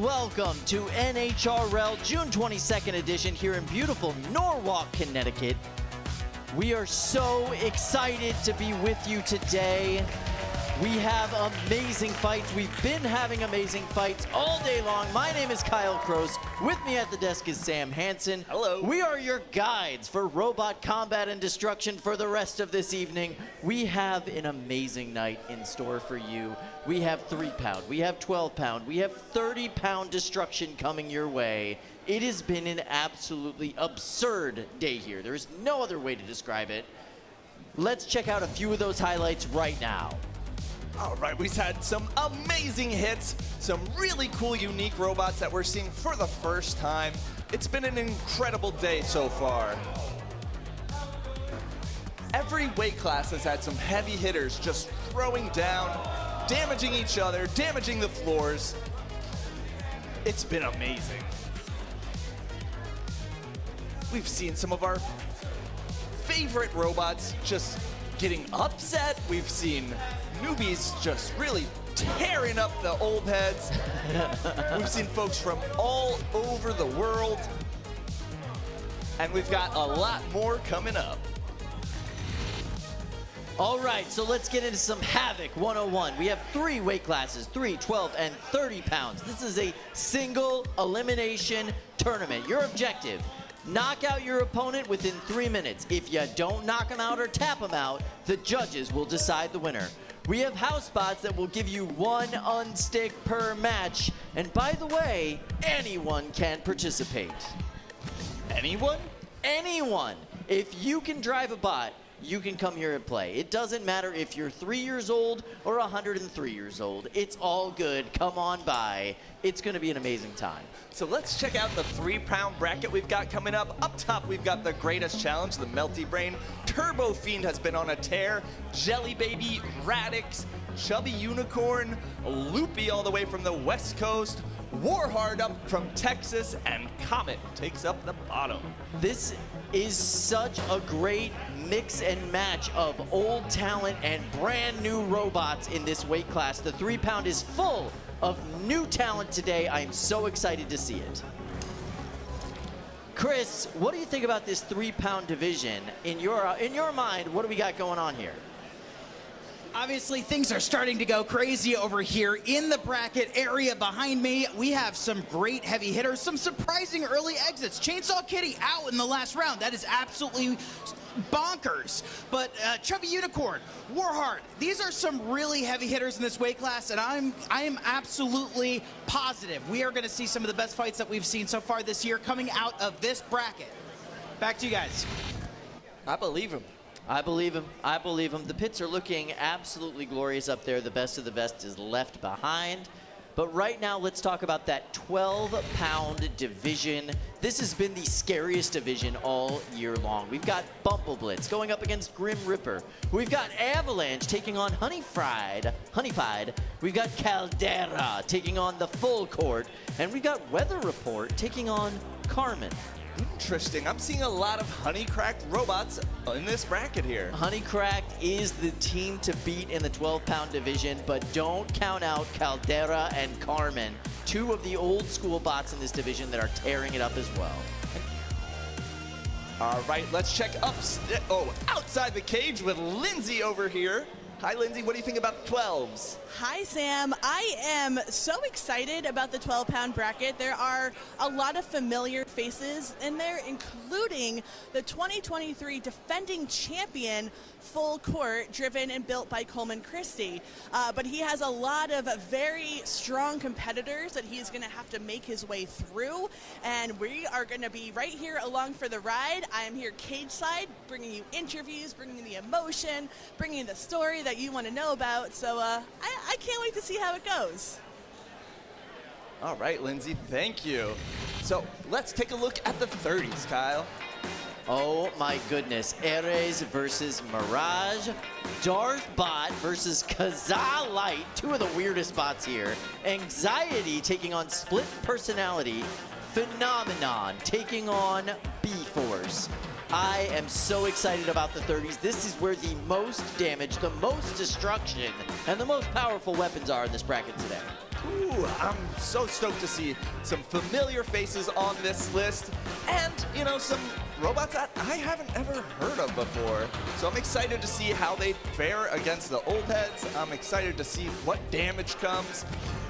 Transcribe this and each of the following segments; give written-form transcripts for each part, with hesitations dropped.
welcome to NHRL June 22nd edition here in beautiful Norwalk, Connecticut. We are so excited to be with you today. We have amazing fights. We've been having amazing fights all day long. My name is Kyle Kroos. With me at the desk is Sam Hansen. Hello. We are your guides for robot combat and destruction for the rest of this evening. We have an amazing night in store for you. We have 3-pound, we have 12-pound, we have 30-pound destruction coming your way. It has been an absolutely absurd day here. There is no other way to describe it. Let's check out a few of those highlights right now. All right, we've had some amazing hits, some really cool, unique robots that we're seeing for the first time. It's been an incredible day so far. Every weight class has had some heavy hitters just throwing down, damaging each other, damaging the floors. It's been amazing. We've seen some of our favorite robots just getting upset. We've seen newbies just really tearing up the old heads. We've seen folks from all over the world. And we've got a lot more coming up. All right, so let's get into some Havoc 101. We have 3 weight classes, 3, 12, and 30 pounds. This is a single elimination tournament. Your objective, knock out your opponent within 3 minutes. If you don't knock them out or tap them out, the judges will decide the winner. We have house spots that will give you 1 unstick per match. And by the way, anyone can participate. Anyone? Anyone. If you can drive a bot, you can come here and play. It doesn't matter if you're 3 years old or 103 years old. It's all good. Come on by. It's going to be an amazing time. So let's check out the 3-pound bracket we've got coming up. Up top, we've got the greatest challenge, the Melty Brain. TurboFIEND has been on a tear. Jelly Baby, Radix, Chubby Unicorn, Loopy all the way from the West Coast, WarHard up from Texas, and Comet takes up the bottom. This is such a great mix and match of old talent and brand new robots in this weight class. The 3-pound is full of new talent today. I am so excited to see it. Chris, what do you think about this 3-pound division? In your mind, what do we got going on here? Obviously, things are starting to go crazy over here in the bracket area behind me. We have some great heavy hitters, some surprising early exits. Chainsaw Kitty out in the last round. That is absolutely bonkers. But Chubby Unicorn, WarHard, these are some really heavy hitters in this weight class, and I am absolutely positive we are going to see some of the best fights that we've seen so far this year coming out of this bracket. Back to you guys. I believe him. I believe him. I believe him. The pits are looking absolutely glorious up there. The best of the best is left behind. But right now, let's talk about that 12-pound division. This has been the scariest division all year long. We've got BumbleBlitz going up against Grim Ripper. We've got Avalanche taking on Honey-fied. We've got Caldera taking on the full court. And we've got Weather Report taking on Carmen. Interesting. I'm seeing a lot of honey-cracked robots in this bracket here. Honey-cracked is the team to beat in the 12-pound division, but don't count out Caldera and Carmen, 2 of the old school bots in this division that are tearing it up as well. All right, let's check outside the cage with Lindsay over here. Hi, Lindsay. What do you think about the 12s? Hi, Sam. I am so excited about the 12-pound bracket. There are a lot of familiar faces in there, including the 2023 defending champion full court, driven and built by Coleman Christie. But he has a lot of very strong competitors that he's going to have to make his way through. And we are going to be right here along for the ride. I am here cage side, bringing you interviews, bringing the emotion, bringing the story that you want to know about. So I can't wait to see how it goes. All right, Lindsay, thank you. So let's take a look at the 30s, Kyle. Oh my goodness. Ares versus Mirage. Darth bot versus KaZaA Lite. 2 of the weirdest bots here. Anxietii taking on Split Personality. Phenomenon taking on BeeForce. I am so excited about the 30s. This is where the most damage, the most destruction, and the most powerful weapons are in this bracket today. Ooh, I'm so stoked to see some familiar faces on this list and, you know, some robots that I haven't ever heard of before. So I'm excited to see how they fare against the old heads. I'm excited to see what damage comes.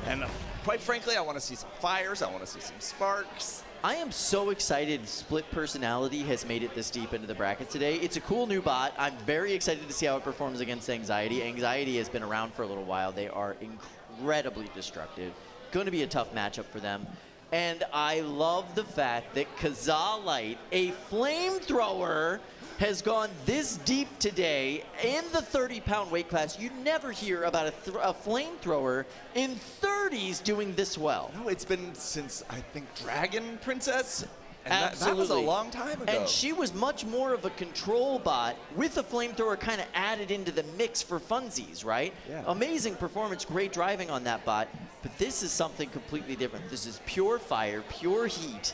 And quite frankly, I want to see some fires. I want to see some sparks. I am so excited Split Personality has made it this deep into the bracket today. It's a cool new bot. I'm very excited to see how it performs against Anxietii. Anxietii has been around for a little while. They are incredibly destructive. Going to be a tough matchup for them. And I love the fact that KaZaA Lite, a flamethrower, has gone this deep today in the 30-pound weight class. You never hear about a flamethrower in 30s doing this well. No, it's been since, I think, Dragon Princess. And Absolutely. that was a long time ago. And she was much more of a control bot with a flamethrower kind of added into the mix for funsies, right? Yeah. Amazing performance, great driving on that bot. But this is something completely different. This is pure fire, pure heat,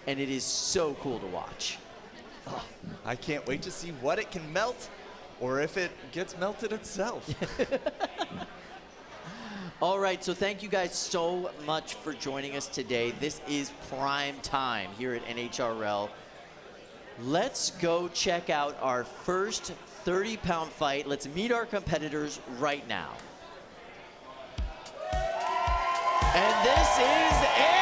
and it is so cool to watch. Oh, I can't wait to see what it can melt or if it gets melted itself. All right, so thank you guys so much for joining us today. This is prime time here at NHRL. Let's go check out our first 30-pound fight. Let's meet our competitors right now. And this is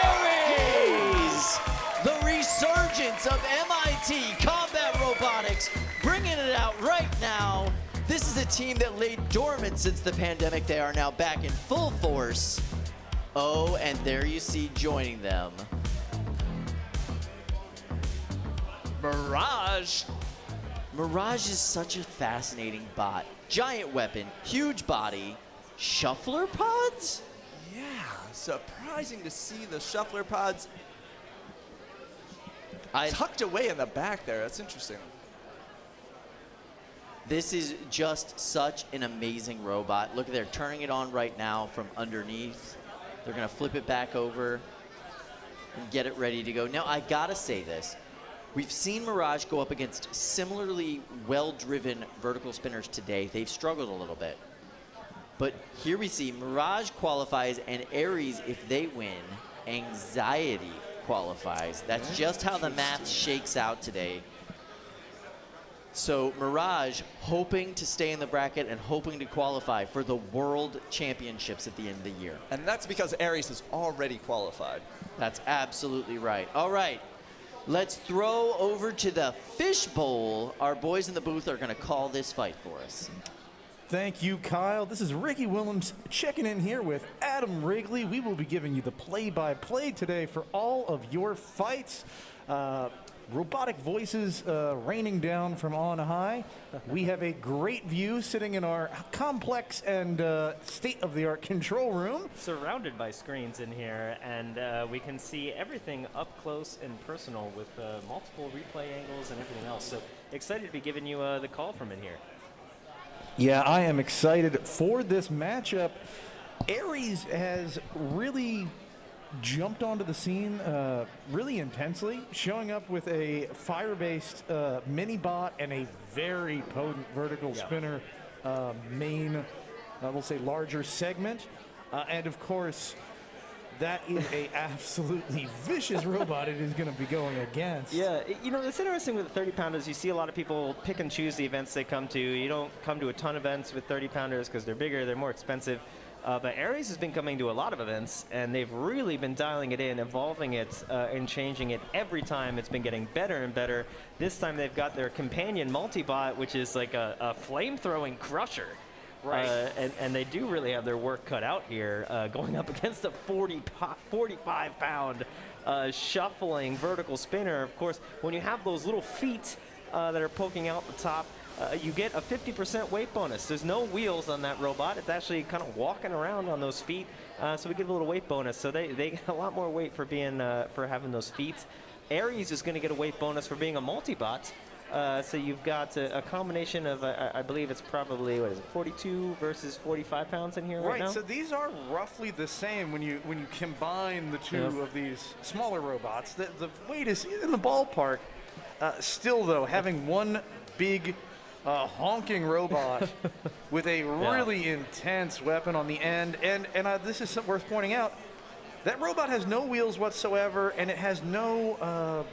Ares, the resurgence of MIT Combat Robotics, bringing it out right now. This is a team that lay dormant since the pandemic. They are now back in full force. Oh, and there you see joining them. Mirage. Mirage is such a fascinating bot. Giant weapon, huge body, shuffler pods? Yeah, surprising to see the shuffler pods tucked away in the back there. That's interesting. This is just such an amazing robot. Look, they're turning it on right now from underneath. They're gonna flip it back over and get it ready to go. Now, I gotta say this. We've seen Mirage go up against similarly well-driven vertical spinners today. They've struggled a little bit. But here we see Mirage qualifies, and Ares, if they win, Anxietii qualifies. That's just how the math shakes out today. So Mirage hoping to stay in the bracket and hoping to qualify for the World Championships at the end of the year. And that's because Ares is already qualified. That's absolutely right. All right, let's throw over to the fishbowl. Our boys in the booth are going to call this fight for us. Thank you, Kyle. This is Ricky Willems checking in here with Adam Wrigley. We will be giving you the play-by-play today for all of your fights. Robotic voices raining down from on high. We have a great view sitting in our complex and state-of-the-art control room. Surrounded by screens in here, and we can see everything up close and personal with multiple replay angles and everything else. So excited to be giving you the call from in here. Yeah, I am excited for this matchup. Ares has really jumped onto the scene really intensely, showing up with a fire-based mini bot and a very potent vertical spinner main, we'll say larger segment. And of course, that is a absolutely vicious robot it is going to be going against. Yeah, you know, it's interesting with the 30-pounders. You see a lot of people pick and choose the events they come to. You don't come to a ton of events with 30-pounders because they're bigger, they're more expensive. But Ares has been coming to a lot of events, and they've really been dialing it in, evolving it, and changing it every time. It's been getting better and better. This time they've got their companion multi-bot, which is like a flame-throwing crusher. Right. And they do really have their work cut out here, going up against a 45-pound shuffling vertical spinner. Of course, when you have those little feet that are poking out the top, you get a 50% weight bonus. There's no wheels on that robot. It's actually kind of walking around on those feet, so we get a little weight bonus. So they get a lot more weight for being for having those feet. Ares is going to get a weight bonus for being a multi-bot. So you've got a combination of, I believe it's probably, what is it, 42 versus 45 pounds in here right now? So these are roughly the same when you combine the two of these smaller robots. The weight is in the ballpark. Still, though, having one big a honking robot with a really intense weapon on the end. And this is worth pointing out. That robot has no wheels whatsoever, and it has no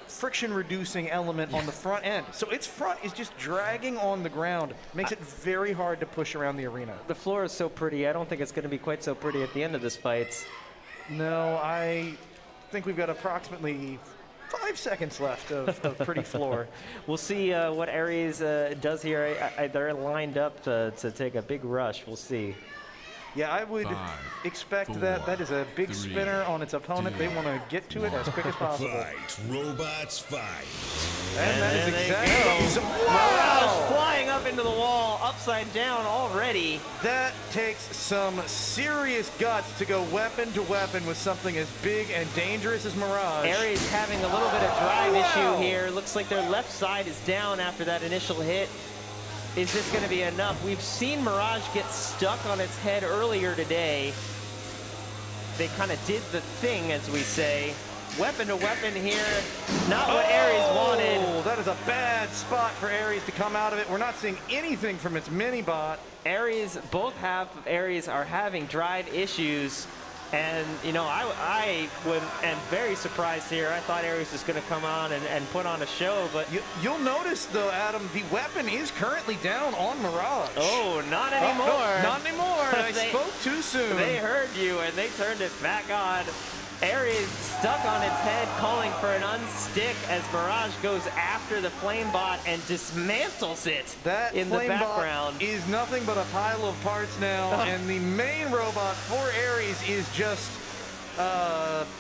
friction-reducing element on the front end. So its front is just dragging on the ground. Makes it very hard to push around the arena. The floor is so pretty. I don't think it's going to be quite so pretty at the end of this fight. No, I think we've got approximately 5 seconds left of pretty floor. We'll see what Aries does here. They're lined up to take a big rush. We'll see. Yeah, I would expect that. That is a big spinner on its opponent. They want to get to it as quick as possible. Fight, robots, fight. And that is exactly. Wow! Flying up into the wall, upside down already. That takes some serious guts to go weapon to weapon with something as big and dangerous as Mirage. Aries having a little bit of drive issue here. Looks like their left side is down after that initial hit. Is this going to be enough? We've seen Mirage get stuck on its head earlier today. They kind of did the thing, as we say. Weapon to weapon here. Not what Aries wanted. That is a bad spot for Aries to come out of it. We're not seeing anything from its mini-bot. Aries, both half of Aries are having drive issues. And, you know, I am very surprised here. I thought Aries was going to come on and put on a show, but... You'll notice, though, Adam, the weapon is currently down on Mirage. Oh, not anymore. No, not anymore. I spoke too soon. They heard you, and they turned it back on. Aries stuck on its head, calling for an unstick as Mirage goes after the flame bot and dismantles it in the background. Bot is nothing but a pile of parts now, and the main robot for Aries is just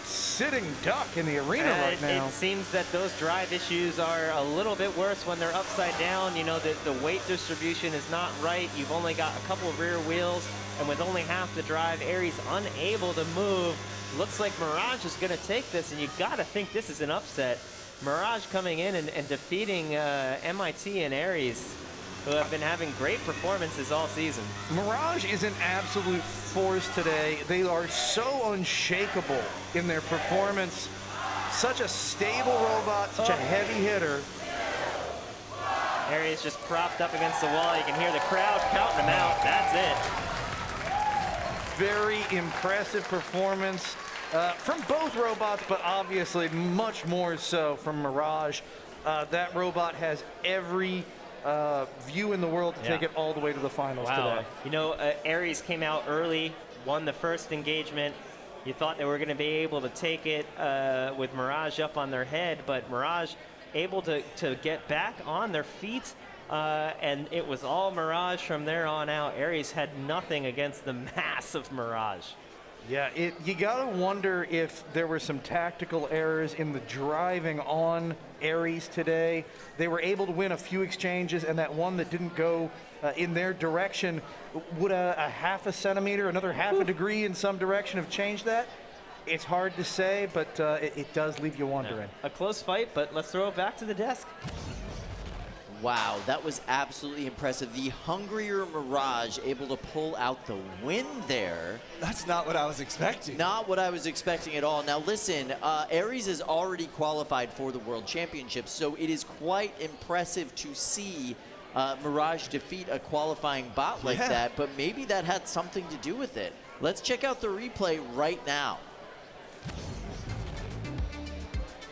sitting duck in the arena right now. It seems that those drive issues are a little bit worse when they're upside down. You know, the weight distribution is not right. You've only got a couple of rear wheels, and with only half the drive, Aries unable to move. Looks like Mirage is going to take this, and you got to think this is an upset. Mirage coming in and defeating MIT and Aries, who have been having great performances all season. Mirage is an absolute force today. They are so unshakable in their performance. Such a stable robot, such a heavy hitter. Aries just propped up against the wall. You can hear the crowd counting them out. That's it. Very impressive performance from both robots, but obviously much more so from Mirage. That robot has every view in the world to take it all the way to the finals today. You know, Aries came out early, won the first engagement. You thought they were going to be able to take it with Mirage up on their head, but Mirage able to get back on their feet. And it was all Mirage from there on out. Aries had nothing against the mass of Mirage. Yeah, you gotta wonder if there were some tactical errors in the driving on Aries today. They were able to win a few exchanges, and that one that didn't go in their direction, would a half a centimeter, another half a degree in some direction have changed that? It's hard to say, but it does leave you wondering. A close fight, but let's throw it back to the desk. Wow, that was absolutely impressive. The hungrier Mirage able to pull out the win there. That's not what I was expecting. Not what I was expecting at all. Now listen, Aries is already qualified for the World Championships, so it is quite impressive to see Mirage defeat a qualifying bot like that, but maybe that had something to do with it. Let's check out the replay right now.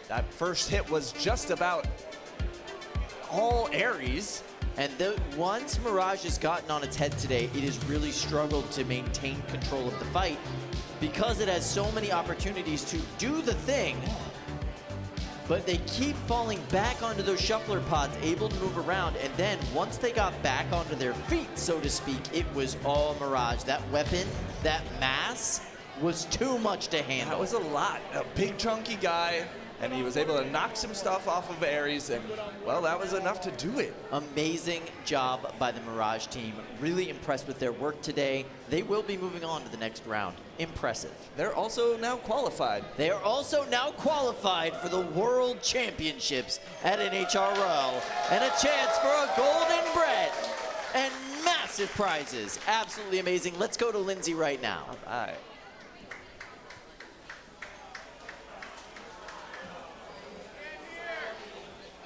That first hit was just about all Aries. And once Mirage has gotten on its head today, it has really struggled to maintain control of the fight because it has so many opportunities to do the thing, but they keep falling back onto those shuffler pods, able to move around, and then once they got back onto their feet, so to speak, it was all Mirage. That weapon, that mass, was too much to handle. That was a lot. A big chunky guy, and he was able to knock some stuff off of Aries, and, well, that was enough to do it. Amazing job by the Mirage team. Really impressed with their work today. They will be moving on to the next round. Impressive. They're also now qualified. They are also now qualified for the World Championships at NHRL, and a chance for a golden bread and massive prizes. Absolutely amazing. Let's go to Lindsay right now. All right.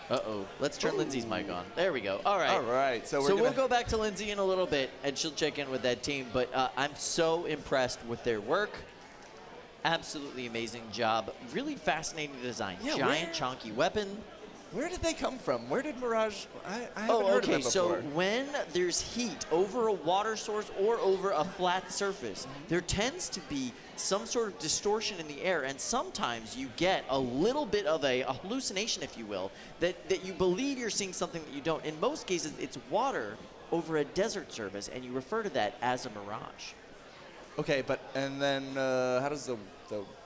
Uh-oh. Let's turn Lindsay's mic on. There we go. All right. All right. So we'll go back to Lindsay in a little bit, and she'll check in with that team. But I'm so impressed with their work. Absolutely amazing job. Really fascinating design. Yeah, Giant, chonky weapon. Where did they come from? Where did Mirage? I haven't heard of them before. So when there's heat over a water source or over a flat surface, there tends to be some sort of distortion in the air, and sometimes you get a little bit of a hallucination, if you will, that you believe you're seeing something that you don't. In most cases, it's water over a desert surface, and you refer to that as a mirage. Okay, and then how does the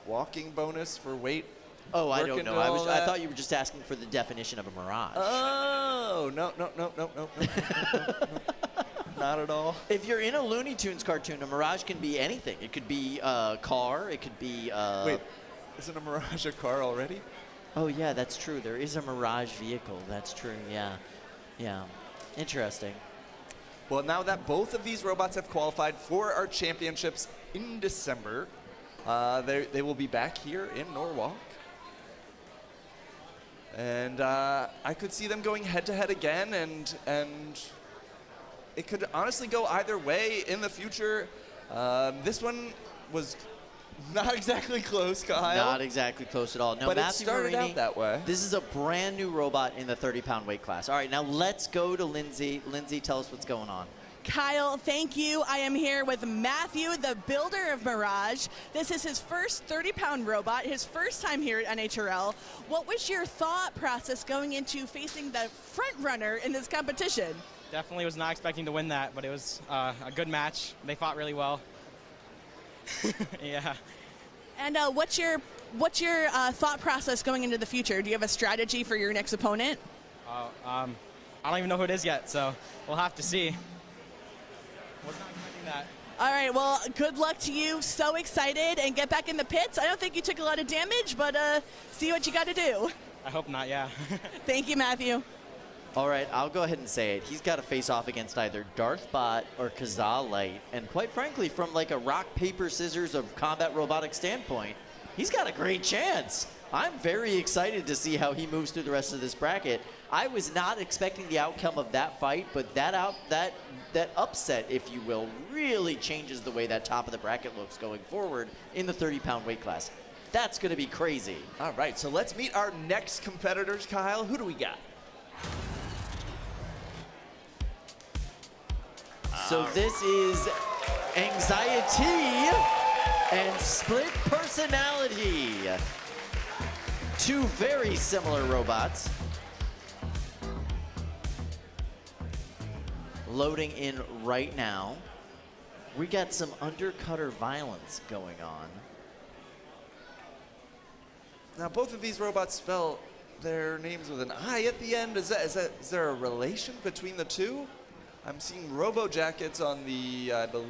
walking bonus for weight? Oh, I don't know. I thought you were just asking for the definition of a mirage. Oh, no. Not at all. If you're in a Looney Tunes cartoon, a mirage can be anything. It could be a car. It could be... Wait, isn't a mirage a car already? Oh, yeah, that's true. There is a mirage vehicle. That's true, yeah. Yeah. Interesting. Well, now that both of these robots have qualified for our championships in December, they will be back here in Norwalk. And I could see them going head-to-head again, and it could honestly go either way in the future. This one was not exactly close, Kyle. Not exactly close at all. No, but Matthew it started Marini, out that way. This is a brand new robot in the 30-pound weight class. All right, now let's go to Lindsay. Lindsay, tell us what's going on. Kyle, thank you. I am here with Matthew, the builder of Mirage. This is his first 30-pound robot, his first time here at NHRL. What was your thought process going into facing the front runner in this competition? Definitely was not expecting to win that, but it was a good match. They fought really well. Yeah. And what's your thought process going into the future? Do you have a strategy for your next opponent? I don't even know who it is yet, so we'll have to see. Was not expecting that. All right, well, good luck to you. So excited, and get back in the pits. I don't think you took a lot of damage, but see what you got to do. I hope not, yeah. Thank you, Matthew. All right, I'll go ahead and say it. He's got to face off against either Darth Bot or KaZaA Lite, and quite frankly, from like a rock, paper, scissors of combat robotics standpoint, he's got a great chance. I'm very excited to see how he moves through the rest of this bracket. I was not expecting the outcome of that fight, but that upset, if you will, really changes the way that top of the bracket looks going forward in the 30-pound weight class. That's going to be crazy. All right, so let's meet our next competitors, Kyle. Who do we got? So this is Anxietii and Split Personality. Two very similar robots. Loading in right now. We got some undercutter violence going on. Now, both of these robots spell their names with an I at the end. Is there a relation between the two? I'm seeing Robo Jackets on the, I believe,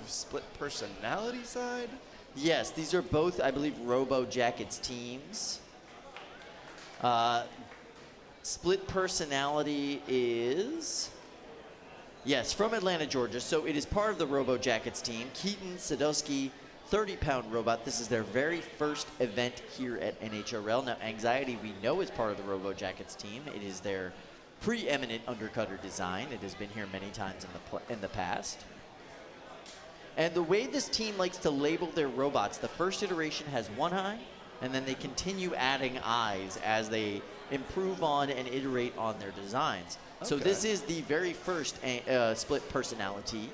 Split Personality side. Yes, these are both, I believe, Robo Jackets teams. Split Personality is, yes, from Atlanta, Georgia. So it is part of the Robo Jackets team. Keaton Sadowski, 30-pound robot. This is their very first event here at NHRL. Now, Anxietii, we know, is part of the Robo Jackets team. It is their preeminent undercutter design. It has been here many times in the past. And the way this team likes to label their robots, the first iteration has one eye, and then they continue adding eyes as they improve on and iterate on their designs. Okay. So this is the very first Split Personality.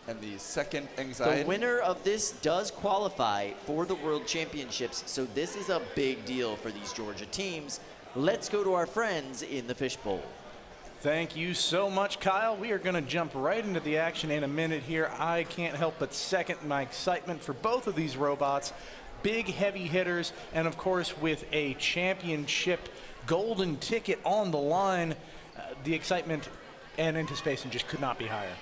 And the second Anxietii. The winner of this does qualify for the World Championships, so this is a big deal for these Georgia teams. Let's go to our friends in the fishbowl. Thank you so much, Kyle. We are going to jump right into the action in a minute here. I can't help but second my excitement for both of these robots. Big, heavy hitters, and of course, with a championship golden ticket on the line, the excitement and anticipation just could not be higher.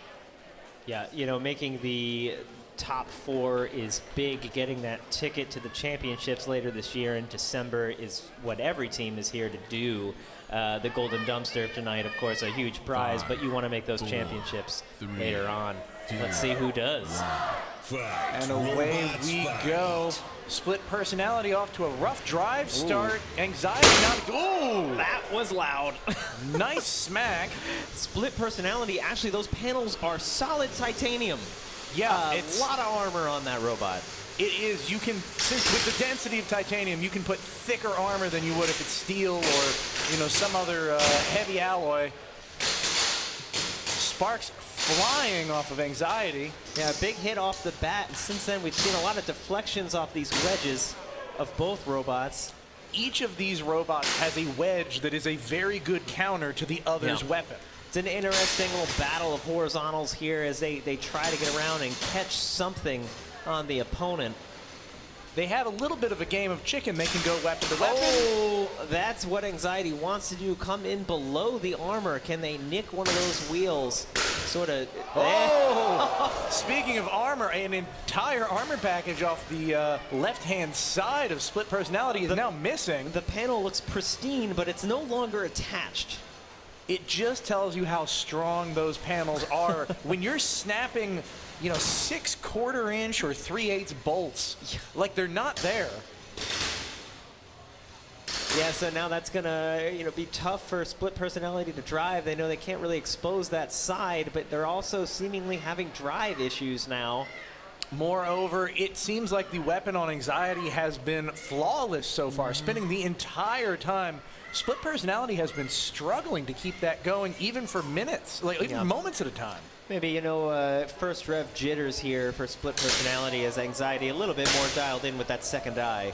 Yeah, you know, making the top four is big. Getting that ticket to the championships later this year in December is what every team is here to do. The Golden Dumpster tonight, of course, a huge prize, but you want to make those championships later on. Let's see who does. And away we go. Split Personality off to a rough drive start. Anxiety not. Ooh! That was loud. Nice smack. Split Personality, actually those panels are solid titanium. Yeah, it's a lot of armor on that robot. It is. You can, since with the density of titanium, you can put thicker armor than you would if it's steel or, you know, some other heavy alloy. Sparks flying off of Anxietii. Yeah, a big hit off the bat, and since then we've seen a lot of deflections off these wedges of both robots. Each of these robots has a wedge that is a very good counter to the other's weapon. It's an interesting little battle of horizontals here as they try to get around and catch something on the opponent. They have a little bit of a game of chicken. They can go weapon to weapon. Oh, that's what Anxietii wants to do. Come in below the armor. Can they nick one of those wheels? Sort of. Oh! Speaking of armor, an entire armor package off the left-hand side of Split Personality is now missing. The panel looks pristine, but it's no longer attached. It just tells you how strong those panels are. When you're snapping, you know, 6 1/4-inch or 3/8 bolts, like they're not there. Yeah, so now that's gonna, you know, be tough for Split Personality to drive. They know they can't really expose that side, but they're also seemingly having drive issues now. Moreover, it seems like the weapon on Anxietii has been flawless so far, spinning the entire time. Split Personality has been struggling to keep that going even for minutes, like even moments at a time. Maybe, you know, first rev jitters here for Split Personality as Anxietii a little bit more dialed in with that second eye.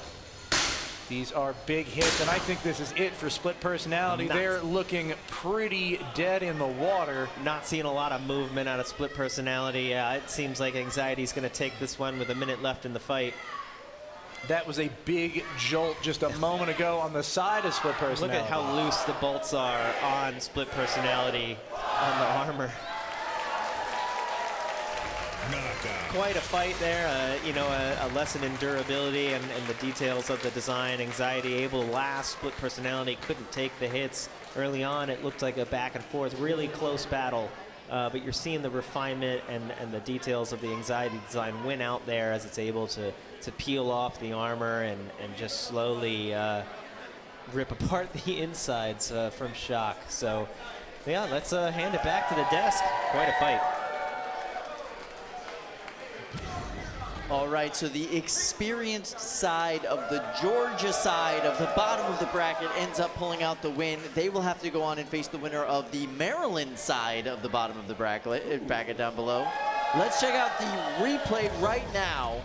These are big hits, and I think this is it for Split Personality. They're looking pretty dead in the water. Not seeing a lot of movement out of Split Personality. It seems like Anxietii's going to take this one with a minute left in the fight. That was a big jolt just a moment ago on the side of Split Personality. Look at how loose the bolts are on Split Personality on the armor. Quite a fight there, you know, a lesson in durability and the details of the design. Anxietii able to last. Split Personality couldn't take the hits. Early on, it looked like a back and forth, really close battle. But you're seeing the refinement and the details of the Anxietii design win out there as it's able to peel off the armor and just slowly rip apart the insides from shock. So, yeah, let's hand it back to the desk. Quite a fight. All right, so the experienced side of the Georgia side of the bottom of the bracket ends up pulling out the win. They will have to go on and face the winner of the Maryland side of the bottom of the bracket down below. Let's check out the replay right now.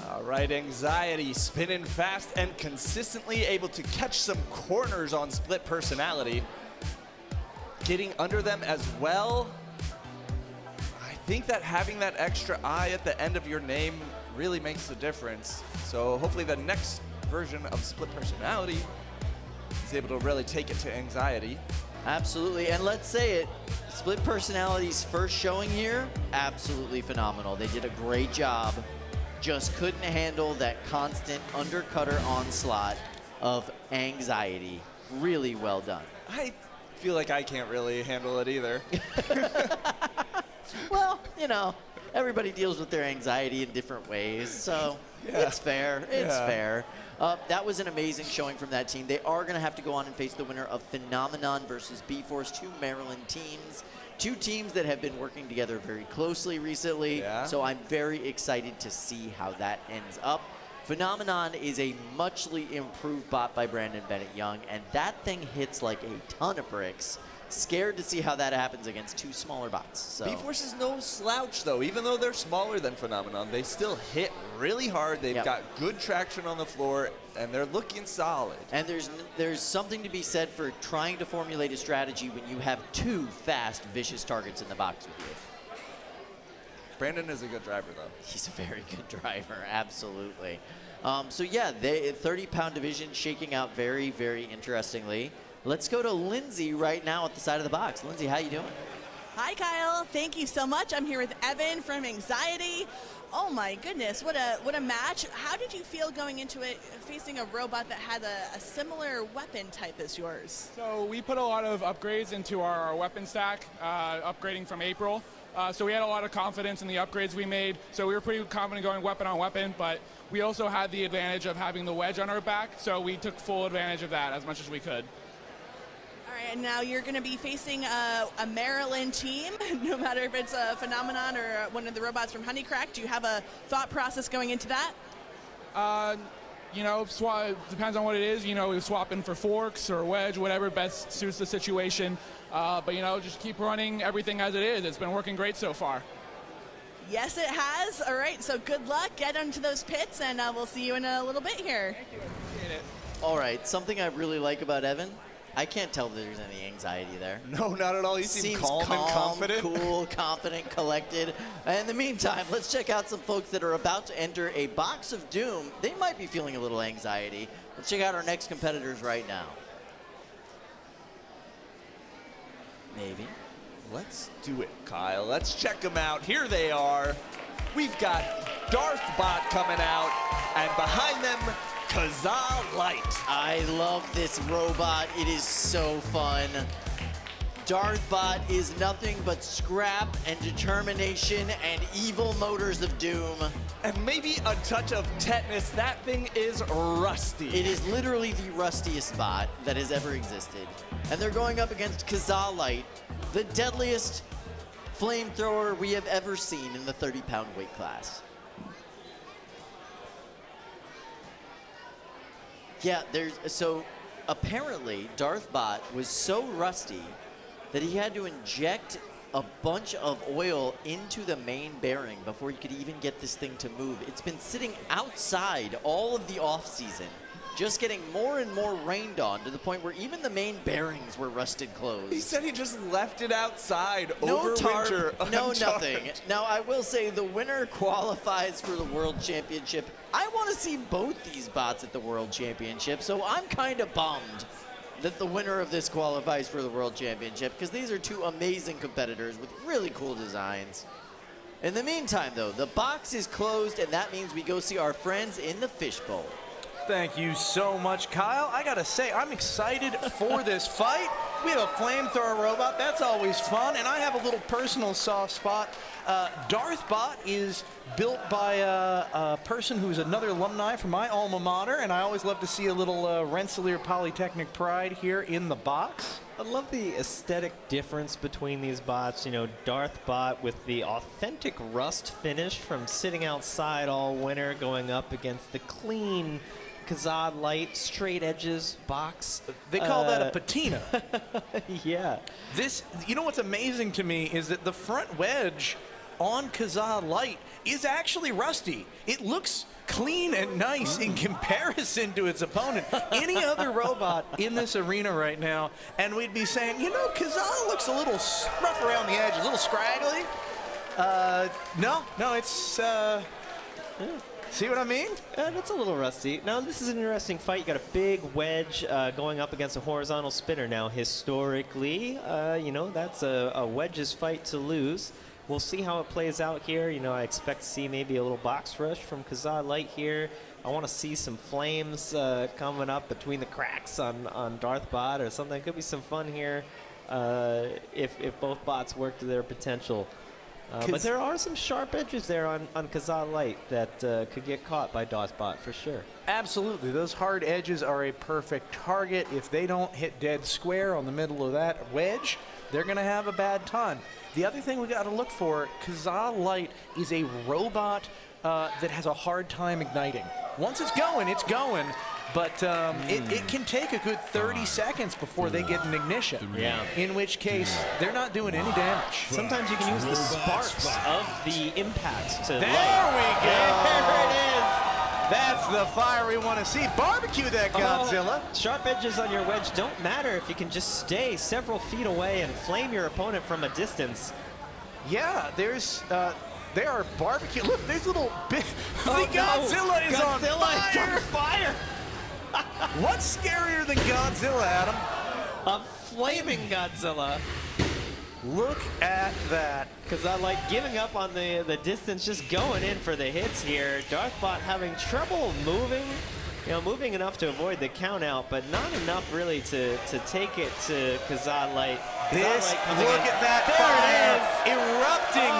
All right, Anxietii spinning fast and consistently able to catch some corners on Split Personality. Getting under them as well. I think that having that extra eye at the end of your name really makes a difference. So hopefully the next version of Split Personality is able to really take it to Anxietii. Absolutely, and let's say it, Split Personality's first showing here, absolutely phenomenal. They did a great job. Just couldn't handle that constant undercutter onslaught of Anxietii. Really well done. I feel like I can't really handle it either. Well, you know, everybody deals with their anxiety in different ways, so it's fair. It's fair. That was an amazing showing from that team. They are going to have to go on and face the winner of Phenomenon versus BeeForce, 2 Maryland teams. 2 teams that have been working together very closely recently, so I'm very excited to see how that ends up. Phenomenon is a muchly improved bot by Brandon Bennett-Young, and that thing hits like a ton of bricks. Scared to see how that happens against 2 smaller bots. So. BeeForce is no slouch, though. Even though they're smaller than Phenomenon, they still hit really hard. They've got good traction on the floor, and they're looking solid. And there's something to be said for trying to formulate a strategy when you have 2 fast, vicious targets in the box with you. Brandon is a good driver, though. He's a very good driver, absolutely. So yeah, the 30-pound division shaking out very, very interestingly. Let's go to Lindsay right now at the side of the box. Lindsay, how you doing? Hi, Kyle. Thank you so much. I'm here with Evan from Anxietii. Oh my goodness, what a match. How did you feel going into it facing a robot that had a similar weapon type as yours? So we put a lot of upgrades into our weapon stack, upgrading from April. So we had a lot of confidence in the upgrades we made. So we were pretty confident going weapon on weapon, but we also had the advantage of having the wedge on our back, so we took full advantage of that as much as we could. All right, and now you're going to be facing a Maryland team, no matter if it's a Phenomenon or one of the robots from Honeycrack. Do you have a thought process going into that? You know, depends on what it is. You know, we're swapping for forks or wedge, whatever best suits the situation. But, you know, just keep running everything as it is. It's been working great so far. Yes, it has. All right, so good luck. Get into those pits, and we'll see you in a little bit here. Thank you. Appreciate it. All right, something I really like about Evan, I can't tell that there's any anxiety there. No, not at all. He seems calm and confident. Cool, confident, collected. In the meantime, let's check out some folks that are about to enter a box of doom. They might be feeling a little anxiety. Let's check out our next competitors right now. Maybe. Let's do it, Kyle. Let's check them out. Here they are. We've got Darth Bot coming out, and behind them, KaZaA Lite. I love this robot. It is so fun. Darthbot is nothing but scrap and determination and evil motors of doom. And maybe a touch of tetanus. That thing is rusty. It is literally the rustiest bot that has ever existed. And they're going up against KaZaA Lite, the deadliest flamethrower we have ever seen in the 30-pound weight class. Yeah, so apparently Darthbot was so rusty that he had to inject a bunch of oil into the main bearing before he could even get this thing to move. It's been sitting outside all of the off-season, just getting more and more rained on to the point where even the main bearings were rusted closed. He said he just left it outside no over tarp, winter. No nothing. Now, I will say the winner qualifies for the World Championship. I want to see both these bots at the World Championship, so I'm kind of bummed that the winner of this qualifies for the World Championship, because these are two amazing competitors with really cool designs. In the meantime, though, the box is closed, and that means we go see our friends in the fishbowl. Thank you so much, Kyle. I gotta say, I'm excited for this fight. We have a flamethrower robot. That's always fun. And I have a little personal soft spot. Darthbot is built by a person who's another alumni from my alma mater, and I always love to see a little Rensselaer Polytechnic pride here in the box. I love the aesthetic difference between these bots. You know, Darthbot with the authentic rust finish from sitting outside all winter, going up against the clean KaZaA Lite straight edges box. They call that a patina. Yeah. This, you know what's amazing to me is that the front wedge on KaZaA Lite is actually rusty. It looks clean and nice in comparison to its opponent. Any other robot in this arena right now, and we'd be saying, you know, KaZaA looks a little rough around the edge, a little scraggly. No, it's, see what I mean? That's a little rusty. Now, this is an interesting fight. You got a big wedge going up against a horizontal spinner. Now, historically, you know, that's a wedges fight to lose. We'll see how it plays out here. You know, I expect to see maybe a little box rush from KaZaA Lite here. I want to see some flames coming up between the cracks on Darthbot or something. Could be some fun here if both bots work to their potential. But there are some sharp edges there on KaZaA Lite that could get caught by Darthbot for sure. Absolutely. Those hard edges are a perfect target. If they don't hit dead square on the middle of that wedge, they're going to have a bad time. The other thing we got to look for, KaZaA Lite is a robot that has a hard time igniting. Once it's going, but it can take a good 30 seconds before they get an ignition. Yeah. In which case, they're not doing any damage. Sometimes you can use the sparks of the impacts to There light. we go! There it is! That's the fire we want to see. Barbecue that Godzilla. Sharp edges on your wedge don't matter if you can just stay several feet away and flame your opponent from a distance. Yeah, there's there are barbecue. Look, there's little bit. Oh, Godzilla is on Godzilla is fire. on fire! What's scarier than Godzilla, Adam? A flaming Godzilla. Look at that. KaZaA Lite giving up on the distance, just going in for the hits here. Darthbot having trouble moving. You know, moving enough to avoid the count out, but not enough really to take it to KaZaA Lite. Look at that fire erupting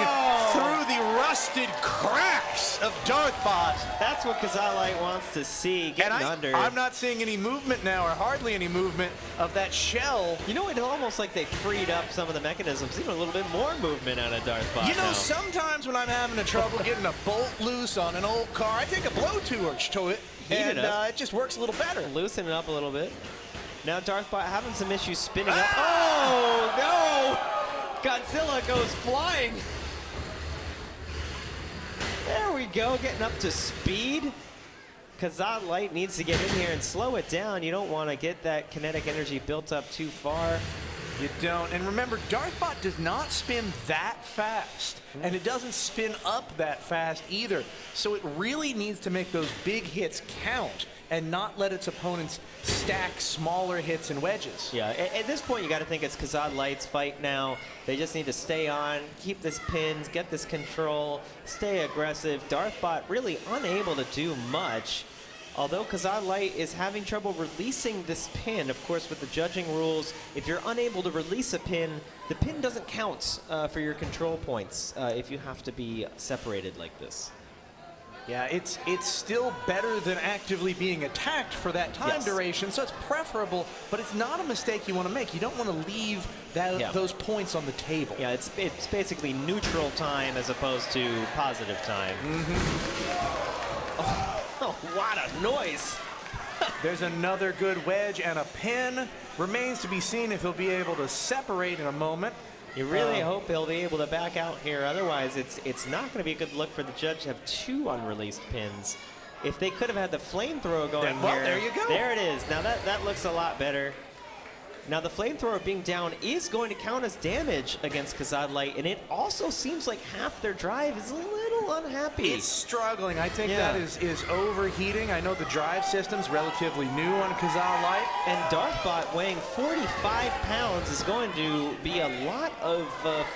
through the rusted cracks of Darthbot. That's what KaZaA Lite wants to see, getting under. I'm not seeing any movement now, or hardly any movement of that shell. You know, it's almost like they freed up some of the mechanisms, even a little bit more movement out of Darthbot. You know, sometimes when I'm having trouble getting a bolt loose on an old car, I take a blowtorch to it, and it just works a little better. Loosen it up a little bit. Now Darthbot having some issues spinning up. Oh, no! Godzilla goes flying. There we go, getting up to speed. KaZaA Lite needs to get in here and slow it down. You don't want to get that kinetic energy built up too far. You don't. And remember, Darthbot does not spin that fast. And it doesn't spin up that fast either. So it really needs to make those big hits count and not let its opponents stack smaller hits and wedges. Yeah, at this point, you got to think it's KaZaA Lite's fight now. They just need to stay on, keep this pins, get this control, stay aggressive. Darthbot really unable to do much. Although KaZaA Lite is having trouble releasing this pin, of course, with the judging rules, if you're unable to release a pin, the pin doesn't count for your control points if you have to be separated like this. Yeah, it's still better than actively being attacked for that time duration, so it's preferable, but it's not a mistake you want to make. You don't want to leave those points on the table. Yeah, it's basically neutral time as opposed to positive time. Oh, what a noise! There's another good wedge and a pin. Remains to be seen if he'll be able to separate in a moment. You really hope he'll be able to back out here. Otherwise, it's not going to be a good look for the judge to have two unreleased pins. If they could have had the flamethrower going here. There you go. There it is. Now that looks a lot better. Now the flamethrower being down is going to count as damage against KaZaA Lite, and it also seems like half their drive is a little unhappy. It's struggling. I think that is overheating. I know the drive system's relatively new on KaZaA Lite. And Darthbot weighing 45 pounds is going to be a lot of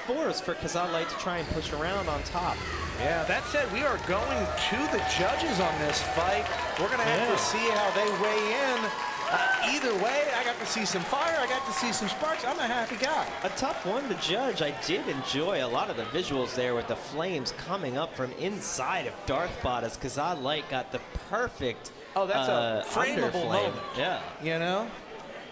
force for KaZaA Lite to try and push around on top. Yeah, that said, we are going to the judges on this fight. We're going to have to see how they weigh in. Either way, I got to see some fire, I got to see some sparks. I'm a happy guy. A tough one to judge. I did enjoy a lot of the visuals there with the flames coming up from inside of Darthbot as KaZaA Lite got the perfect that's a frameable moment. Yeah. You know?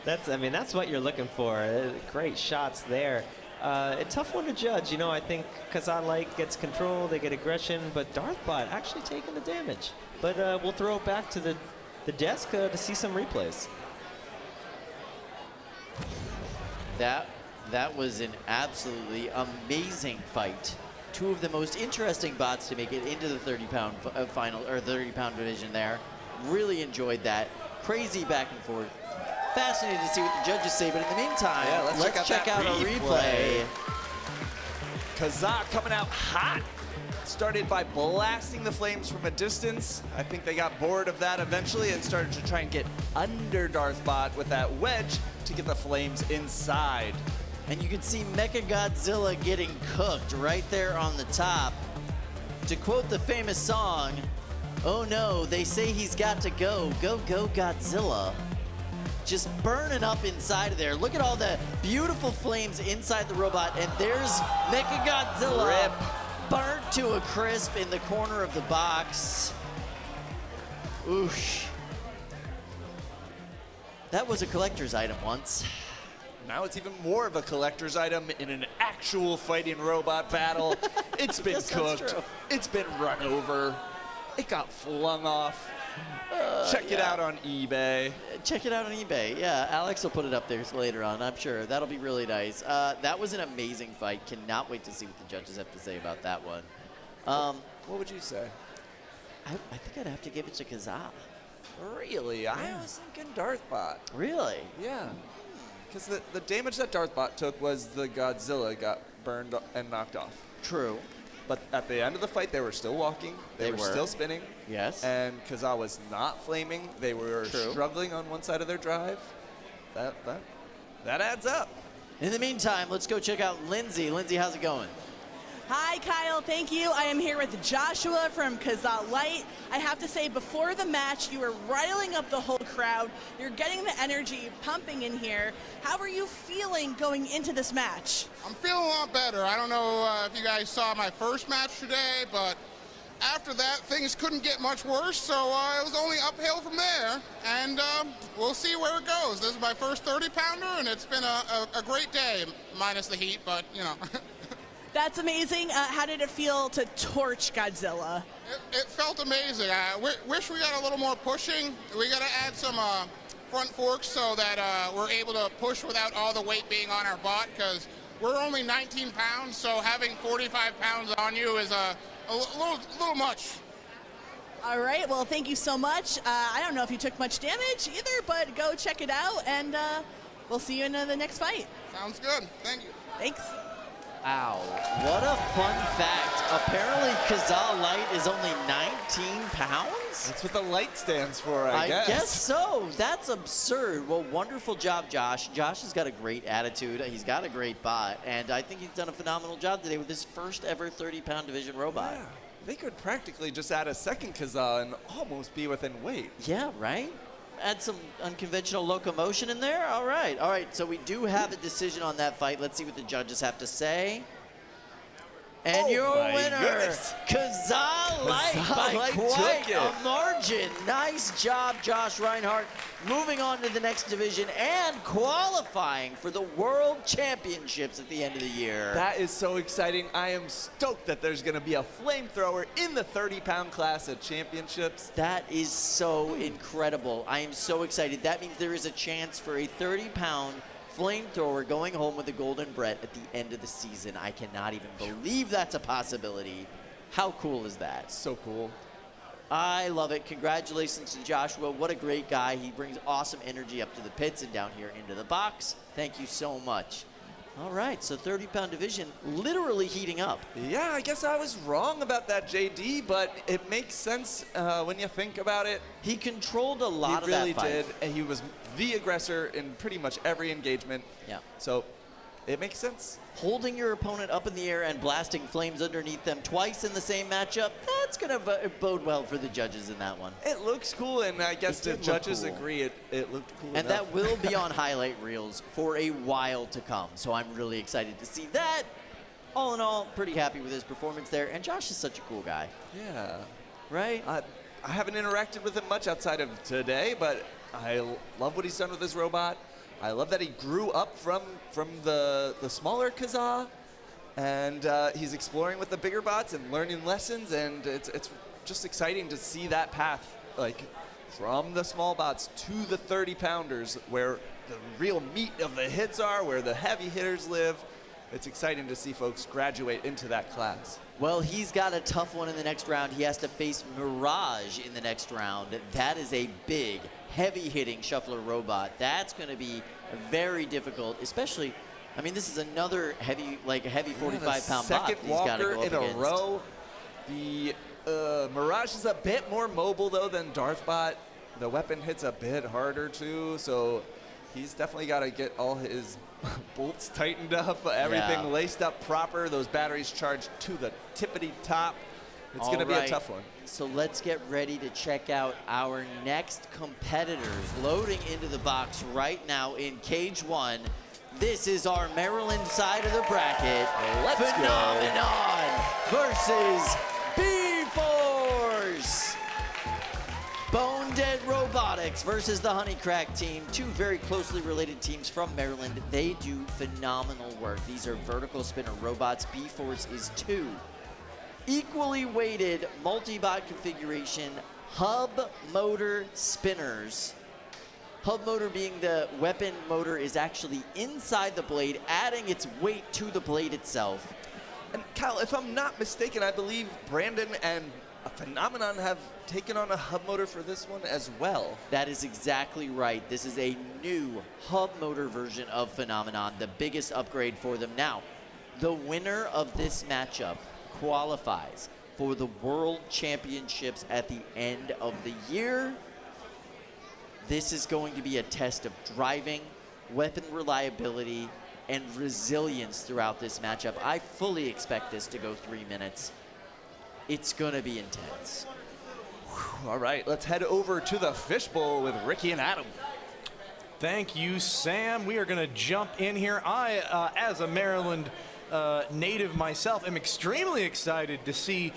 That's what you're looking for. Great shots there. A tough one to judge. You know, I think KaZaA Lite gets control, they get aggression, but Darthbot actually taking the damage. But we'll throw it back to the desk to see some replays. That was an absolutely amazing fight. Two of the most interesting bots to make it into the 30-pound final or 30-pound division there. Really enjoyed that. Crazy back and forth. Fascinated to see what the judges say, but in the meantime, let's check out a replay. KaZaA coming out hot. Started by blasting the flames from a distance. I think they got bored of that eventually and started to try and get under Darthbot with that wedge to get the flames inside. And you can see Mechagodzilla getting cooked right there on the top. To quote the famous song, "Oh no, they say he's got to go. Go, go, Godzilla." Just burning up inside of there. Look at all the beautiful flames inside the robot, and there's Mechagodzilla. Rip. Burnt to a crisp in the corner of the box. Oosh. That was a collector's item once. Now it's even more of a collector's item in an actual fighting robot battle. It's been cooked. It's been run over. It got flung off. Check it out on eBay. Check it out on eBay. Yeah, Alex will put it up there later on, I'm sure. That'll be really nice. That was an amazing fight. Cannot wait to see what the judges have to say about that one. What would you say? I think I'd have to give it to KaZaA. Really? I was thinking Darthbot. Really? Yeah. Because the damage that Darthbot took was the Godzilla got burned and knocked off. True. But at the end of the fight, they were still walking. They were still spinning. Yes. And KaZaA was not flaming. They were struggling on one side of their drive. That adds up. In the meantime, let's go check out Lindsay. Lindsay, how's it going? Hi, Kyle. Thank you. I am here with Joshua from KaZaA Lite. I have to say, before the match, you were riling up the whole crowd. You're getting the energy pumping in here. How are you feeling going into this match? I'm feeling a lot better. I don't know if you guys saw my first match today, but after that, things couldn't get much worse, so it was only uphill from there. And we'll see where it goes. This is my first 30-pounder, and it's been a great day, minus the heat, but, you know. That's amazing. How did it feel to torch Godzilla? It felt amazing. I wish we got a little more pushing. We got to add some front forks so that we're able to push without all the weight being on our bot, because we're only 19 pounds, so having 45 pounds on you is a little much. All right. Well, thank you so much. I don't know if you took much damage either, but go check it out, and we'll see you in the next fight. Sounds good. Thank you. Thanks. Wow, what a fun fact. Apparently KaZaA Lite is only 19 pounds? That's what the Lite stands for, I guess. I guess so. That's absurd. Well, wonderful job, Josh. Josh has got a great attitude. He's got a great bot, and I think he's done a phenomenal job today with his first ever 30-pound division robot. Yeah, they could practically just add a second KaZaA and almost be within weight. Yeah, right? Add some unconventional locomotion in there. All right. So we do have a decision on that fight. Let's see what the judges have to say. And your winner, KaZaA Lite by quite a margin. Nice job, Josh Reinhardt. Moving on to the next division and qualifying for the World Championships at the end of the year. That is so exciting. I am stoked that there's going to be a flamethrower in the 30-pound class at championships. That is so incredible. I am so excited. That means there is a chance for a 30-pound flamethrower going home with a golden Brett at the end of the season. I cannot even believe that's a possibility. How cool is that? So cool. I love it. Congratulations to Joshua. What a great guy. He brings awesome energy up to the pits and down here into the box. Thank you so much. All right, so 30-pound division literally heating up. Yeah, I guess I was wrong about that, JD, but it makes sense when you think about it. He controlled a lot of that fight. He really did, and he was the aggressor in pretty much every engagement. Yeah. So it makes sense. Holding your opponent up in the air and blasting flames underneath them twice in the same matchup, that's going to bode well for the judges in that one. It looks cool, and I guess the judges agree it looked cool And enough. that will be on highlight reels for a while to come, so I'm really excited to see that. All in all, pretty happy with his performance there, and Josh is such a cool guy. Yeah. Right? I haven't interacted with him much outside of today, but I love what he's done with his robot. I love that he grew up from the smaller KaZaA, and he's exploring with the bigger bots and learning lessons, and it's just exciting to see that path, like from the small bots to the 30-pounders, where the real meat of the hits are, where the heavy hitters live. It's exciting to see folks graduate into that class. Well, he's got a tough one in the next round. He has to face Mirage in the next round. That is a big, heavy-hitting shuffler robot. That's going to be very difficult, especially, I mean, this is another heavy 45-pound bot Second he's got to walker go up in a against. row. The Mirage is a bit more mobile, though, than Darth bot. The weapon hits a bit harder, too, so he's definitely got to get all his bolts tightened up, everything laced up proper, those batteries charged to the tippity top. It's going to be a tough one. So let's get ready to check out our next competitors loading into the box right now in Cage 1. This is our Maryland side of the bracket. Let's Phenomenon versus BeeForce. Bone Dead Robotics versus the Honey Crack team. Two very closely related teams from Maryland. They do phenomenal work. These are vertical spinner robots. BeeForce is two equally weighted multi-bot configuration hub motor spinners. Hub motor being the weapon motor is actually inside the blade, adding its weight to the blade itself. And Kyle, if I'm not mistaken, I believe Brandon and Phenomenon have taken on a hub motor for this one as well. That is exactly right. This is a new hub motor version of Phenomenon, the biggest upgrade for them. Now, the winner of this matchup qualifies for the World Championships at the end of the year. This is going to be a test of driving, weapon reliability, and resilience throughout this matchup. I fully expect this to go 3 minutes. It's gonna be intense. All right, let's head over to the fishbowl with Ricky and Adam. Thank you, Sam. We are going to jump in here. I, as a Maryland native myself, am extremely excited to see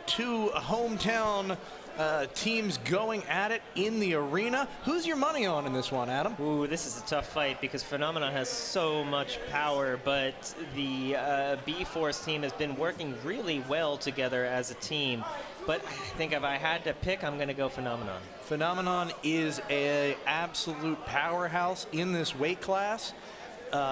two hometown teams going at it in the arena. Who's your money on in this one, Adam? Ooh, this is a tough fight because Phenomenon has so much power, but the BeeForce team has been working really well together as a team. But I think if I had to pick, I'm going to go Phenomenon. Phenomenon is an absolute powerhouse in this weight class.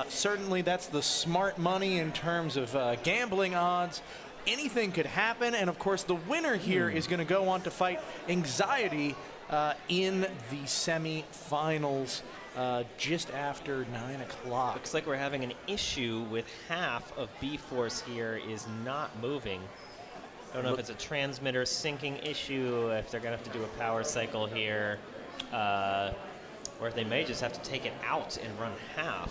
Certainly that's the smart money in terms of gambling odds. Anything could happen, and of course the winner here is going to go on to fight Anxietii in the semi-finals just after 9 o'clock. Looks like we're having an issue with half of BeeForce here is not moving. I don't know if it's a transmitter syncing issue, if they're going to have to do a power cycle here, or if they may just have to take it out and run half.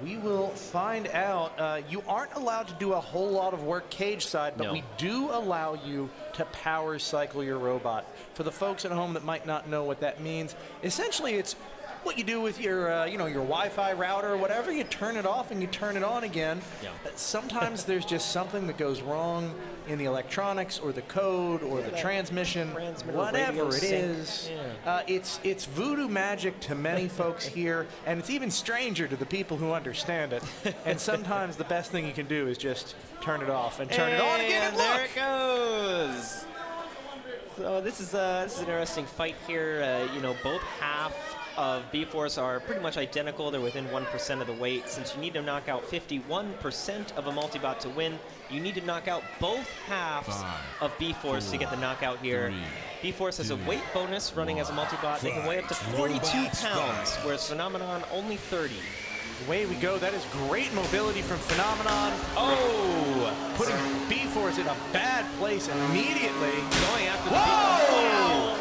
We will find out. You aren't allowed to do a whole lot of work cage side, but we do allow you to power cycle your robot. For the folks at home that might not know what that means, essentially it's what you do with your, your Wi-Fi router or whatever. You turn it off and you turn it on again. Yeah. Sometimes there's just something that goes wrong in the electronics or the code or the transmission, whatever it is. Yeah. It's voodoo magic to many folks here, and it's even stranger to the people who understand it. And sometimes the best thing you can do is just turn it off and turn it on again. And there it goes. So this is an interesting fight here. Both half of BeeForce are pretty much identical. They're within 1% of the weight. Since you need to knock out 51% of a multibot to win, you need to knock out both halves of BeeForce to get the knockout here. BeeForce has a weight bonus running as a multibot. They can weigh up to 42 pounds, whereas Phenomenon only 30. Away we go. That is great mobility from Phenomenon. Oh! Putting BeeForce in a bad place immediately. Going after the Whoa!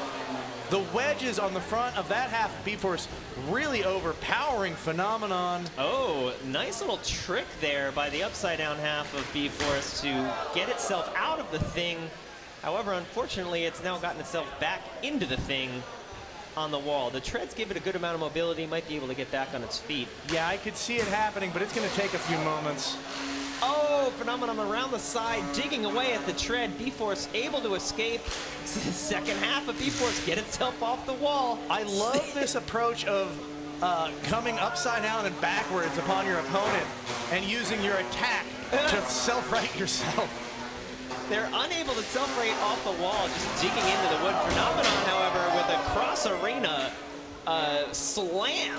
The wedges on the front of that half of BeeForce really overpowering Phenomenon. Oh, nice little trick there by the upside down half of BeeForce to get itself out of the thing. However, unfortunately, it's now gotten itself back into the thing on the wall. The treads give it a good amount of mobility, might be able to get back on its feet. Yeah, I could see it happening, but it's going to take a few moments. Oh, Phenomenon around the side, digging away at the tread. BeeForce able to escape. The second half of BeeForce get itself off the wall. I love this approach of coming upside down and backwards upon your opponent and using your attack to self-right yourself. They're unable to self-rate off the wall, just digging into the wood. Phenomenon, however, with a cross-arena slam.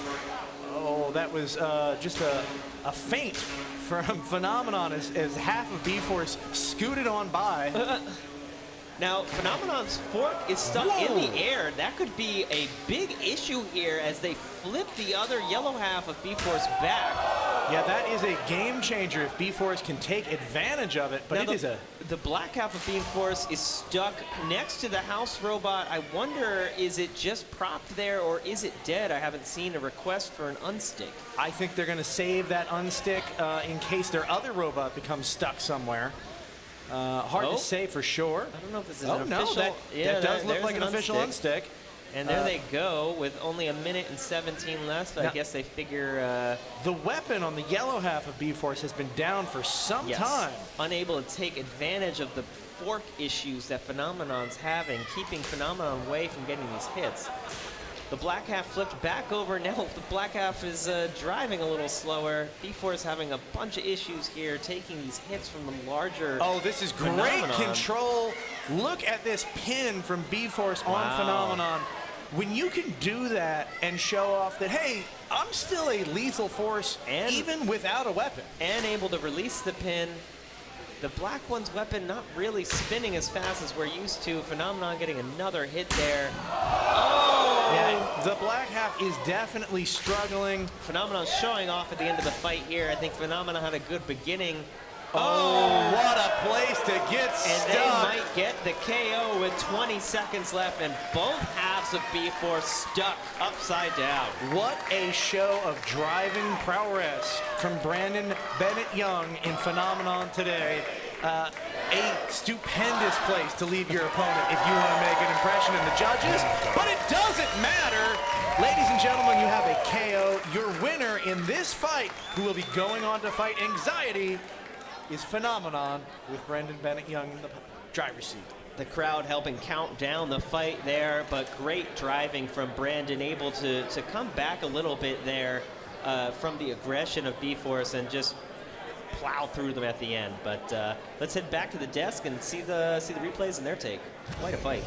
Oh, that was just a feint from Phenomenon as half of BeeForce scooted on by. Now, Phenomenon's fork is stuck in the air. That could be a big issue here as they flip the other yellow half of BeeForce back. Yeah, that is a game changer if BeeForce can take advantage of it, but now the black half of BeeForce is stuck next to the house robot. I wonder, is it just propped there or is it dead? I haven't seen a request for an unstick. I think they're going to save that unstick in case their other robot becomes stuck somewhere. Hard to say for sure. I don't know if this is an official. That does look like an official unstick. And there they go with only 1 minute and 17 left. I guess they figure... the weapon on the yellow half of BeeForce has been down for some time. Unable to take advantage of the fork issues that Phenomenon's having, keeping Phenomenon away from getting these hits. The black half flipped back over. Now the black half is driving a little slower. BeeForce having a bunch of issues here, taking these hits from the larger Oh, this is great control. Look at this pin from BeeForce on Phenomenon. When you can do that and show off that, hey, I'm still a lethal force even without a weapon. And able to release the pin. The black one's weapon not really spinning as fast as we're used to. Phenomenon getting another hit there. Oh! Yeah, the black half is definitely struggling. Phenomenon showing off at the end of the fight here. I think Phenomenon had a good beginning. Oh, what a place to get And stuck. they might get the KO with 20 seconds left, and both halves of BeeForce stuck upside down. What a show of driving prowess from Brandon Bennett Young in Phenomenon today. A stupendous place to leave your opponent if you want to make an impression in the judges, but it doesn't matter. Ladies and gentlemen, you have a KO. Your winner in this fight, who will be going on to fight Anxietii, is Phenomenon with Brandon Bennett Young in the driver's seat. The crowd helping count down the fight there, but great driving from Brandon, able to come back a little bit there from the aggression of BeeForce and just plow through them at the end. But let's head back to the desk and see the replays and their take. Quite a fight.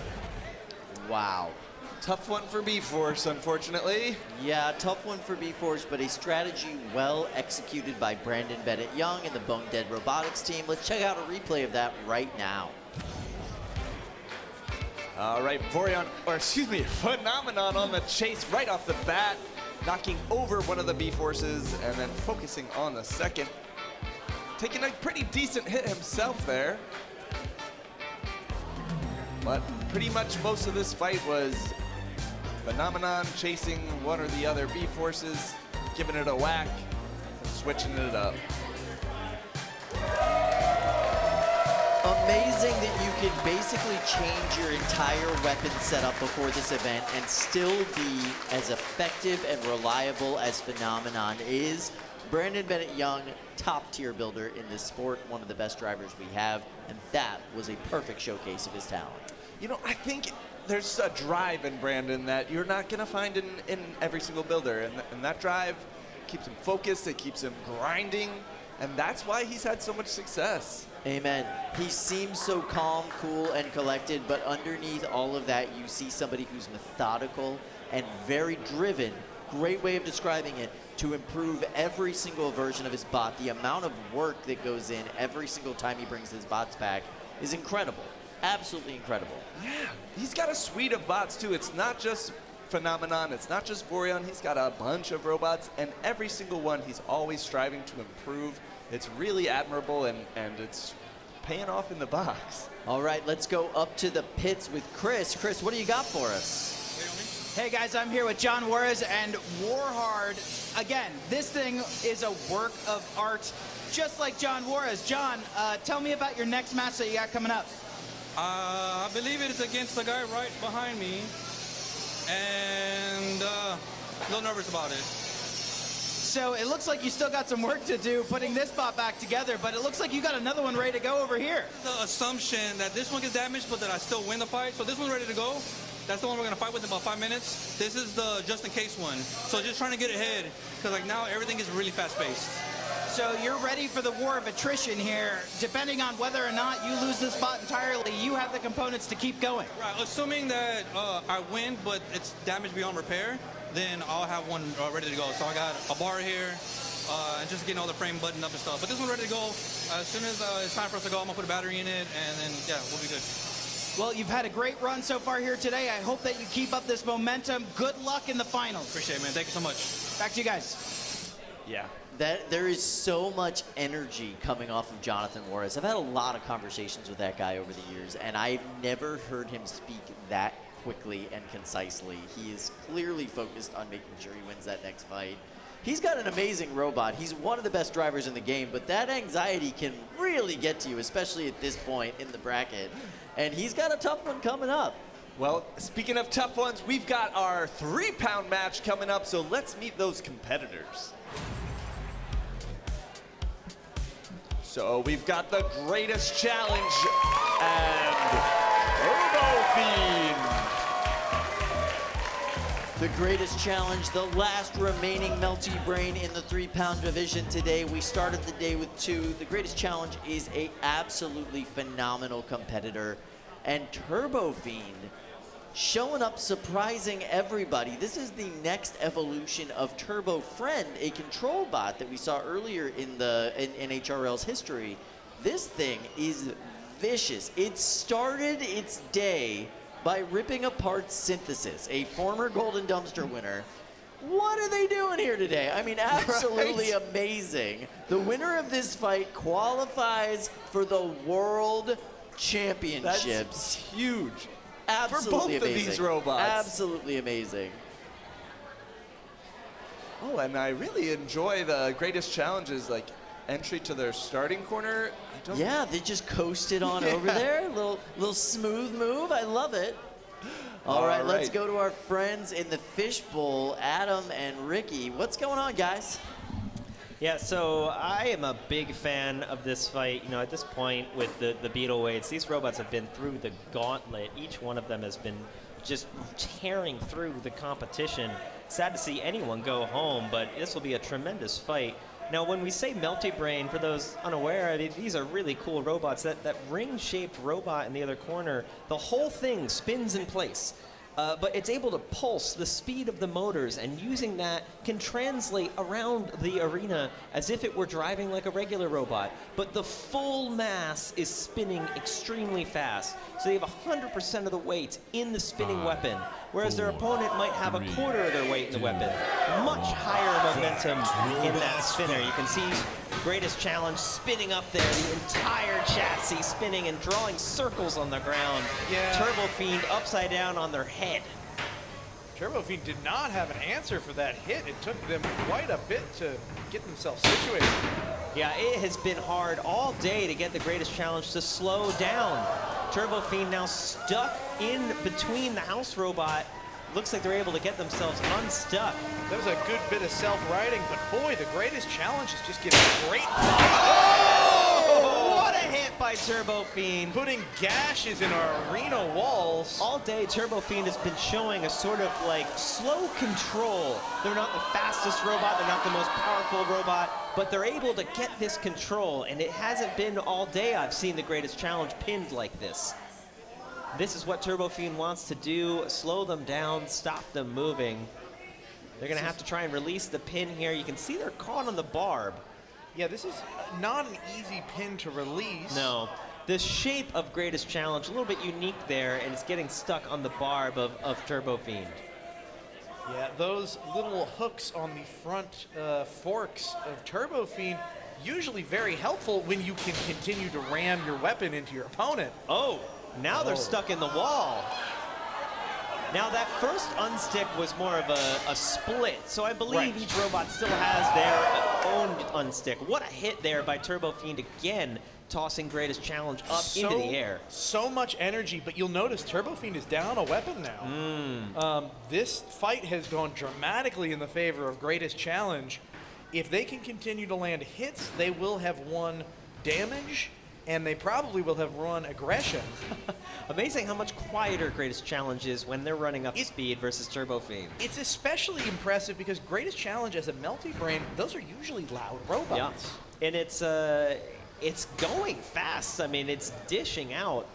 Wow. Tough one for BeeForce, unfortunately. Yeah, tough one for BeeForce, but a strategy well executed by Brandon Bennett Young and the Bone Dead Robotics team. Let's check out a replay of that right now. All right, Phenomenon on the chase right off the bat, knocking over one of the BeeForces and then focusing on the second. Taking a pretty decent hit himself there. But pretty much most of this fight was Phenomenon chasing one or the other BeeForces, giving it a whack, and switching it up. Amazing that you can basically change your entire weapon setup before this event and still be as effective and reliable as Phenomenon is. Brandon Bennett Young, top tier builder in this sport, one of the best drivers we have, and that was a perfect showcase of his talent. You know, I think there's a drive in Brandon that you're not going to find in every single builder, and that drive keeps him focused, it keeps him grinding, and that's why he's had so much success. Amen. He seems so calm, cool, and collected, but underneath all of that, you see somebody who's methodical and very driven. Great way of describing it, to improve every single version of his bot. The amount of work that goes in every single time he brings his bots back is incredible. Absolutely incredible. Yeah, he's got a suite of bots too. It's not just Phenomenon, it's not just Vorion. He's got a bunch of robots, and every single one he's always striving to improve. It's really admirable, and it's paying off in the box. All right, let's go up to the pits with Chris. Chris, what do you got for us? Hey guys, I'm here with John Juarez and WarHard. Again, this thing is a work of art, just like John Juarez. John, tell me about your next match that you got coming up. I believe it is against the guy right behind me, and a little nervous about it. So it looks like you still got some work to do putting this bot back together, but it looks like you got another one ready to go over here. The assumption that this one gets damaged, but that I still win the fight. So this one's ready to go. That's the one we're gonna fight with in about 5 minutes. This is the just in case one. So just trying to get ahead, because like now everything is really fast paced. So you're ready for the war of attrition here. Depending on whether or not you lose this bot entirely, you have the components to keep going. Right, assuming that I win, but it's damaged beyond repair, then I'll have one ready to go. So I got a bar here, and just getting all the frame buttoned up and stuff. But this one's ready to go. As soon as it's time for us to go, I'm gonna put a battery in it, and then yeah, we'll be good. Well, you've had a great run so far here today. I hope that you keep up this momentum. Good luck in the finals. Appreciate it, man. Thank you so much. Back to you guys. Yeah. There is so much energy coming off of Jonathan Juarez. I've had a lot of conversations with that guy over the years, and I've never heard him speak that quickly and concisely. He is clearly focused on making sure he wins that next fight. He's got an amazing robot. He's one of the best drivers in the game, but that Anxietii can really get to you, especially at this point in the bracket. And he's got a tough one coming up. Well, speaking of tough ones, we've got our 3-pound match coming up, so let's meet those competitors. So we've got the greatest challenge and TurboFIEND. The greatest challenge, the last remaining melty brain in the 3-pound division today. We started the day with 2. The greatest challenge is a absolutely phenomenal competitor. And TurboFIEND showing up, surprising everybody. This is the next evolution of TurboFriend, a control bot that we saw earlier in NHRL's history. This thing is vicious. It started its day by ripping apart Synthesis, a former Golden Dumpster winner, What are they doing here today? I mean, absolutely amazing. The winner of this fight qualifies for the World Championships. That's huge. Absolutely for both amazing. of these robots. Absolutely amazing. Oh, and I really enjoy the greatest challenges, like entry to their starting corner. Yeah, they just coasted on over there. Little smooth move. I love it. All right, let's go to our friends in the fishbowl, Adam and Ricky. What's going on, guys? Yeah, so I am a big fan of this fight. You know, at this point with the beetle weights, these robots have been through the gauntlet. Each one of them has been just tearing through the competition. Sad to see anyone go home, but this will be a tremendous fight. Now, when we say Melty Brain, for those unaware, these are really cool robots. That ring-shaped robot in the other corner, the whole thing spins in place. But it's able to pulse the speed of the motors, and using that can translate around the arena as if it were driving like a regular robot. But the full mass is spinning extremely fast, so they have 100% of the weight in the spinning weapon, whereas their opponent might have a quarter of their weight in the weapon. Much higher momentum in that spinner. You can see Greatest Challenge spinning up there, the entire chassis spinning and drawing circles on the ground. Yeah. TurboFIEND upside down on their head. TurboFIEND did not have an answer for that hit. It took them quite a bit to get themselves situated. Yeah, it has been hard all day to get the Greatest Challenge to slow down. TurboFIEND now stuck in between the house robot. Looks like they're able to get themselves unstuck. That was a good bit of self-riding, but boy, the Greatest Challenge is just getting great. Oh! What a hit by TurboFIEND. Putting gashes in our arena walls. All day, TurboFIEND has been showing a sort of like slow control. They're not the fastest robot, they're not the most powerful robot, but they're able to get this control, and it hasn't been all day I've seen the Greatest Challenge pinned like this. This is what TurboFIEND wants to do, slow them down, stop them moving. They're gonna have to try and release the pin here. You can see they're caught on the barb. Yeah, this is not an easy pin to release. No, the shape of Greatest Challenge, a little bit unique there, and it's getting stuck on the barb of TurboFIEND. Yeah, those little hooks on the front forks of TurboFIEND, usually very helpful when you can continue to ram your weapon into your opponent. Oh, now they're stuck in the wall. Now that first unstick was more of a split, so I believe each robot still has their own unstick. What a hit there by TurboFIEND again, tossing Greatest Challenge up into the air. So much energy, but you'll notice TurboFIEND is down a weapon now. This fight has gone dramatically in the favor of Greatest Challenge. If they can continue to land hits, they will have won damage, and they probably will have run aggression. Amazing how much quieter Greatest Challenge is when they're running up speed versus TurboFIEND. It's especially impressive because Greatest Challenge as a Melty Brain, those are usually loud robots. Yeah. And it's going fast. I mean, it's dishing out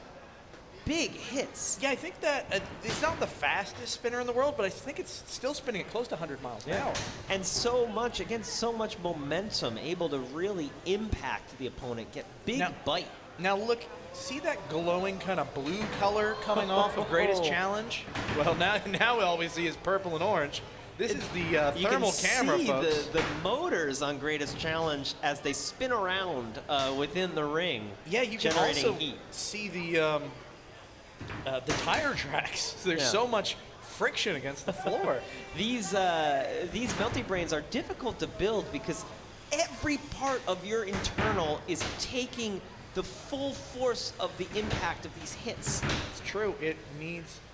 big hits. Yeah, I think that it's not the fastest spinner in the world, but I think it's still spinning at close to 100 miles an hour. And so much, again, so much momentum, able to really impact the opponent, get big bite. Now look, see that glowing kind of blue color coming off of Greatest Challenge? Well, now all we see is purple and orange. This is the thermal camera, you can folks. see the motors on Greatest Challenge as they spin around within the ring. Yeah, you can generating also heat. see the tire tracks. There's so much friction against the floor. These Melty Brains are difficult to build because every part of your internal is taking the full force of the impact of these hits. It's true.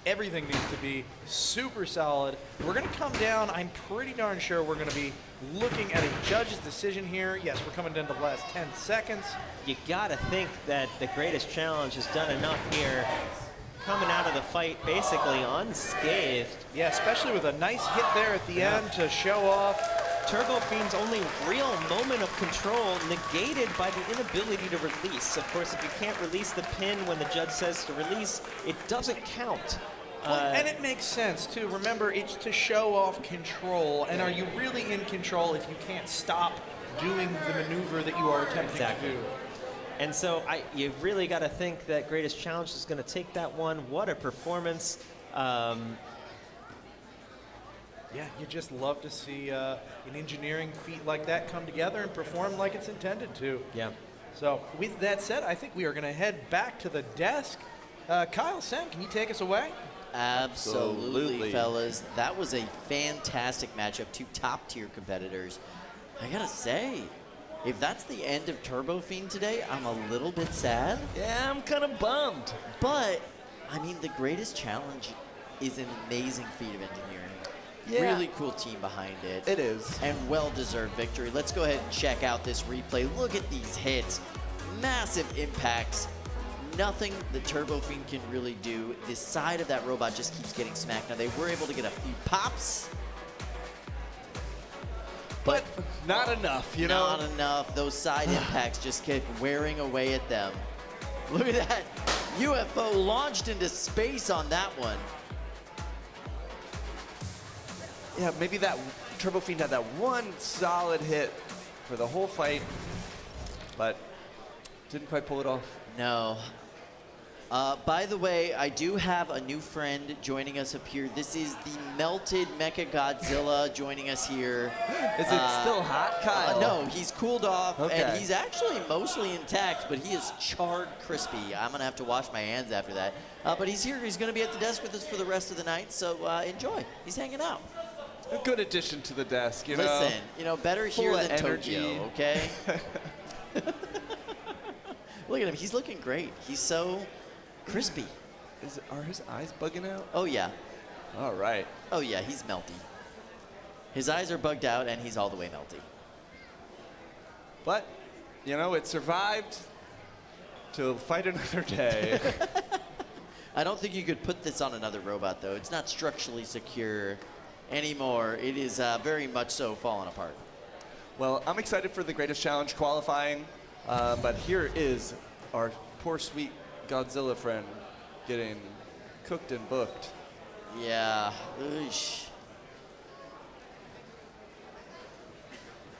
Everything needs to be super solid. We're going to come down. I'm pretty darn sure we're going to be looking at a judge's decision here. Yes, we're coming down to the last 10 seconds. You got to think that the Greatest Challenge has done enough here, coming out of the fight basically unscathed. Yeah, especially with a nice hit there at the end to show off. TurboFIEND's only real moment of control negated by the inability to release. Of course, if you can't release the pin when the judge says to release, it doesn't count. And it makes sense, too. Remember, it's to show off control. And are you really in control if you can't stop doing the maneuver that you are attempting to do? And so you really got to think that Greatest Challenge is going to take that one. What a performance. Yeah, you just love to see an engineering feat like that come together and perform like it's intended to. Yeah. So with that said, I think we are going to head back to the desk. Kyle, Sam, can you take us away? Absolutely, fellas. That was a fantastic matchup. Two top-tier competitors. I gotta say, if that's the end of TurboFIEND today, I'm a little bit sad. Yeah, I'm kind of bummed. But, I mean, the greatest challenge is an amazing feat of engineering. Yeah. Really cool team behind it. It is. And well-deserved victory. Let's go ahead and check out this replay. Look at these hits. Massive impacts. Nothing the TurboFIEND can really do. This side of that robot just keeps getting smacked. Now, they were able to get a few pops. But not enough, you know? Not enough. Those side impacts just kept wearing away at them. Look at that. UFO launched into space on that one. Yeah, maybe that TurboFIEND had that one solid hit for the whole fight, but didn't quite pull it off. No. By the way, I do have a new friend joining us up here. This is the melted Mechagodzilla joining us here. Is it still hot, Kyle? No, he's cooled off, Okay. and he's actually mostly intact, but he is charred crispy. I'm going to have to wash my hands after that. But he's here. He's going to be at the desk with us for the rest of the night, so enjoy. He's hanging out. A good addition to the desk, you know? Listen, you know, better here Full of than energy. Tokyo, okay? Look at him. He's looking great. He's so crispy. Are his eyes bugging out? Oh, yeah. All right. Oh, yeah, he's melty. His eyes are bugged out, and he's all the way melty. But, you know, it survived to fight another day. I don't think you could put this on another robot, though. It's not structurally secure anymore. It is very much so falling apart. Well, I'm excited for the greatest challenge qualifying, but here is our poor, sweet Godzilla friend getting cooked and booked. Yeah. Oosh.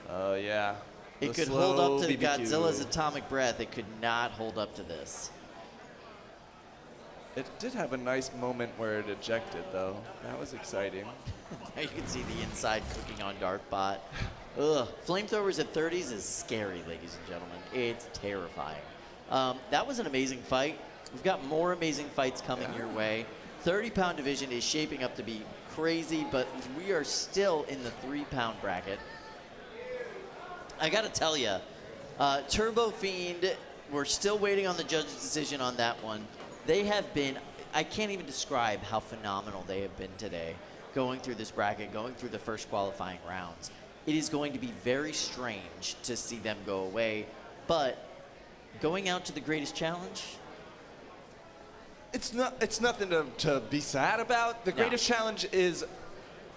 Oh, yeah. It The could hold up slow to BBQ. Godzilla's atomic breath. It could not hold up to this. It did have a nice moment where it ejected, though. That was exciting. Now you can see the inside cooking on Darthbot. Ugh. Flamethrowers at 30s is scary, ladies and gentlemen. It's terrifying. That was an amazing fight. We've got more amazing fights coming your way. 30-pound division is shaping up to be crazy, but we are still in the 3-pound bracket. I got to tell you, TurboFIEND, we're still waiting on the judge's decision on that one. They have been, I can't even describe how phenomenal they have been today, going through this bracket, going through the first qualifying rounds. It is going to be very strange to see them go away, but going out to the greatest challenge? It's nothing to be sad about. The greatest challenge is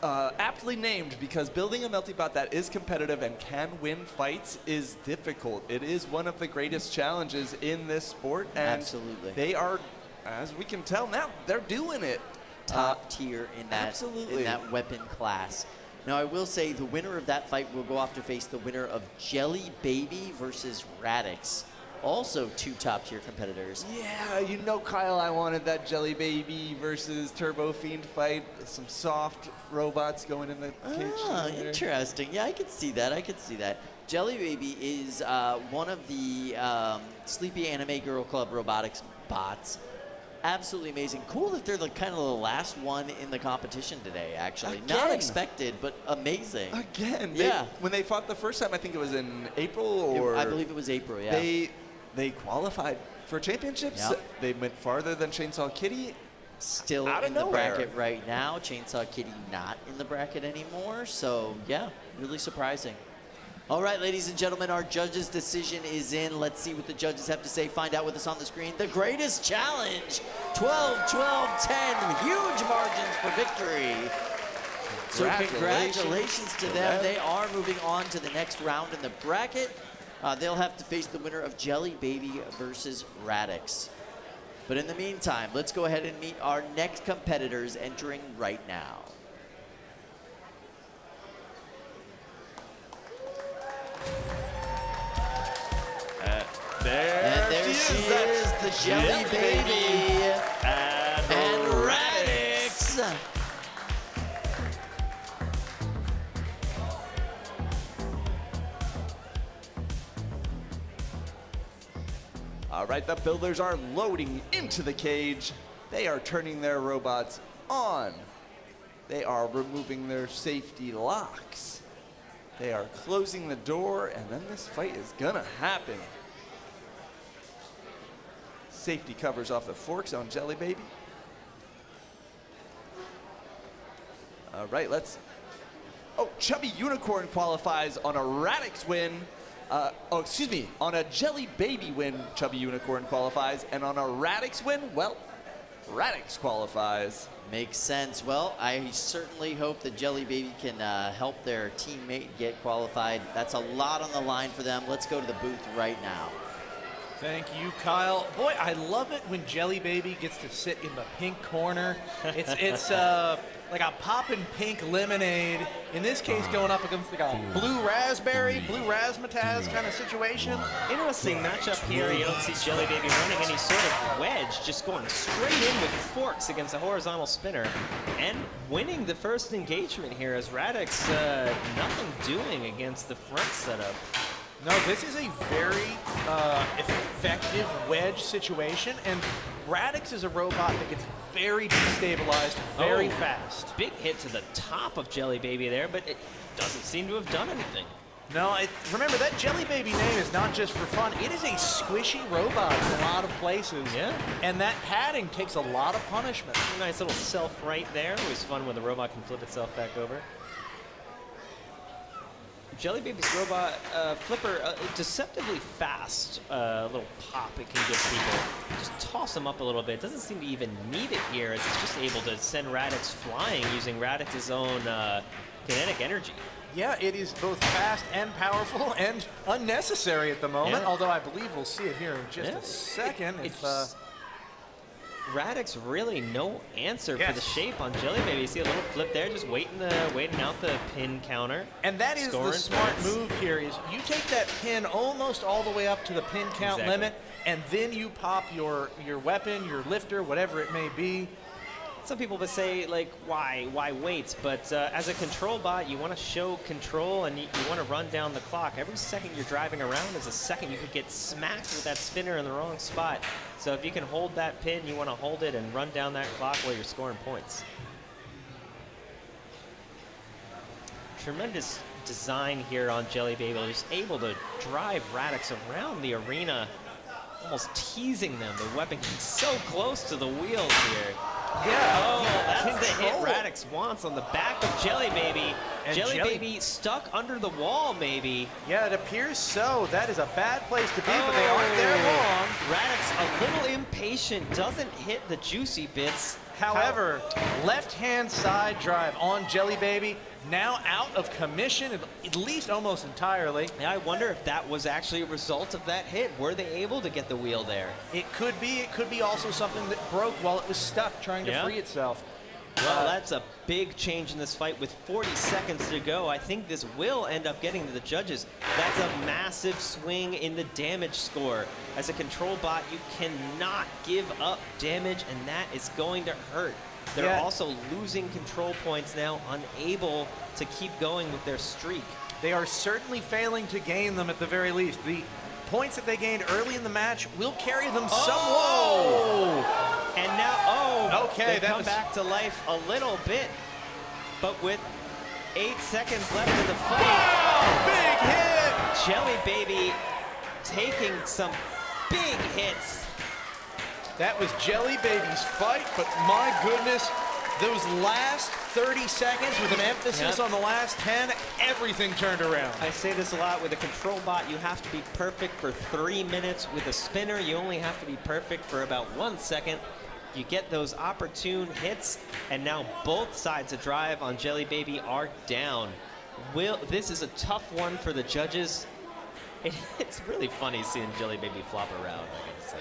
aptly named because building a multi-bot that is competitive and can win fights is difficult. It is one of the greatest challenges in this sport. And Absolutely. They are, as we can tell now, they're doing it. Top tier in that weapon class. Now, I will say the winner of that fight will go off to face the winner of Jelly Baby versus Radix. Also two top-tier competitors. Yeah, you know, Kyle, I wanted that Jelly Baby versus TurboFIEND fight. Some soft robots going in the cage. Ah, interesting. Yeah, I could see that. I could see that. Jelly Baby is one of the Sleepy Anime Girl Club Robotics bots. Absolutely amazing. Cool that they're the kind of the last one in the competition today, actually. Again. Not expected, but amazing. Again. Yeah. When they fought the first time, I think it was in April or... I believe it was April, yeah. They qualified for championships. Yep. They went farther than Chainsaw Kitty. Still out of in the nowhere. bracket right now. Chainsaw Kitty not in the bracket anymore. So, yeah, really surprising. All right, ladies and gentlemen, our judge's decision is in. Let's see what the judges have to say. Find out with us on the screen. The greatest challenge, 12, 12, 10. Huge margins for victory. So congratulations to them. They are moving on to the next round in the bracket. They'll have to face the winner of Jelly Baby versus Radix. But in the meantime, let's go ahead and meet our next competitors entering right now. There she is, the Jelly Baby and Radix. All right, the builders are loading into the cage. They are turning their robots on. They are removing their safety locks. They are closing the door, and then this fight is gonna happen. Safety covers off the forks on Jelly Baby. All right, let's. Oh, Chubby Unicorn qualifies on a Radix win. On a Jelly Baby win, Chubby Unicorn qualifies, and on a Radix win, well, Radix qualifies. Makes sense. Well, I certainly hope that Jelly Baby can help their teammate get qualified. That's a lot on the line for them. Let's go to the booth right now. Thank you, Kyle. Boy, I love it when Jelly Baby gets to sit in the pink corner. It's like a poppin' pink lemonade. In this case, going up against like a blue raspberry, blue razzmatazz kind of situation. Interesting matchup here. You don't see Jelly Baby running any sort of wedge, just going straight in with forks against a horizontal spinner and winning the first engagement here as Radix nothing doing against the front setup. No, this is a very effective wedge situation, and Radix is a robot that gets very destabilized very fast. Big hit to the top of Jelly Baby there, but it doesn't seem to have done anything. No, remember that Jelly Baby name is not just for fun. It is a squishy robot in a lot of places. Yeah. And that padding takes a lot of punishment. Nice little self-right there. Always fun when the robot can flip itself back over. Jelly Baby's robot flipper, deceptively fast little pop it can give people. Just toss them up a little bit. Doesn't seem to even need it here as it's just able to send Radix flying using Radix's own kinetic energy. Yeah, it is both fast and powerful and unnecessary at the moment, although I believe we'll see it here in just a second. Radix really no answer for the shape on Jelly Baby. You see a little flip there, just waiting out the pin counter. And that is the smart move here is you take that pin almost all the way up to the pin count limit, and then you pop your weapon, your lifter, whatever it may be. Some people would say, like, why wait? But as a control bot, you want to show control and you want to run down the clock. Every second you're driving around is a second you could get smacked with that spinner in the wrong spot. So if you can hold that pin, you want to hold it and run down that clock while you're scoring points. Tremendous design here on Jelly Baby. Just able to drive Radix around the arena, almost teasing them. The weapon getting so close to the wheels here. Yeah, that's the hit Radix wants on the back of Jelly Baby. And Jelly Baby stuck under the wall, maybe. Yeah, it appears so. That is a bad place to be, but they aren't there long. Radix a little impatient, doesn't hit the juicy bits. However, left-hand side drive on Jelly Baby, now out of commission, at least almost entirely. Yeah, I wonder if that was actually a result of that hit. Were they able to get the wheel there? It could be. It could be also something that broke while it was stuck trying to free itself. Well, that's a big change in this fight with 40 seconds to go. I think this will end up getting to the judges. That's a massive swing in the damage score. As a control bot, you cannot give up damage, and that is going to hurt. They're also losing control points now, unable to keep going with their streak. They are certainly failing to gain them at the very least. The points that they gained early in the match will carry them somewhat. And now, they come back to life a little bit, but with 8 seconds left in the fight. Big hit! Jelly Baby taking some big hits. That was Jelly Baby's fight, but my goodness, those last 30 seconds with an emphasis on the last 10, everything turned around. I say this a lot, with a control bot, you have to be perfect for 3 minutes. With a spinner, you only have to be perfect for about 1 second. You get those opportune hits, and now both sides of drive on Jelly Baby are down. This is a tough one for the judges. It's really funny seeing Jelly Baby flop around, I gotta say.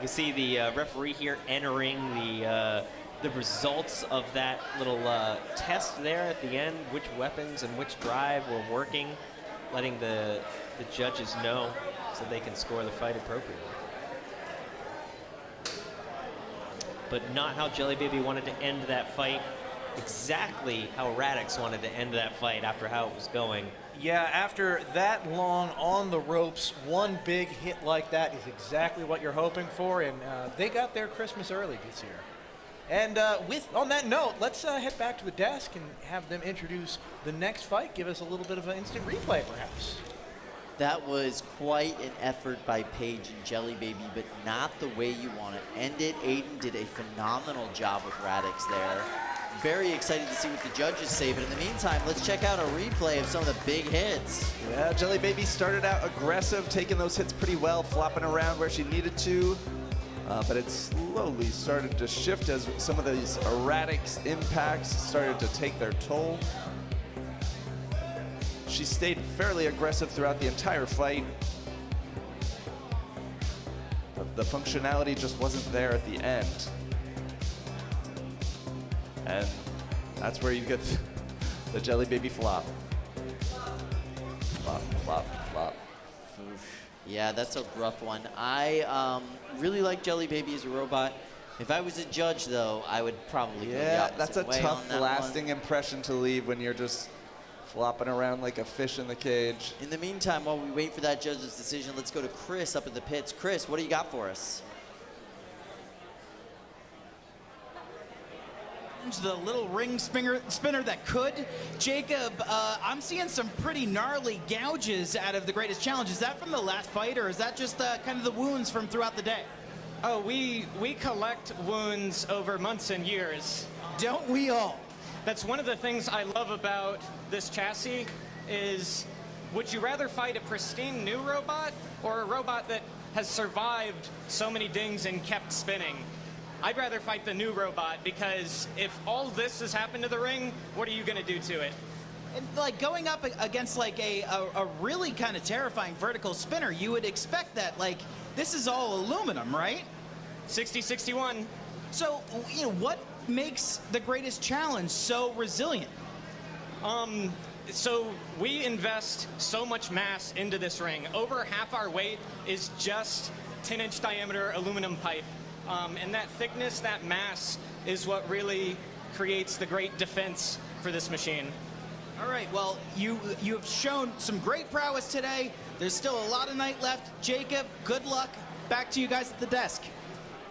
You see the referee here entering the results of that little test there at the end, which weapons and which drive were working, letting the judges know so they can score the fight appropriately. But not how Jelly Baby wanted to end that fight. exactly how Radix wanted to end that fight after how it was going. Yeah, after that long on the ropes, one big hit like that is exactly what you're hoping for, and they got their Christmas early this year. And on that note, let's head back to the desk and have them introduce the next fight. Give us a little bit of an instant replay, perhaps. That was quite an effort by Paige and Jelly Baby, but not the way you want to end it. Aiden did a phenomenal job with Radix there. Very excited to see what the judges say, but in the meantime, let's check out a replay of some of the big hits. Yeah, Jelly Baby started out aggressive, taking those hits pretty well, flopping around where she needed to. But it slowly started to shift as some of these erratic impacts started to take their toll. She stayed fairly aggressive throughout the entire fight. But the functionality just wasn't there at the end. And that's where you get the Jelly Baby flop. Flop, flop, flop. Yeah, that's a rough one. I really like Jelly Baby as a robot. If I was a judge, though, I would probably go the opposite that's a way tough, on that lasting one. impression to leave when you're just flopping around like a fish in the cage. In the meantime, while we wait for that judge's decision, let's go to Chris up in the pits. Chris, what do you got for us? The little ring spinner that could. Jacob, I'm seeing some pretty gnarly gouges out of the greatest challenge. Is that from the last fight, or is that just kind of the wounds from throughout the day? Oh, we collect wounds over months and years. Don't we all? That's one of the things I love about this chassis is, would you rather fight a pristine new robot or a robot that has survived so many dings and kept spinning? I'd rather fight the new robot, because if all this has happened to the ring, what are you going to do to it? And like going up against like a really kind of terrifying vertical spinner, you would expect that, like, this is all aluminum, right? 60-61. So, you know, what makes the greatest challenge so resilient? So we invest so much mass into this ring. Over half our weight is just 10-inch diameter aluminum pipe. And that thickness, that mass, is what really creates the great defense for this machine. All right, well, you have shown some great prowess today. There's still a lot of night left. Jacob, good luck. Back to you guys at the desk.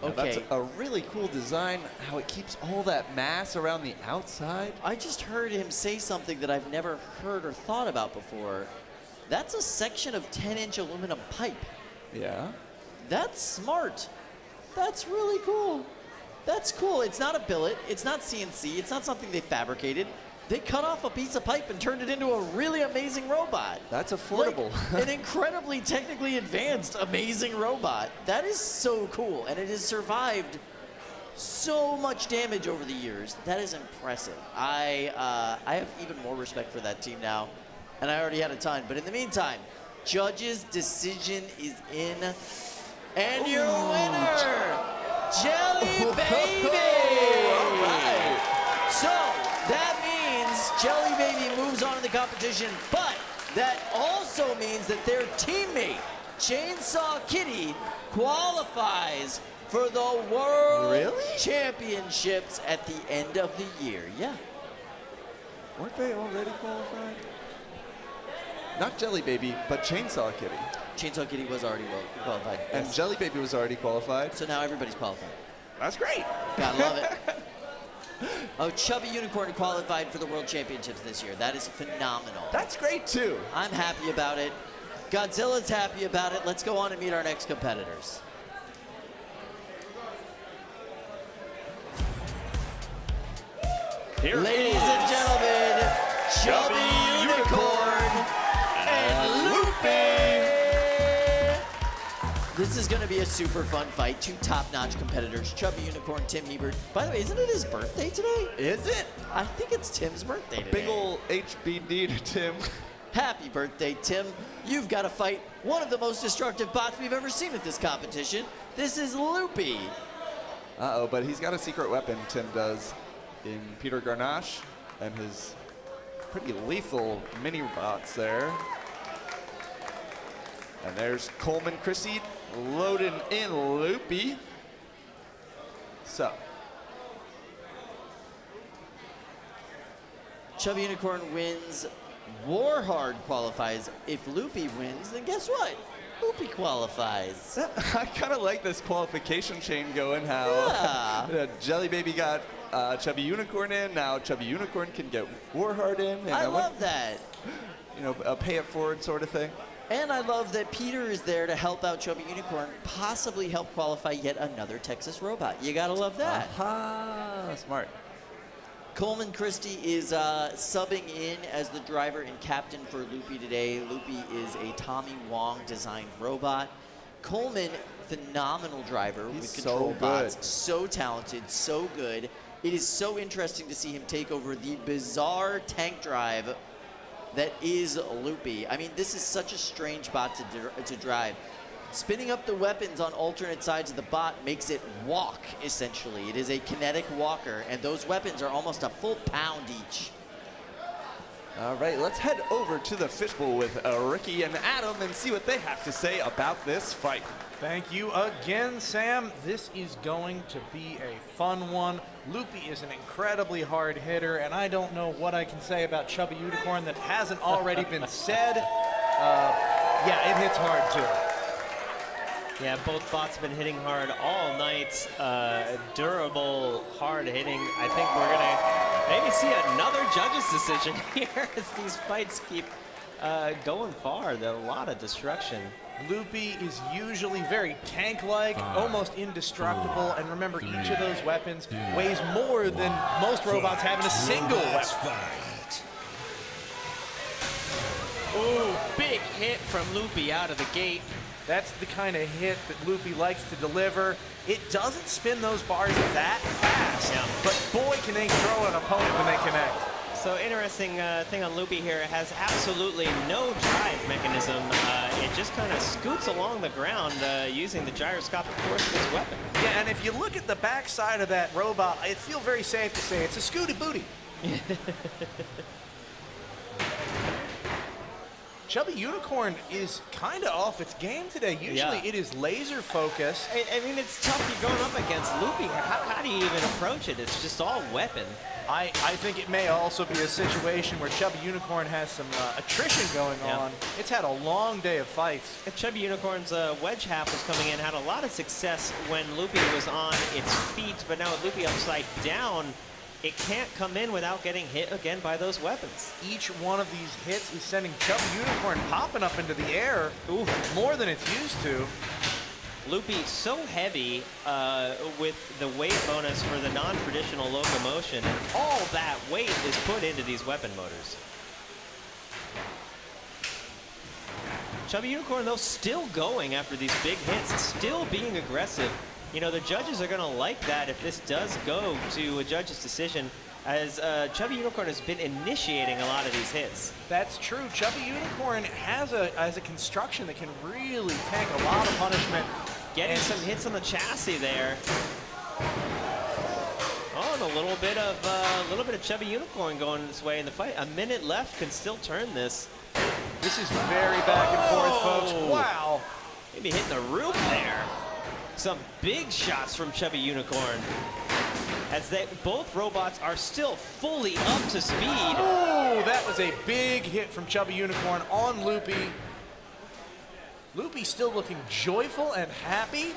Okay. That's a really cool design, how it keeps all that mass around the outside. I just heard him say something that I've never heard or thought about before. That's a section of 10-inch aluminum pipe. Yeah. That's smart. That's really cool. That's cool. It's not a billet. It's not CNC. It's not something they fabricated. They cut off a piece of pipe and turned it into a really amazing robot. That's affordable. Like, an incredibly technically advanced, amazing robot. That is so cool. And it has survived so much damage over the years. That is impressive. I have even more respect for that team now. And I already had a ton. But in the meantime, judge's decision is in. And your winner, Jelly Baby! All right. So that means Jelly Baby moves on in the competition, but that also means that their teammate, Chainsaw Kitty, qualifies for the World Championships at the end of the year. Yeah. Weren't they already qualified? Not Jelly Baby, but Chainsaw Kitty. Chainsaw Kitty was already qualified. And Yes. Jelly Baby was already qualified. So now everybody's qualified. That's great. Gotta love it. Oh, Chubby Unicorn qualified for the World Championships this year. That is phenomenal. That's great too. I'm happy about it. Godzilla's happy about it. Let's go on and meet our next competitors. Ladies and gentlemen, Chubby Unicorn and Loopy. This is going to be a super fun fight. Two top-notch competitors, Chubby Unicorn, Tim Hebert. By the way, isn't it his birthday today? Is it? I think it's Tim's birthday today. Big ol' HBD to Tim. Happy birthday, Tim. You've got to fight one of the most destructive bots we've ever seen at this competition. This is Loopy. Uh-oh, but he's got a secret weapon, Tim does, in Peter Garnache and his pretty lethal mini bots there. And there's Coleman Chrissy loading in Loopy. So, Chubby Unicorn wins, WarHard qualifies. If Loopy wins, then guess what? Loopy qualifies. I kind of like this qualification chain going, how Jelly Baby got Chubby Unicorn in, now Chubby Unicorn can get WarHard in. And I love that. You know, a pay it forward sort of thing. And I love that Peter is there to help out Chubby Unicorn, possibly help qualify yet another Texas robot. You gotta love that. Smart. Coleman Christie is subbing in as the driver and captain for Loopy today. Loopy is a Tommy Wong designed robot. Coleman, phenomenal driver with control bots. So talented, so good. It is so interesting to see him take over the bizarre tank drive that is Loopy. I mean, this is such a strange bot to drive. Spinning up the weapons on alternate sides of the bot makes it walk, essentially. It is a kinetic walker, and those weapons are almost a full pound each. All right, let's head over to the fishbowl with Ricky and Adam and see what they have to say about this fight. Thank you again, Sam. This is going to be a fun one. Loopy is an incredibly hard hitter, and I don't know what I can say about Chubby Unicorn that hasn't already been said. Yeah, it hits hard too. Yeah, both bots have been hitting hard all night. Durable, hard hitting. I think we're gonna maybe see another judge's decision here as these fights keep going far. There's a lot of destruction. Loopy is usually very tank-like, almost indestructible, and remember, each of those weapons weighs more than most robots have in a single weapon. Ooh, big hit from Loopy out of the gate. That's the kind of hit that Loopy likes to deliver. It doesn't spin those bars that fast, but boy, can they throw an opponent when they connect. So interesting thing on Loopy here, it has absolutely no drive mechanism. It just kind of scoots along the ground using the gyroscopic force of its weapon. Yeah, and if you look at the backside of that robot, I feel very safe to say it's a scooty booty. Chubby Unicorn is kind of off its game today. Usually it is laser focused. I mean, it's tough. You're going up against Loopy. How do you even approach it? It's just all weapon. I think it may also be a situation where Chubby Unicorn has some attrition going on. It's had a long day of fights. Chubby Unicorn's wedge half was coming in, had a lot of success when Loopy was on its feet, but now with Loopy upside down, it can't come in without getting hit again by those weapons. Each one of these hits is sending Chubby Unicorn popping up into the air more than it's used to. Loopy so heavy with the weight bonus for the non-traditional locomotion, and all that weight is put into these weapon motors. Chubby Unicorn, though, still going after these big hits, still being aggressive. You know, the judges are going to like that if this does go to a judge's decision, as Chubby Unicorn has been initiating a lot of these hits. That's true. Chubby Unicorn has a construction that can really tank a lot of punishment. Getting some hits on the chassis there. Oh, and a little bit of Chubby Unicorn going this way in the fight. A minute left, can still turn this. This is very back and forth, folks. Wow. Maybe hitting the roof there. Some big shots from Chubby Unicorn, as both robots are still fully up to speed. Oh, that was a big hit from Chubby Unicorn on Loopy. Loopy still looking joyful and happy.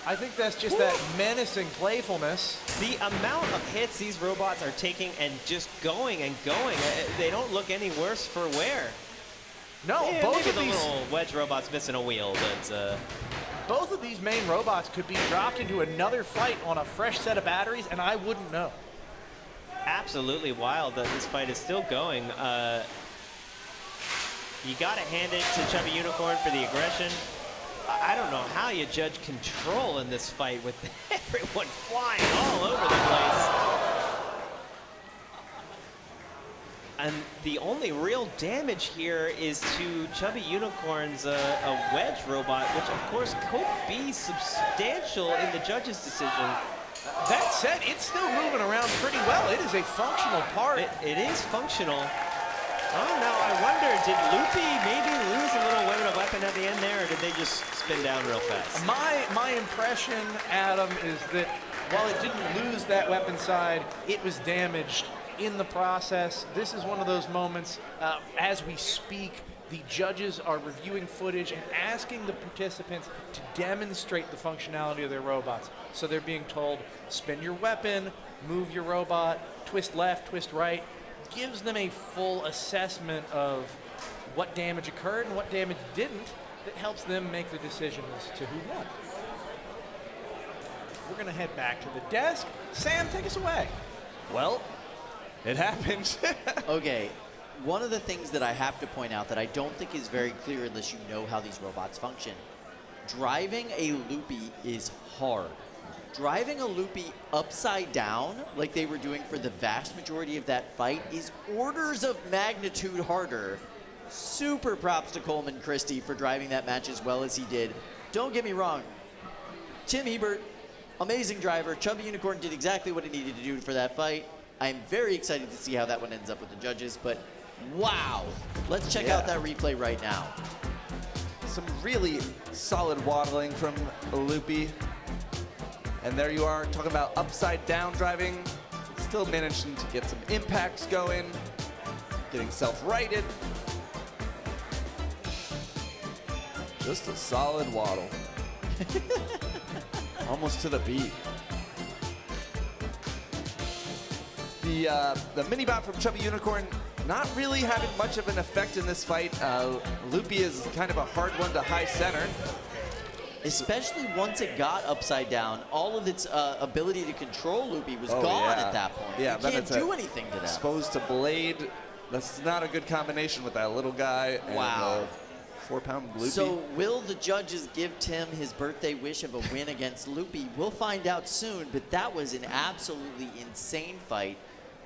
I think that's just that menacing playfulness. The amount of hits these robots are taking and just going and going, they don't look any worse for wear. No, yeah, both maybe of the these little wedge robot's missing a wheel, but both of these main robots could be dropped into another fight on a fresh set of batteries, and I wouldn't know. Absolutely wild that this fight is still going. You got to hand it to Chubby Unicorn for the aggression. I don't know how you judge control in this fight with everyone flying all over the place. And the only real damage here is to Chubby Unicorn's a wedge robot, which of course could be substantial in the judge's decision. That said, it's still moving around pretty well. It is a functional part. It is functional. Oh, now I wonder, did Loopy maybe lose a little bit of weapon at the end there, or did they just spin down real fast? My impression, Adam, is that while it didn't lose that weapon side, it was damaged in the process. This is one of those moments, as we speak, the judges are reviewing footage and asking the participants to demonstrate the functionality of their robots. So they're being told, spin your weapon, move your robot, twist left, twist right. Gives them a full assessment of what damage occurred and what damage didn't. That helps them make the decision as to who won. We're going to head back to the desk. Sam, take us away. Well, it happened. Okay, one of the things that I have to point out that I don't think is very clear unless you know how these robots function. Driving a Loopy is hard. Driving a Loopy upside down, like they were doing for the vast majority of that fight, is orders of magnitude harder. Super props to Coleman Christie for driving that match as well as he did. Don't get me wrong, Tim Hebert, amazing driver. Chubby Unicorn did exactly what it needed to do for that fight. I'm very excited to see how that one ends up with the judges, but wow. Let's check out that replay right now. Some really solid waddling from Loopy. And there you are, talking about upside down driving. Still managing to get some impacts going, getting self-righted. Just a solid waddle. Almost to the beat. The mini-bot from Chubby Unicorn not really having much of an effect in this fight. Loopy is kind of a hard one to high center. Especially once it got upside down, all of its ability to control Loopy was gone at that point. Yeah, you can't do anything to that. Exposed to blade. That's not a good combination with that little guy. Wow. And 4-pound Loopy. So will the judges give Tim his birthday wish of a win against Loopy? We'll find out soon, but that was an absolutely insane fight.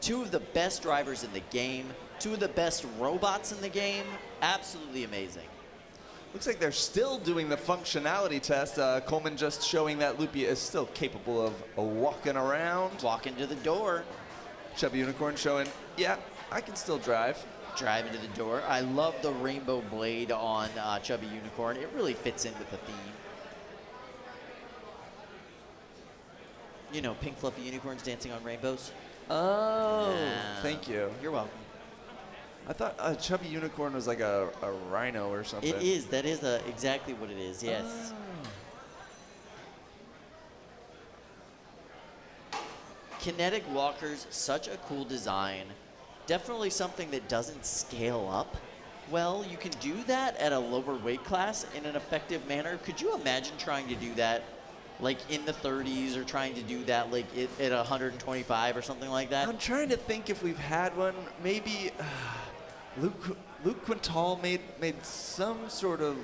Two of the best drivers in the game, two of the best robots in the game. Absolutely amazing. Looks like they're still doing the functionality test. Coleman just showing that Loopy is still capable of walking around. Walking to the door. Chubby Unicorn showing, yeah, I can still drive. Drive into the door. I love the rainbow blade on Chubby Unicorn. It really fits in with the theme. You know, pink fluffy unicorns dancing on rainbows. Oh, thank you. You're welcome. I thought a Chubby Unicorn was like a rhino or something. It is. That is exactly what it is, yes. Kinetic walkers, such a cool design. Definitely something that doesn't scale up. Well, you can do that at a lower weight class in an effective manner. Could you imagine trying to do that like in the 30s or trying to do that like at 125 or something like that? I'm trying to think if we've had one. Maybe Luke Quintal made some sort of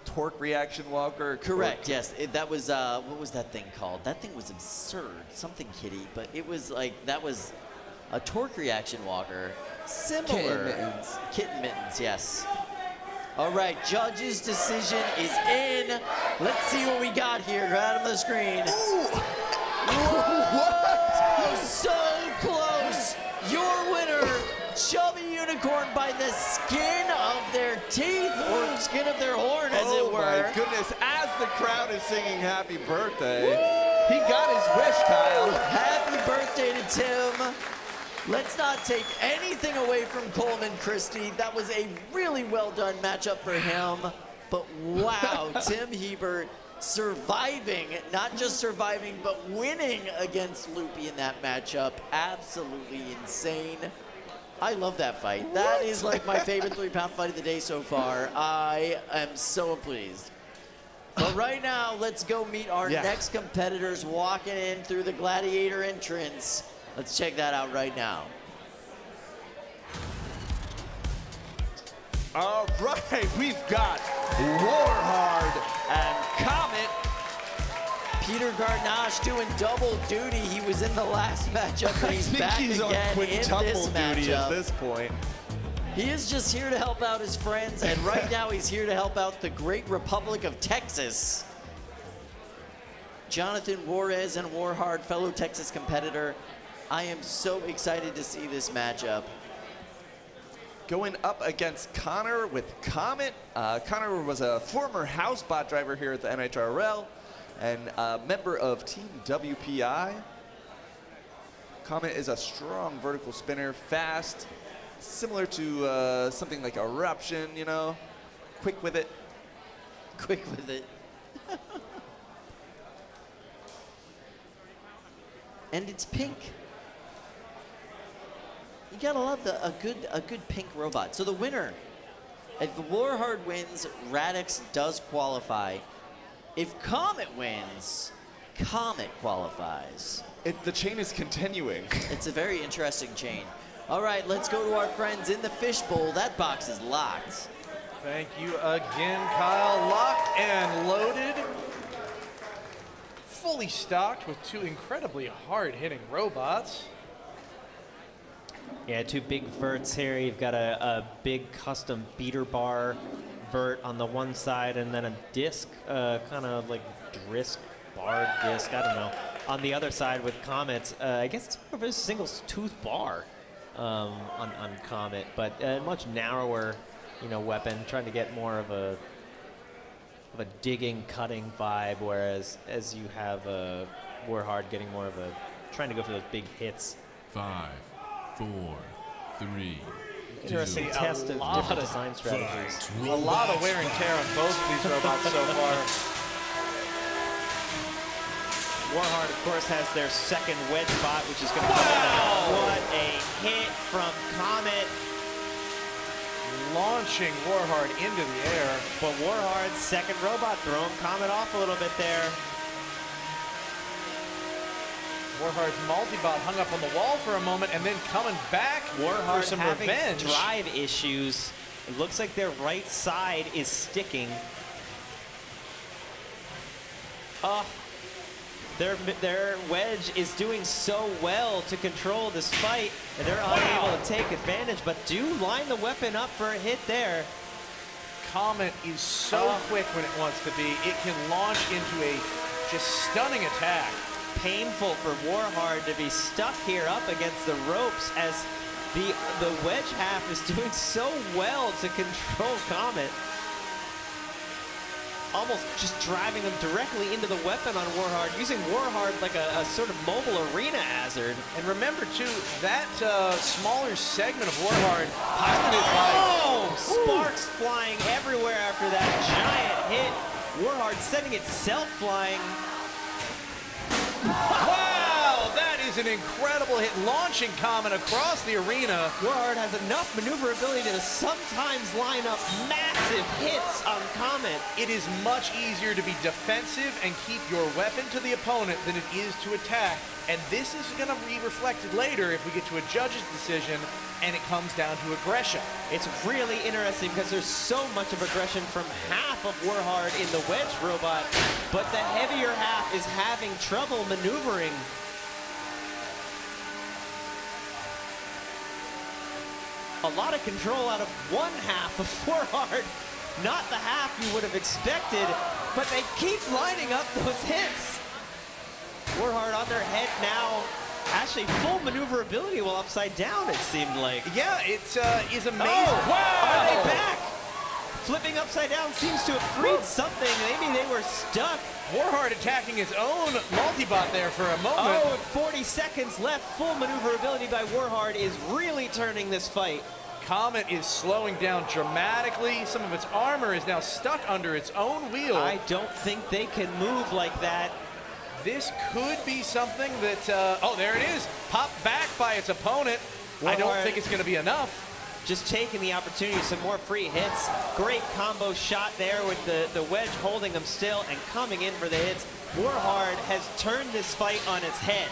torque reaction walker. Correct, yes. That was, what was that thing called? That thing was absurd. Something kitty, but it was like, that was a torque reaction walker. Similar. Kitten mittens. Kitten mittens, yes. All right, judge's decision is in. Let's see what we got here. Go out on the screen. What? So close. Your winner, Chubby Unicorn, by the skin of their teeth, or skin of their horn, as it were. Oh my goodness, as the crowd is singing happy birthday, he got his wish, Kyle. Happy birthday to Tim. Let's not take anything away from Coleman Christie. That was a really well done matchup for him. But wow, Tim Hebert surviving, not just surviving, but winning against Loopy in that matchup. Absolutely insane. I love that fight. That is like my favorite 3-pound fight of the day so far. I am so pleased. But right now, let's go meet our next competitors walking in through the gladiator entrance. Let's check that out right now. All right, we've got WarHard and Comet. Peter Garnache doing double duty. He was in the last matchup, and he's back he's again on in this duty matchup. at this point. He is just here to help out his friends, and right now he's here to help out the great Republic of Texas. Jonathan Juarez and WarHard, fellow Texas competitor. I am so excited to see this matchup. Going up against Connor with Comet. Connor was a former house bot driver here at the NHRL and a member of Team WPI. Comet is a strong vertical spinner, fast, similar to something like Eruption, you know, quick with it. Quick with it. And it's pink. You gotta love a good pink robot. So the winner, if the WarHard wins, Radix does qualify. If Comet wins, Comet qualifies. The chain is continuing. It's a very interesting chain. All right, let's go to our friends in the fishbowl. That box is locked. Thank you again, Kyle. Locked and loaded. Fully stocked with two incredibly hard-hitting robots. Yeah, two big verts here. You've got a big custom beater bar vert on the one side, and then a disc, kind of like disc, bar disc, I don't know, on the other side with Comet. I guess it's more of a single tooth bar on Comet, but a much narrower, you know, weapon, trying to get more of a digging, cutting vibe, whereas as you have WarHard getting more of a, trying to go for those big hits. 5, 4, 3, Interesting test of different design strategies. A lot of wear and tear on both of these robots so far. WarHard, of course, has their second wedge bot, which is going to come in. What a hit from Comet. Launching WarHard into the air. But WarHard's second robot throwing Comet off a little bit there. WarHard's multi-bot hung up on the wall for a moment and then coming back for some having revenge. Drive issues. It looks like their right side is sticking. Their wedge is doing so well to control this fight, and they're unable to take advantage, but do line the weapon up for a hit there. Comet is so quick when it wants to be. It can launch into a just stunning attack. Painful for WarHard to be stuck here up against the ropes as the wedge half is doing so well to control Comet. Almost just driving them directly into the weapon on WarHard, using WarHard like a sort of mobile arena hazard. And remember, too, that smaller segment of WarHard piloted by... Oh! Sparks flying everywhere after that giant hit. WarHard sending itself flying. Wow! That is an incredible hit, launching Comet across the arena. WarHard has enough maneuverability to sometimes line up massive hits on Comet. It is much easier to be defensive and keep your weapon to the opponent than it is to attack. And this is going to be reflected later if we get to a judge's decision and it comes down to aggression. It's really interesting because there's so much of aggression from half of WarHard in the wedge robot, but the heavier half is having trouble maneuvering. A lot of control out of one half of WarHard, not the half you would have expected, but they keep lining up those hits. WarHard on their head now. Actually, full maneuverability while upside down, it seemed like. Yeah, it is amazing. Oh, wow! Are they back? Flipping upside down seems to have freed something. Maybe they were stuck. WarHard attacking his own multi-bot there for a moment. Oh, 40 seconds left. Full maneuverability by WarHard is really turning this fight. Comet is slowing down dramatically. Some of its armor is now stuck under its own wheel. I don't think they can move like that. This could be something that, oh, there it is. Popped back by its opponent. I don't think it's going to be enough. Just taking the opportunity, some more free hits. Great combo shot there with the wedge holding them still and coming in for the hits. WarHard has turned this fight on its head.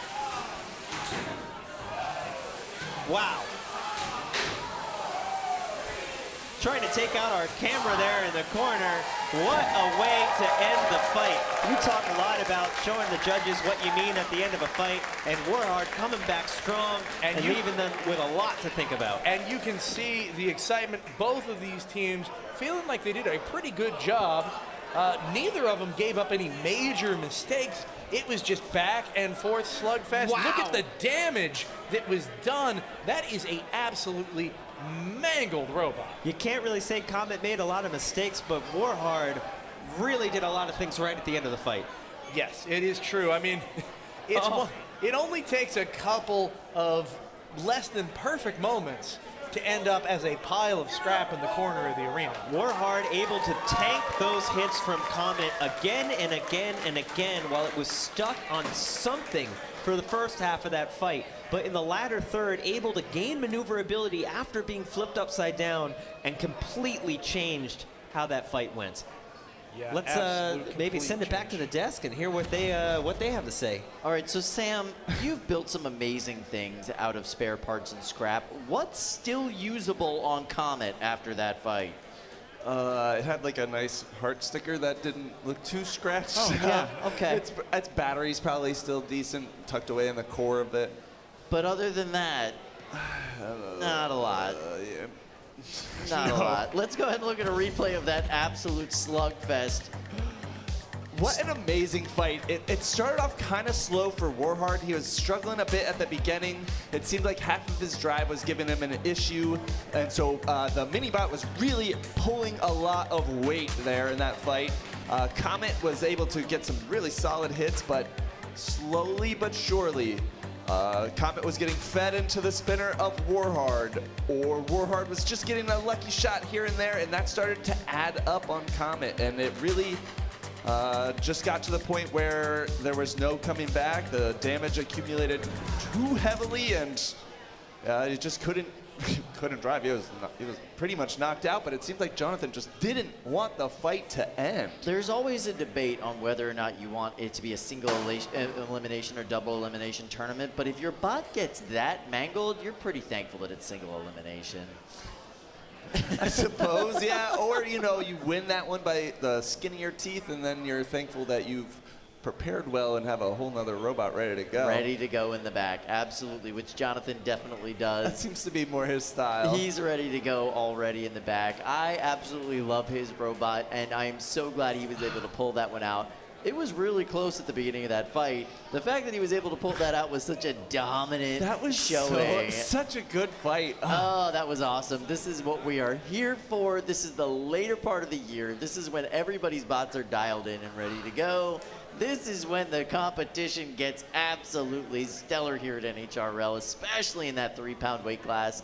Wow. Trying to take out our camera there in the corner. What a way to end the fight. You talk a lot about showing the judges what you mean at the end of a fight, and WarHard coming back strong and leaving them with a lot to think about. And you can see the excitement, both of these teams feeling like they did a pretty good job. Neither of them gave up any major mistakes. It was just back and forth slugfest. Wow. Look at the damage that was done. That is a absolutely mangled robot. You can't really say Comet made a lot of mistakes, but WarHard really did a lot of things right at the end of the fight. Yes, it is true. I mean, it's it only takes a couple of less than perfect moments to end up as a pile of scrap in the corner of the arena. WarHard able to tank those hits from Comet again and again and again while it was stuck on something for the first half of that fight. But in the latter third, able to gain maneuverability after being flipped upside down and completely changed how that fight went. Yeah, let's maybe send it back to the desk and hear what they have to say. All right, so Sam, you've built some amazing things out of spare parts and scrap. What's still usable on Comet after that fight? It had like a nice heart sticker that didn't look too scratched. Oh, yeah, okay. Its battery's probably still decent, tucked away in the core of it. But other than that, not a lot. Yeah. Not a lot. Let's go ahead and look at a replay of that absolute slugfest. What an amazing fight. It started off kind of slow for WarHard. He was struggling a bit at the beginning. It seemed like half of his drive was giving him an issue. And so the mini-bot was really pulling a lot of weight there in that fight. Comet was able to get some really solid hits, but slowly but surely, Comet was getting fed into the spinner of WarHard, or WarHard was just getting a lucky shot here and there, and that started to add up on Comet, and it really just got to the point where there was no coming back. The damage accumulated too heavily, and it just couldn't drive. He was pretty much knocked out, but it seemed like Jonathan just didn't want the fight to end. There's always a debate on whether or not you want it to be a single elimination or double elimination tournament, but if your bot gets that mangled, you're pretty thankful that it's single elimination. I suppose, yeah. Or, you know, you win that one by the skin of your teeth, and then you're thankful that you've prepared well and have a whole nother robot ready to go. Ready to go in the back, absolutely, which Jonathan definitely does. That seems to be more his style. He's ready to go already in the back. I absolutely love his robot, and I am so glad he was able to pull that one out. It was really close at the beginning of that fight. The fact that he was able to pull that out was such a dominant showing. Such a good fight. Oh, that was awesome. This is what we are here for. This is the later part of the year. This is when everybody's bots are dialed in and ready to go. This is when the competition gets absolutely stellar here at NHRL, especially in that 3-pound weight class.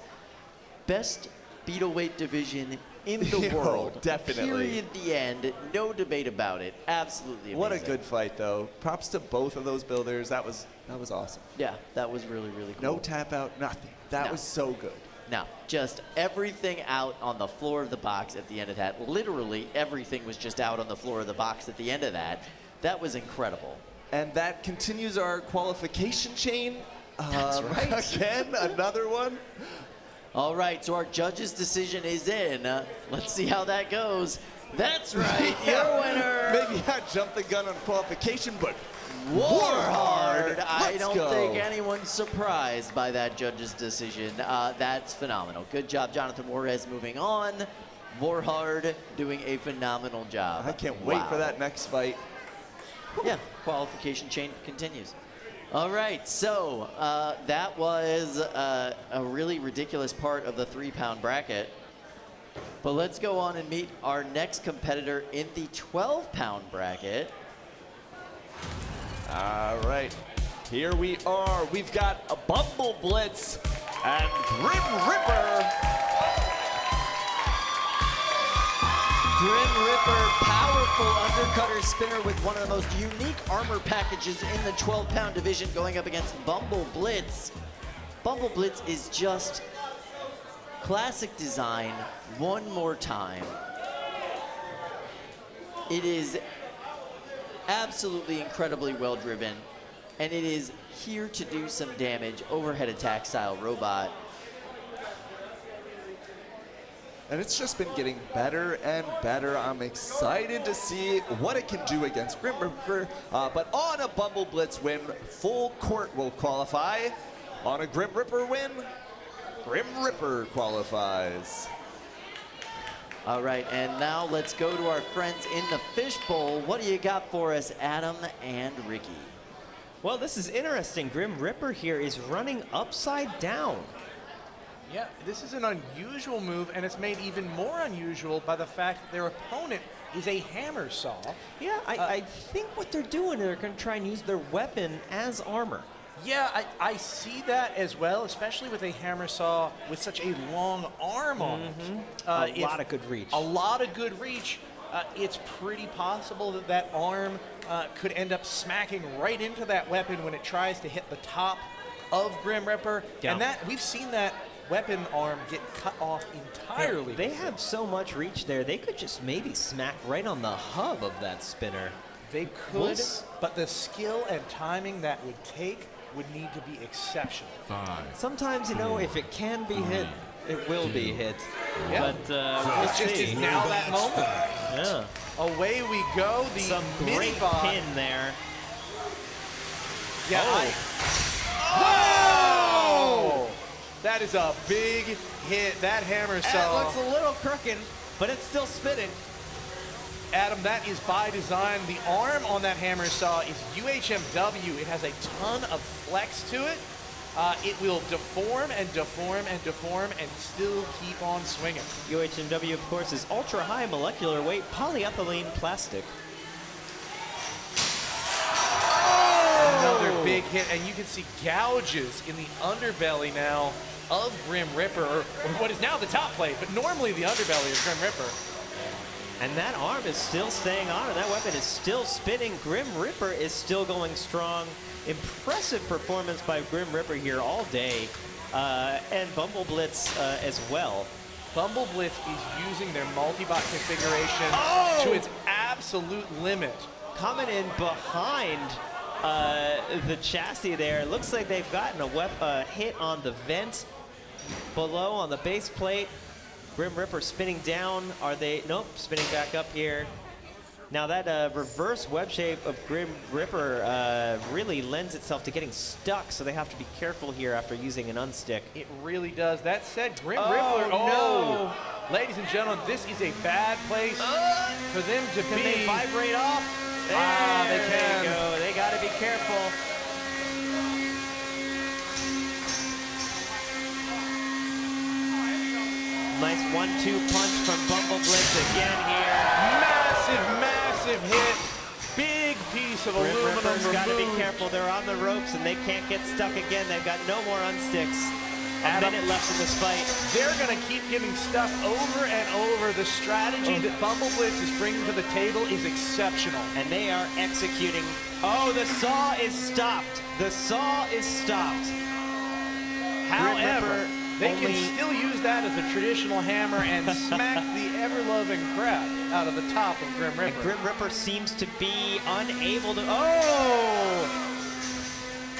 Best beetle weight division in the world. Definitely. Period, the end. No debate about it. Absolutely amazing. What a good fight, though. Props to both of those builders. That was awesome. Yeah, that was really, really cool. No tap out, nothing. That was so good. No, just everything out on the floor of the box at the end of that. Literally everything was just out on the floor of the box at the end of that. That was incredible. And that continues our qualification chain. That's right. Again, another one. All right, so our judge's decision is in. Let's see how that goes. That's right, your winner. Maybe I jumped the gun on qualification, but WarHard. I don't think anyone's surprised by that judge's decision. That's phenomenal. Good job, Jonathan Juarez, moving on. WarHard doing a phenomenal job. I can't wait for that next fight. Yeah, qualification chain continues. All right, so that was a really ridiculous part of the 3-pound bracket. But let's go on and meet our next competitor in the 12-pound bracket. All right, here we are. We've got a BumbleBlitz and Grim Ripper. Grim Ripper, powerful undercutter spinner with one of the most unique armor packages in the 12-pound division going up against BumbleBlitz. BumbleBlitz is just classic design one more time. It is absolutely incredibly well driven, and it is here to do some damage, overhead attack style robot. And it's just been getting better and better. I'm excited to see what it can do against Grim Ripper. But on a BumbleBlitz win, full court will qualify. On a Grim Ripper win, Grim Ripper qualifies. All right, and now let's go to our friends in the fishbowl. What do you got for us, Adam and Ricky? Well, this is interesting. Grim Ripper here is running upside down. Yeah, this is an unusual move, and it's made even more unusual by the fact that their opponent is a hammer saw. Yeah, I think what they're doing, they're going to try and use their weapon as armor. Yeah, I see that as well, especially with a hammer saw with such a long arm on it. A lot of good reach. A lot of good reach. It's pretty possible that that arm could end up smacking right into that weapon when it tries to hit the top of Grim Reaper. Yeah. And that we've seen that weapon arm get cut off entirely. They have so much reach there, they could just maybe smack right on the hub of that spinner. They could, but the skill and timing that would take would need to be exceptional. 5. Sometimes, you know, if it can be hit, it will be hit. Yeah. But we'll It's just see. is now that moment. Yeah. Away we go. The Some mini great bot. pin there. Yeah. Whoa! That is a big hit. That hammer saw. That looks a little crooked, but it's still spinning. Adam, that is by design. The arm on that hammer saw is UHMW. It has a ton of flex to it. It will deform and deform and deform and still keep on swinging. UHMW, of course, is ultra high molecular weight polyethylene plastic. Another big hit, and you can see gouges in the underbelly now of Grim Reaper, or what is now the top plate, but normally the underbelly of Grim Reaper. And that arm is still staying on, and that weapon is still spinning. Grim Reaper is still going strong. Impressive performance by Grim Reaper here all day, and BumbleBlitz as well. BumbleBlitz is using their multi-bot configuration to its absolute limit. Coming in behind the chassis there. Looks like they've gotten a hit on the vent below on the base plate. Grim Reaper spinning down. Are they? Nope, spinning back up here. Now that reverse web shape of Grim Reaper really lends itself to getting stuck, so they have to be careful here after using an unstick. It really does. That said, Grim Reaper, no. Ladies and gentlemen, this is a bad place for them to be. Can they vibrate off? There they can. They go. They got to be careful. Nice 1-2 punch from BumbleBlitz again here. Massive hit. Big piece of aluminum removed. Got to be careful. They're on the ropes and they can't get stuck again. They've got no more unsticks. A minute left in this fight. They're going to keep getting stuck over and over. The strategy that BumbleBlitz is bringing to the table is exceptional. And they are executing. Oh, the saw is stopped. The saw is stopped. However, they can still use that as a traditional hammer and smack the ever-loving crap out of the top of Grim Reaper. And Grim Reaper seems to be unable to... Oh!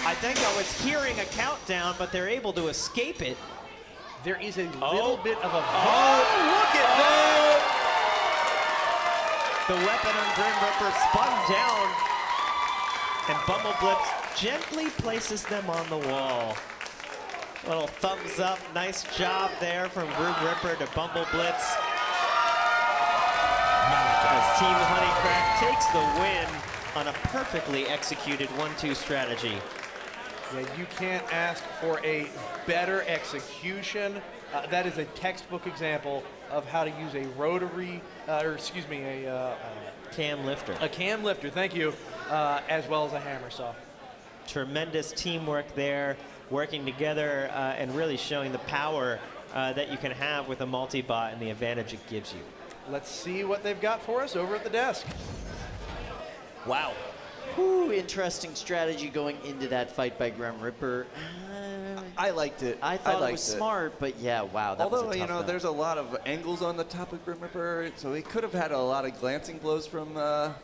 I think I was hearing a countdown, but they're able to escape it. There is a little bit of a... Oh, look at that! The weapon on Grim Reaper spun down, and BumbleBlitz gently places them on the wall. Little thumbs up, nice job there from Grim Reaper to BumbleBlitz. As Team Honeycrack takes the win on a perfectly executed 1-2 strategy. Yeah, you can't ask for a better execution. That is a textbook example of how to use a rotary, a cam lifter. A cam lifter, thank you, as well as a hammer saw. Tremendous teamwork there, working together and really showing the power that you can have with a multi-bot and the advantage it gives you. Let's see what they've got for us over at the desk. Wow. Whew, interesting strategy going into that fight by Grim Reaper. I liked it. I thought it was smart, but yeah, wow, that was a tough one. there's a lot of angles on the top of Grim Reaper, so he could have had a lot of glancing blows from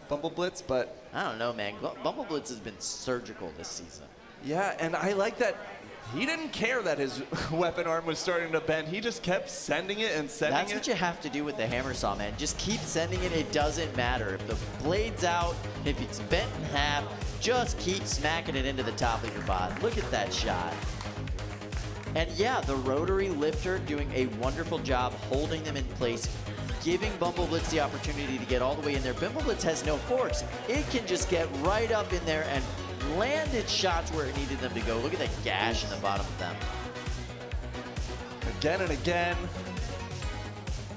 BumbleBlitz, but... I don't know, man. BumbleBlitz has been surgical this season. Yeah, and I like that he didn't care that his weapon arm was starting to bend. He just kept sending it and sending it. That's what you have to do with the hammer saw, man. Just keep sending it. It doesn't matter. If the blade's out, if it's bent in half, just keep smacking it into the top of your bot. Look at that shot. And yeah, the rotary lifter doing a wonderful job holding them in place, giving BumbleBlitz the opportunity to get all the way in there. BumbleBlitz has no forks. It can just get right up in there and land its shots where it needed them to go. Look at that gash in the bottom of them. Again and again,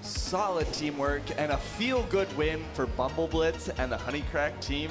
solid teamwork and a feel-good win for BumbleBlitz and the Honeycrack team.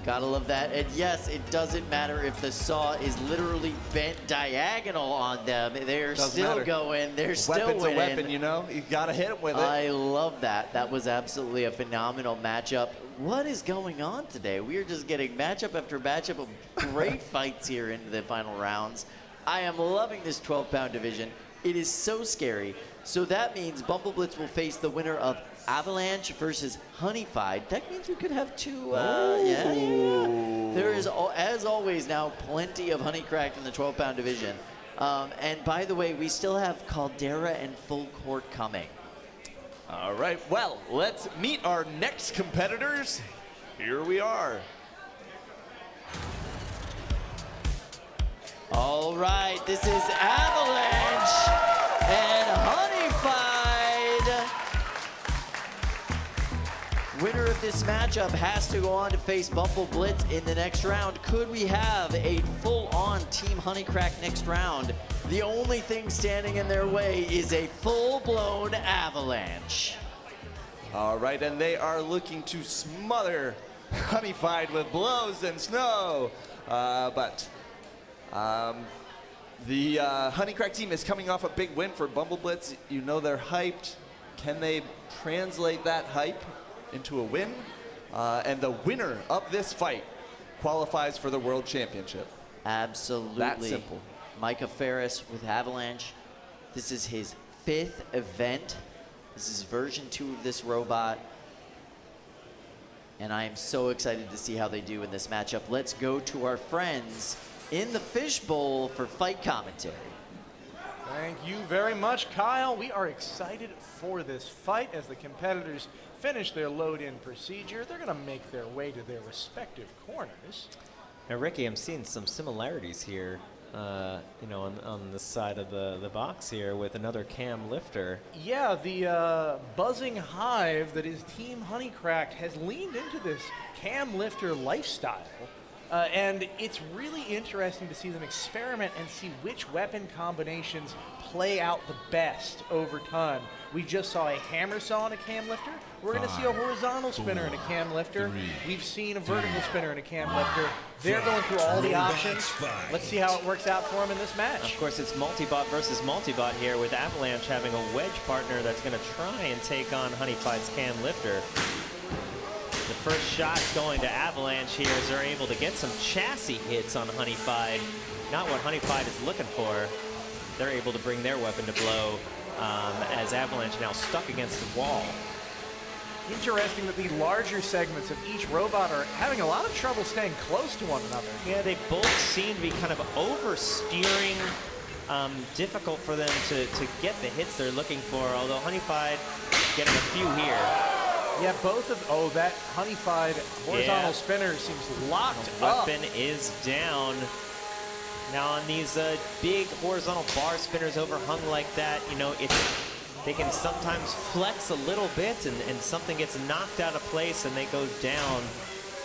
Gotta love that. And yes, it doesn't matter if the saw is literally bent diagonal on them. They're still going. They're still winning. Weapon's a weapon, you know? You gotta hit them with it. I love that. That was absolutely a phenomenal matchup. What is going on today? We are just getting matchup after matchup of great fights here into the final rounds. I am loving this 12-pound division. It is so scary. So that means BumbleBlitz will face the winner of Avalanche versus Honey-fied. That means we could have two. Yeah. There is, as always, now plenty of honey cracked in the 12-pound division. And by the way, we still have Caldera and Full Court coming. All right, well, let's meet our next competitors. Here we are. All right, this is Avalanche and Honey-fied. Winner of this matchup has to go on to face BumbleBlitz in the next round. Could we have a full-on Team Honeycrack next round? The only thing standing in their way is a full-blown Avalanche. All right, and they are looking to smother Honey-fied with blows and snow. The Honeycrack team is coming off a big win for BumbleBlitz. You know they're hyped. Can they translate that hype into a win? And the winner of this fight qualifies for the World Championship. Absolutely. That simple. Micah Ferris with Avalanche. This is his 5th event. This is version 2 of this robot. And I am so excited to see how they do in this matchup. Let's go to our friends in the fishbowl for fight commentary. Thank you very much, Kyle. We are excited for this fight as the competitors finish their load-in procedure. They're going to make their way to their respective corners. Now, Ricky, I'm seeing some similarities here, you know, on this side of the box here with another cam lifter. Yeah, the buzzing hive that is Team Honeycrack has leaned into this cam lifter lifestyle. And it's really interesting to see them experiment and see which weapon combinations play out the best over time. We just saw a hammer saw in a cam lifter. We're going to see a horizontal spinner in a cam lifter. We've seen a vertical spinner in a cam lifter. They're going through all the options. Let's see how it works out for them in this match. Of course, it's multi-bot versus multi-bot here with Avalanche having a wedge partner that's going to try and take on Honey-fied's cam lifter. The first shot's going to Avalanche here as they're able to get some chassis hits on Honey-fied. Not what Honey-fied is looking for. They're able to bring their weapon to blow as Avalanche now stuck against the wall. Interesting that the larger segments of each robot are having a lot of trouble staying close to one another. Yeah, they both seem to be kind of oversteering. Difficult for them to get the hits they're looking for, although Honey-fied getting a few here. Yeah, both of, that Honey-fied horizontal spinner seems locked up. Weapon is down. Now on these big horizontal bar spinners overhung like that, you know, they can sometimes flex a little bit and something gets knocked out of place and they go down.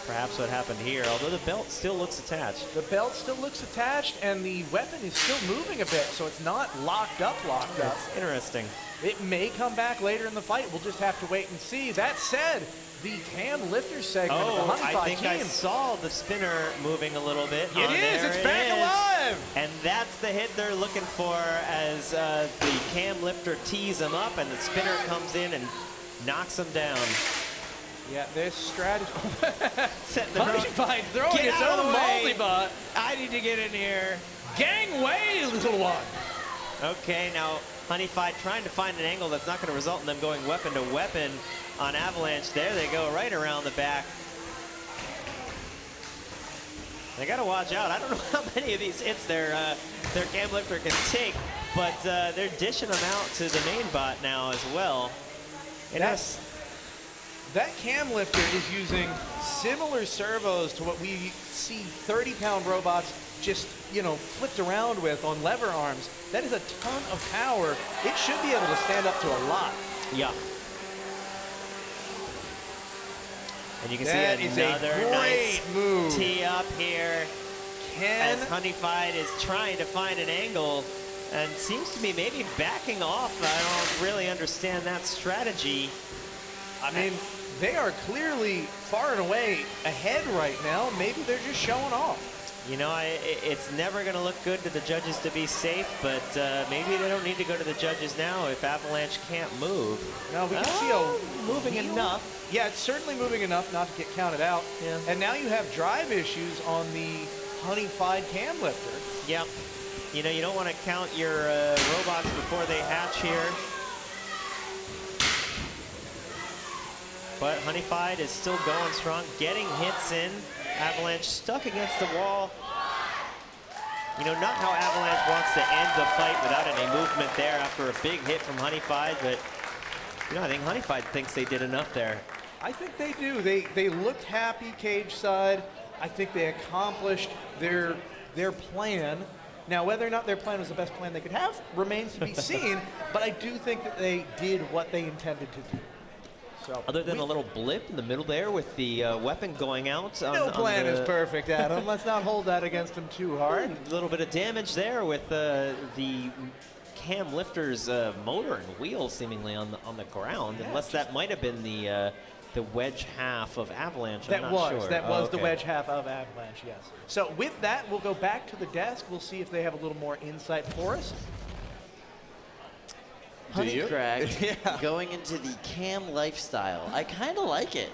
Perhaps what happened here, although the belt still looks attached. The belt still looks attached and the weapon is still moving a bit, so it's not locked up. That's interesting. It may come back later in the fight. We'll just have to wait and see. That said, the cam lifter segment of the Honey-fied I think team. I saw the spinner moving a little bit. It is. It's back alive. And that's the hit they're looking for as the cam lifter tees him up and the spinner comes in and knocks him down. Yeah, this strategy. Honey-fied throwing its own multi-bot. I need to get in here. Gang way, little one. Okay, now Honey-fied trying to find an angle that's not going to result in them going weapon to weapon on Avalanche. There they go, right around the back. They got to watch out. I don't know how many of these hits their cam lifter can take, but they're dishing them out to the main bot now as well. That cam lifter is using similar servos to what we see 30-pound robots just, you know, flipped around with on lever arms. That is a ton of power. It should be able to stand up to a lot. Yeah. And you can see another nice move. Tee up here as Honey-fied is trying to find an angle and seems to be maybe backing off. I don't really understand that strategy. I mean, they are clearly far and away ahead right now. Maybe they're just showing off. You know, it's never going to look good to the judges to be safe, but maybe they don't need to go to the judges now if Avalanche can't move. No, we can see a moving wheel. enough. Yeah, it's certainly moving enough not to get counted out. Yeah. And now you have drive issues on the Honey-fied cam lifter. Yep. You know, you don't want to count your robots before they hatch here. But Honey-fied is still going strong, getting hits in. Avalanche stuck against the wall. You know, not how Avalanche wants to end the fight without any movement there after a big hit from Honey-fied, but you know, I think Honey-fied thinks they did enough there. I think they do. They looked happy cage side. I think they accomplished their plan. Now, whether or not their plan was the best plan they could have remains to be seen, but I do think that they did what they intended to do. So, other than a little blip in the middle there with the weapon going out. No plan is perfect, Adam. Let's not hold that against them too hard. A little bit of damage there with the cam lifter's motor and wheel seemingly on the ground, Yeah, unless that might have been the wedge half of Avalanche. That I'm not was. sure. That was the Okay. wedge half of Avalanche, yes. So with that, we'll go back to the desk. We'll see if they have a little more insight for us. Honeycrack going into the cam lifestyle. I kind of like it.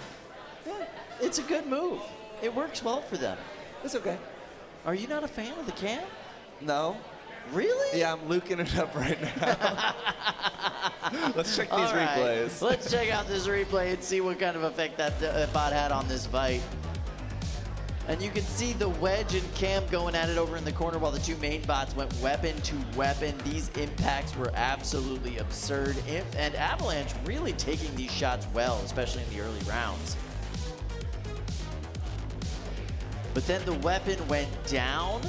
Yeah, it's a good move. It works well for them. It's okay. Are you not a fan of the cam? No. Really? Yeah, I'm looking it up right now. Let's check these All right, replays. Let's check out this replay and see what kind of effect that bot had on this fight. And you can see the wedge and cam going at it over in the corner while the two main bots went weapon to weapon. These impacts were absolutely absurd. And Avalanche really taking these shots well, especially in the early rounds. But then the weapon went down.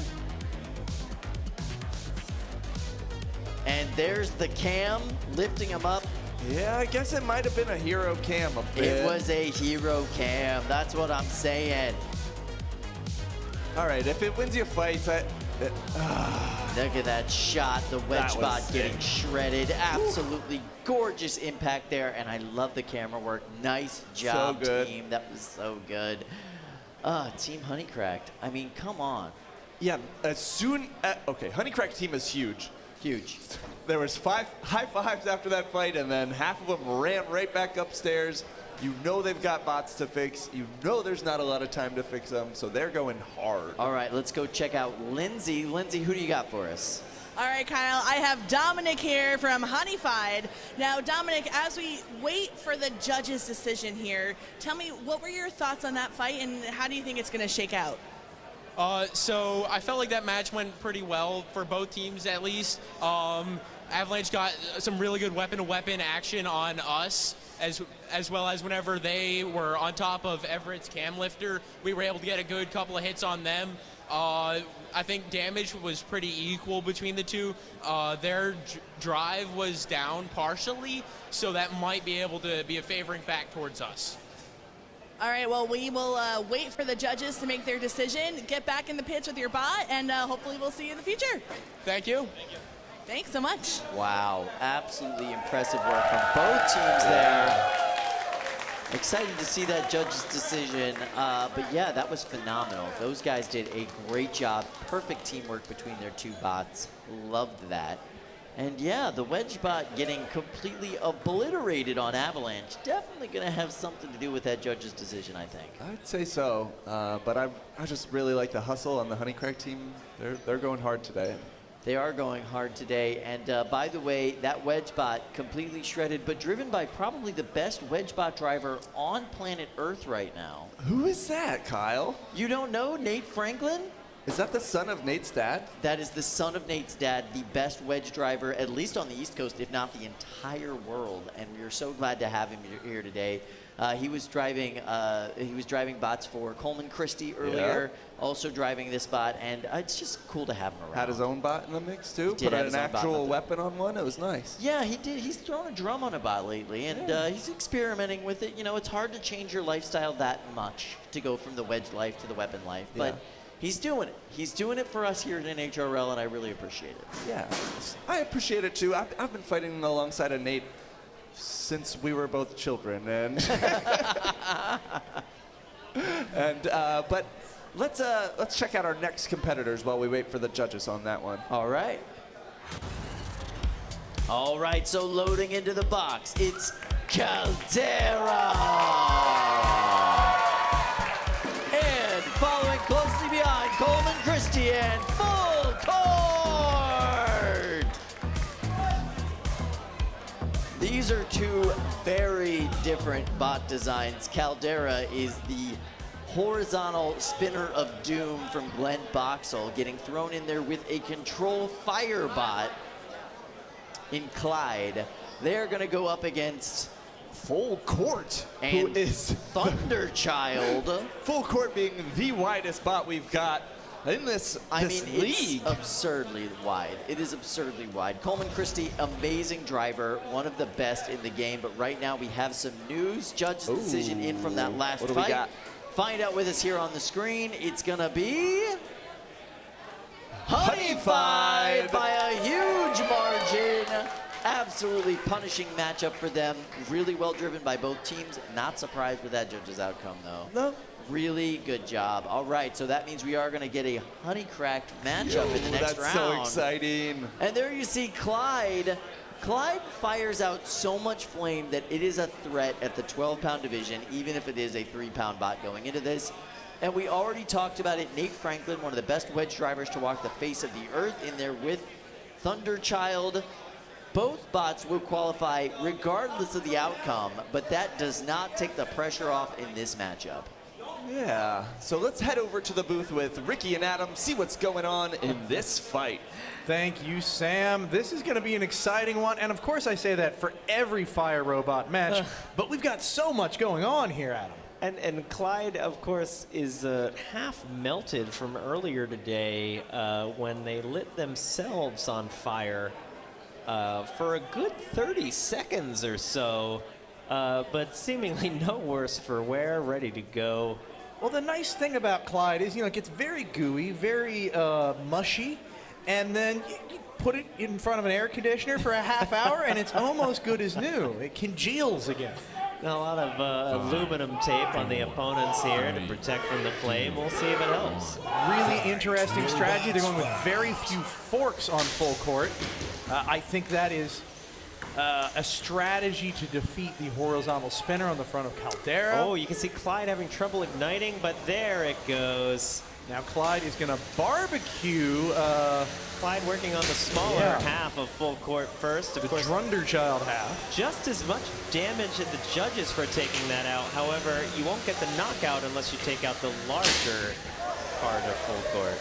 And there's the cam lifting him up. Yeah, I guess it might have been a hero cam a bit. It was a hero cam. That's what I'm saying. All right, if it wins you fights, look at that shot. The wedge bot getting shredded. Absolutely gorgeous impact there. And I love the camera work. Nice job, So good. team. That was so good. Team Honeycracked. I mean, come on. Yeah, as soon as, okay, Honeycrack team is huge. Huge. There was 5 high fives after that fight, and then half of them ran right back upstairs. You know they've got bots to fix. You know there's not a lot of time to fix them, so they're going hard. All right, let's go check out Lindsay. Lindsay, who do you got for us? All right, Kyle, I have Dominic here from Honey-fied. Now, Dominic, as we wait for the judge's decision here, tell me, what were your thoughts on that fight, and how do you think it's going to shake out? So I felt like that match went pretty well for both teams, at least. Avalanche got some really good weapon-to-weapon action on us, as well as whenever they were on top of Everett's cam lifter, we were able to get a good couple of hits on them. I think damage was pretty equal between the two. Their drive was down partially, so that might be able to be a favoring fact towards us. All right, well, we will wait for the judges to make their decision. Get back in the pits with your bot, and hopefully we'll see you in the future. Thank you. Thanks so much. Wow, absolutely impressive work from both teams there. Excited to see that judge's decision, but yeah, that was phenomenal. Those guys did a great job. Perfect teamwork between their two bots. Loved that. And yeah, the wedge bot getting completely obliterated on Avalanche. Definitely going to have something to do with that judge's decision, I think. I'd say so, but I just really like the hustle on the Honeycrack team. They're going hard today. They are going hard today, and by the way, that wedge bot completely shredded, but driven by probably the best wedge bot driver on planet Earth right now. Who is that, Kyle? You don't know Nate Franklin? Is that the son of Nate's dad? That is the son of Nate's dad, the best wedge driver, at least on the East Coast, if not the entire world. And we're so glad to have him here today. He was driving bots for Coleman Christie earlier, also driving this bot, and it's just cool to have him around. Had his own bot in the mix too. He did Put have an his own bot in actual the weapon on one. It was nice. Yeah, he did. He's thrown a drum on a bot lately, and he's experimenting with it. You know, it's hard to change your lifestyle that much to go from the wedge life to the weapon life, but he's doing it. He's doing it for us here at NHRL, and I really appreciate it. Yeah, I appreciate it too. I've been fighting alongside of Nate since we were both children, and but let's check out our next competitors while we wait for the judges on that one. All right. All right, so loading into the box, it's Caldera. And following closely behind, Coleman Christie and Full Court. These are two very different bot designs. Caldera is the horizontal spinner of doom from Glenn Boxall, getting thrown in there with a control fire bot in Clyde. They're gonna go up against Full Court, and who is Thunderchild. Full Court being the widest bot we've got in this league. It's absurdly wide. It is absurdly wide. Coleman Christie, amazing driver, one of the best in the game, but right now we have some news. Judge's decision in from that last what do fight. we got? Find out with us here on the screen. It's gonna be Honey-fied by a huge margin. Absolutely punishing matchup for them. Really well driven by both teams. Not surprised with that judge's outcome, though. No. Really good job. All right, so that means we are going to get a honey-cracked matchup in the next round. That's so exciting. And there you see Clyde. Clyde fires out so much flame that it is a threat at the 12-pound division, even if it is a 3-pound bot going into this. And we already talked about it. Nate Franklin, one of the best wedge drivers to walk the face of the earth, in there with Thunderchild. Both bots will qualify regardless of the outcome, but that does not take the pressure off in this matchup. Yeah, so let's head over to the booth with Ricky and Adam, see what's going on in this fight. Thank you, Sam. This is going to be an exciting one, and of course I say that for every Fire Robot match, but we've got so much going on here, Adam. And Clyde, of course, is half melted from earlier today when they lit themselves on fire for a good 30 seconds or so, but seemingly no worse for wear, ready to go. Well, the nice thing about Clyde is, it gets very gooey, very mushy, and then you put it in front of an air conditioner for a half hour, and it's almost good as new. It congeals again. A lot of aluminum tape on the opponents here to protect from the flame. We'll see if it helps. Really interesting strategy. They're going with very few forks on Full Court. I think that is a strategy to defeat the horizontal spinner on the front of Caldera. Oh, you can see Clyde having trouble igniting, but there it goes. Now Clyde is going to barbecue. Clyde working on the smaller half of Full Court first. Of course, Thunderchild half. Just as much damage at the judges for taking that out. However, you won't get the knockout unless you take out the larger part of Full Court.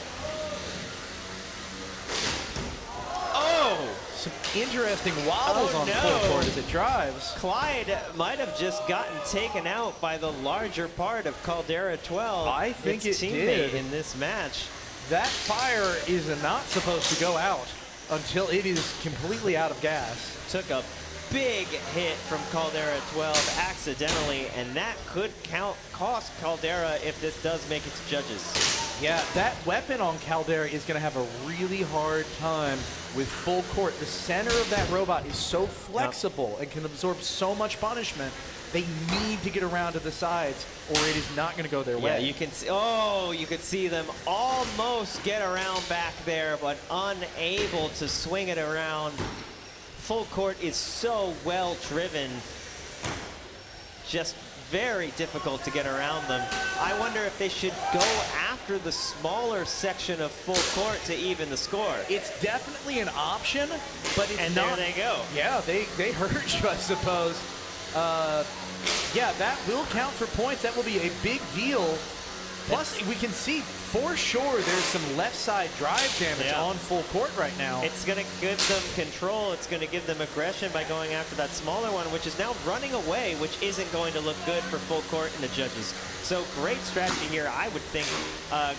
Oh! Some interesting wobbles on Full Court as it drives. Clyde might have just gotten taken out by the larger part of Caldera 12. I think its it teammate did. in this match. That fire is not supposed to go out until it is completely out of gas. Took a big hit from Caldera 12 accidentally, and that could cost Caldera if this does make it to judges. Yeah, that weapon on Caldera is going to have a really hard time with Full Court. The center of that robot is so flexible and can absorb so much punishment. They need to get around to the sides, or it is not going to go their way. Yeah, you can see. Oh, you could see them almost get around back there, but unable to swing it around. Full Court is so well driven. Just very difficult to get around them. I wonder if they should go after the smaller section of Full Court to even the score. It's definitely an option, but it's and not. There they go. Yeah, they hurt you, I suppose. Yeah, that will count for points. That will be a big deal. Plus, we can see for sure there's some left side drive damage on Full Court right now. It's going to give them control. It's going to give them aggression by going after that smaller one, which is now running away, which isn't going to look good for Full Court and the judges. So great strategy here, I would think,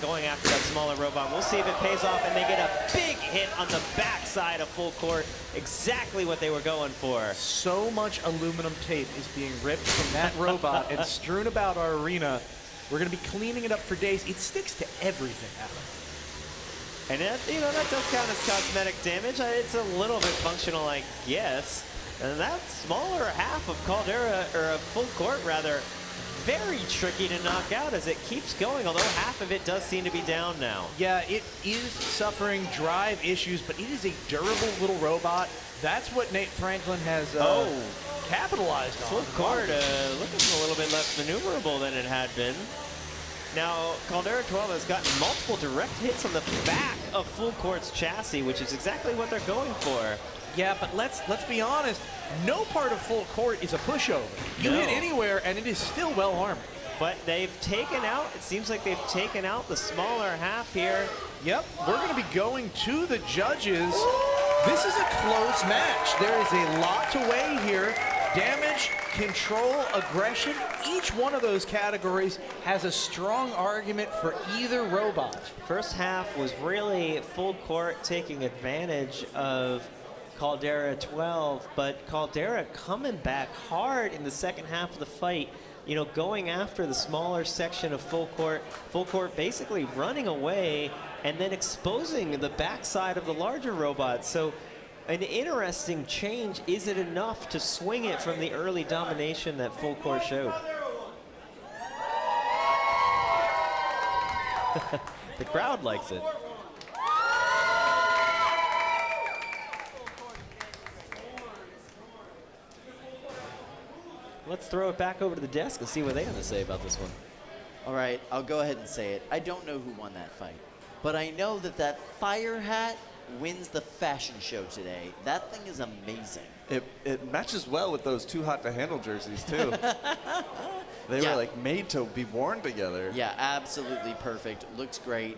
going after that smaller robot. We'll see if it pays off, and they get a big hit on the backside of Full Court. Exactly what they were going for. So much aluminum tape is being ripped from that robot and strewn about our arena. We're going to be cleaning it up for days. It sticks to everything, Adam. And that, that does count as cosmetic damage. It's a little bit functional, I guess. And that smaller half of Caldera, or a full court rather, very tricky to knock out as it keeps going, although half of it does seem to be down now. Yeah, it is suffering drive issues, but it is a durable little robot. That's what Nate Franklin has capitalized on. Full court looking a little bit less maneuverable than it had been. Now, Caldera 12 has gotten multiple direct hits on the back of full court's chassis, which is exactly what they're going for. Yeah, but let's be honest. No part of full court is a pushover. You hit anywhere, and it is still well armored. But they've taken out, it seems like they've taken out the smaller half here. Yep, we're going to be going to the judges. This is a close match. There is a lot to weigh here. Damage, control, aggression, each one of those categories has a strong argument for either robot. First half was really full court taking advantage of Caldera 12, but Caldera coming back hard in the second half of the fight, you know, going after the smaller section of full court basically running away and then exposing the backside of the larger robot. So an interesting change. Is it enough to swing it from the early domination that full court showed? The crowd likes it. Let's throw it back over to the desk and see what they have to say about this one. All right, I'll go ahead and say it. I don't know who won that fight, but I know that that fire hat wins the fashion show today. That thing is amazing. It matches well with those Too Hot to Handle jerseys, too. They were like made to be worn together. Yeah, absolutely perfect. Looks great.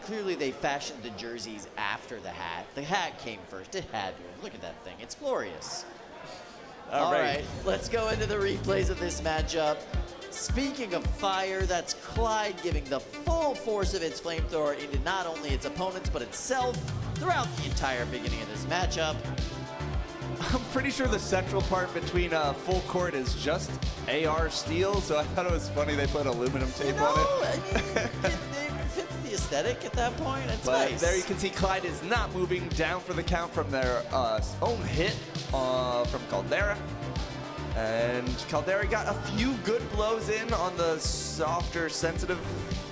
Clearly they fashioned the jerseys after the hat. The hat came first. It had to. Look at that thing. It's glorious. All right, let's go into the replays of this matchup. Speaking of fire, that's Clyde giving the full force of its flamethrower into not only its opponents, but itself throughout the entire beginning of this matchup. I'm pretty sure the central part between full court is just AR steel, so I thought it was funny they put aluminum tape on it. I mean, it fits the aesthetic at that point. It's nice. There you can see Clyde is not moving down for the count from their own hit from Caldera. And Caldera got a few good blows in on the softer, sensitive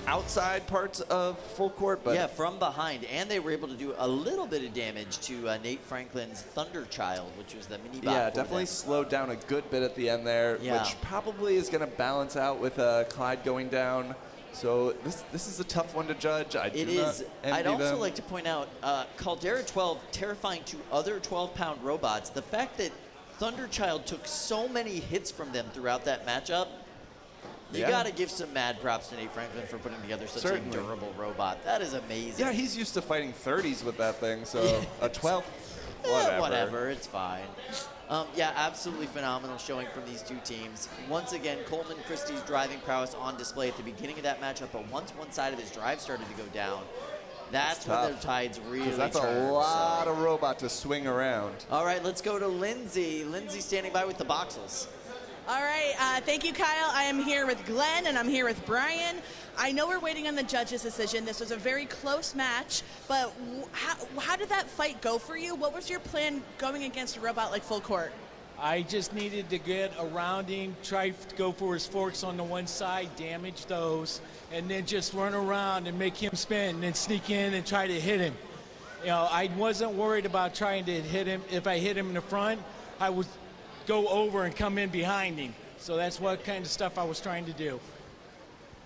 outside parts of full court. But yeah, from behind. And they were able to do a little bit of damage to Nate Franklin's Thunder Child, which was the mini bot. Yeah, definitely slowed down a good bit at the end there, which probably is going to balance out with Clyde going down. So this is a tough one to judge. I'd also like to point out, Caldera 12 terrifying to other 12-pound robots. The fact that Thunderchild took so many hits from them throughout that matchup, you got to give some mad props to Nate Franklin for putting together such a durable robot. That is amazing. Yeah, he's used to fighting 30s with that thing, so a 12, whatever, it's fine. Yeah, absolutely phenomenal showing from these two teams. Once again, Coleman Christie's driving prowess on display at the beginning of that matchup, but once one side of his drive started to go down, that's when their tides really turn. That's a lot of robot to swing around. All right, let's go to Lindsay. Lindsay standing by with the Boxels. All right, thank you, Kyle. I am here with Glenn, and I'm here with Brian. I know we're waiting on the judges' decision. This was a very close match, but how did that fight go for you? What was your plan going against a robot like full court? I just needed to get around him, try to go for his forks on the one side, damage those, and then just run around and make him spin, and then sneak in and try to hit him. You know, I wasn't worried about trying to hit him. If I hit him in the front, I would go over and come in behind him. So that's what kind of stuff I was trying to do.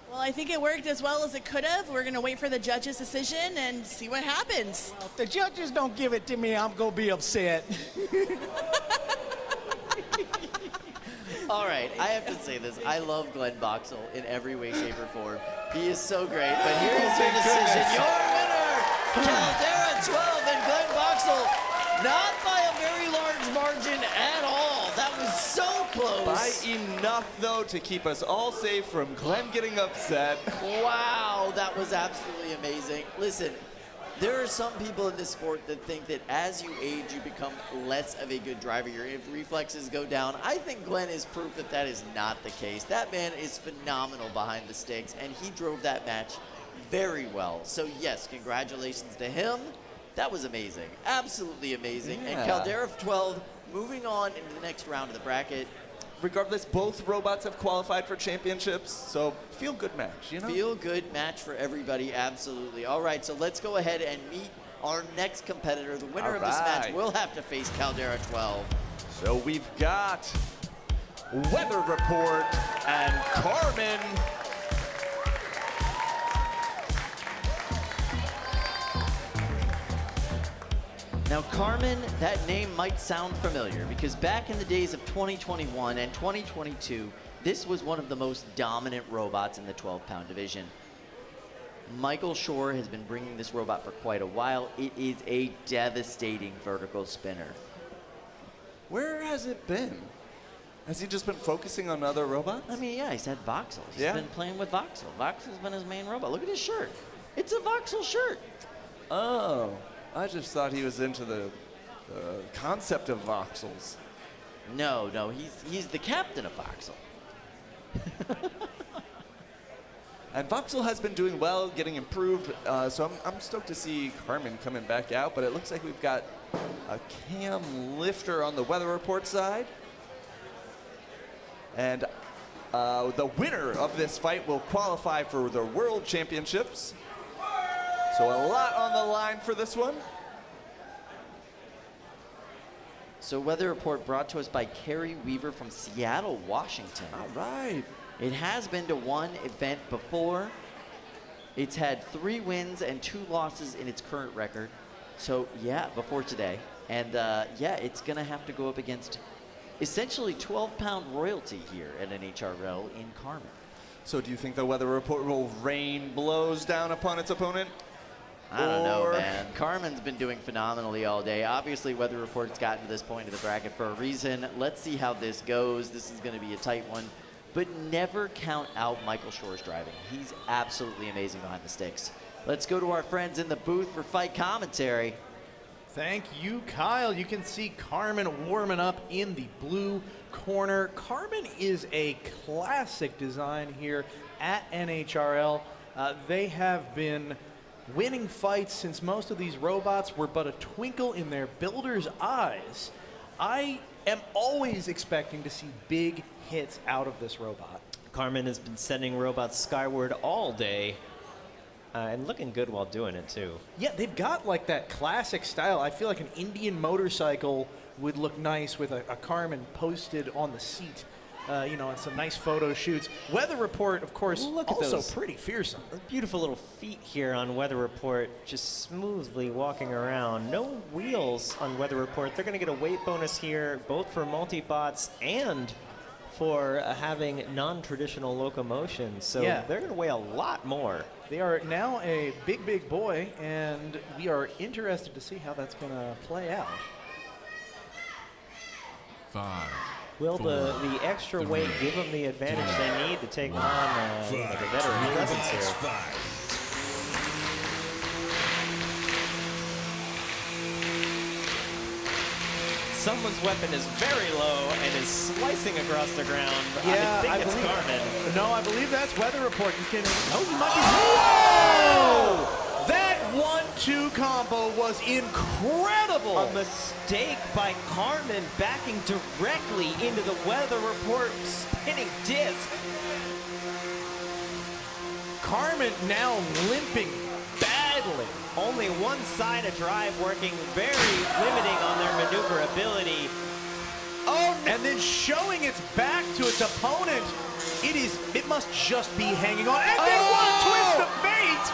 Well, I think it worked as well as it could have. We're going to wait for the judges' decision and see what happens. Well, if the judges don't give it to me, I'm going to be upset. All right, I have to say this. I love Glenn Boxel in every way, shape, or form. He is so great, but here is your decision. Your winner, Caldera 12 and Glenn Boxel, not by a very large margin at all. That was so close. By enough, though, to keep us all safe from Glenn getting upset. Wow, that was absolutely amazing. Listen, there are some people in this sport that think that as you age, you become less of a good driver. Your reflexes go down. I think Glenn is proof that that is not the case. That man is phenomenal behind the sticks, and he drove that match very well. So, yes, congratulations to him. That was amazing. Absolutely amazing. Yeah. And Caldera 12 Moving on into the next round of the bracket. Regardless, both robots have qualified for championships, so feel good match, you know? Feel good match for everybody, absolutely. All right, so let's go ahead and meet our next competitor. The winner of this match will have to face Caldera 12. So we've got Weather Report and Carmen. Now, Carmen, that name might sound familiar because back in the days of 2021 and 2022, this was one of the most dominant robots in the 12-pound division. Michael Shore has been bringing this robot for quite a while. It is a devastating vertical spinner. Where has it been? Has he just been focusing on other robots? I mean, yeah, he's had Voxel. He's been playing with Voxel. Voxel's been his main robot. Look at his shirt. It's a Voxel shirt. Oh. I just thought he was into the concept of voxels. No, he's the captain of Voxel. And Voxel has been doing well, getting improved, so I'm stoked to see Carmen coming back out, but it looks like we've got a cam lifter on the Weather Report side. And the winner of this fight will qualify for the World Championships. So a lot on the line for this one. So Weather Report brought to us by Carrie Weaver from Seattle, Washington. All right. It has been to one event before. It's had 3 wins and 2 losses in its current record. So yeah, before today. And yeah, it's gonna have to go up against essentially 12-pound royalty here at NHRL in Carmen. So do you think the Weather Report will rain blows down upon its opponent? I don't know, man. Carmen's been doing phenomenally all day. Obviously, Weather Report's gotten to this point of the bracket for a reason. Let's see how this goes. This is going to be a tight one. But never count out Michael Shore's driving. He's absolutely amazing behind the sticks. Let's go to our friends in the booth for fight commentary. Thank you, Kyle. You can see Carmen warming up in the blue corner. Carmen is a classic design here at NHRL. They have been winning fights since most of these robots were but a twinkle in their builders' eyes. I am always expecting to see big hits out of this robot. Carmen has been sending robots skyward all day and looking good while doing it too. Yeah, they've got like that classic style. I feel like an Indian motorcycle would look nice with a Carmen posted on the seat. You know, and some nice photo shoots. Weather Report, of course, look at also those pretty fearsome. Beautiful little feet here on Weather Report, just smoothly walking around. No wheels on Weather Report. They're going to get a weight bonus here, both for multi-bots and for having non-traditional locomotion. So yeah, they're going to weigh a lot more. They are now a big, big boy, and we are interested to see how that's going to play out. 5. Will the extra weight give them the advantage they need to take on the veteran presence here? Someone's weapon is very low and is slicing across the ground. Yeah, I think it's Carmen. No, I believe that's Weather Report. You can. Oh, you might be. Whoa! That 1-2 combo was incredible. A mistake by Carmen backing directly into the Weather Report spinning disc. Carmen now limping badly. Only one side of drive working, very limiting on their maneuverability. Oh, and then showing its back to its opponent. It must just be hanging on. And then one twist of fate.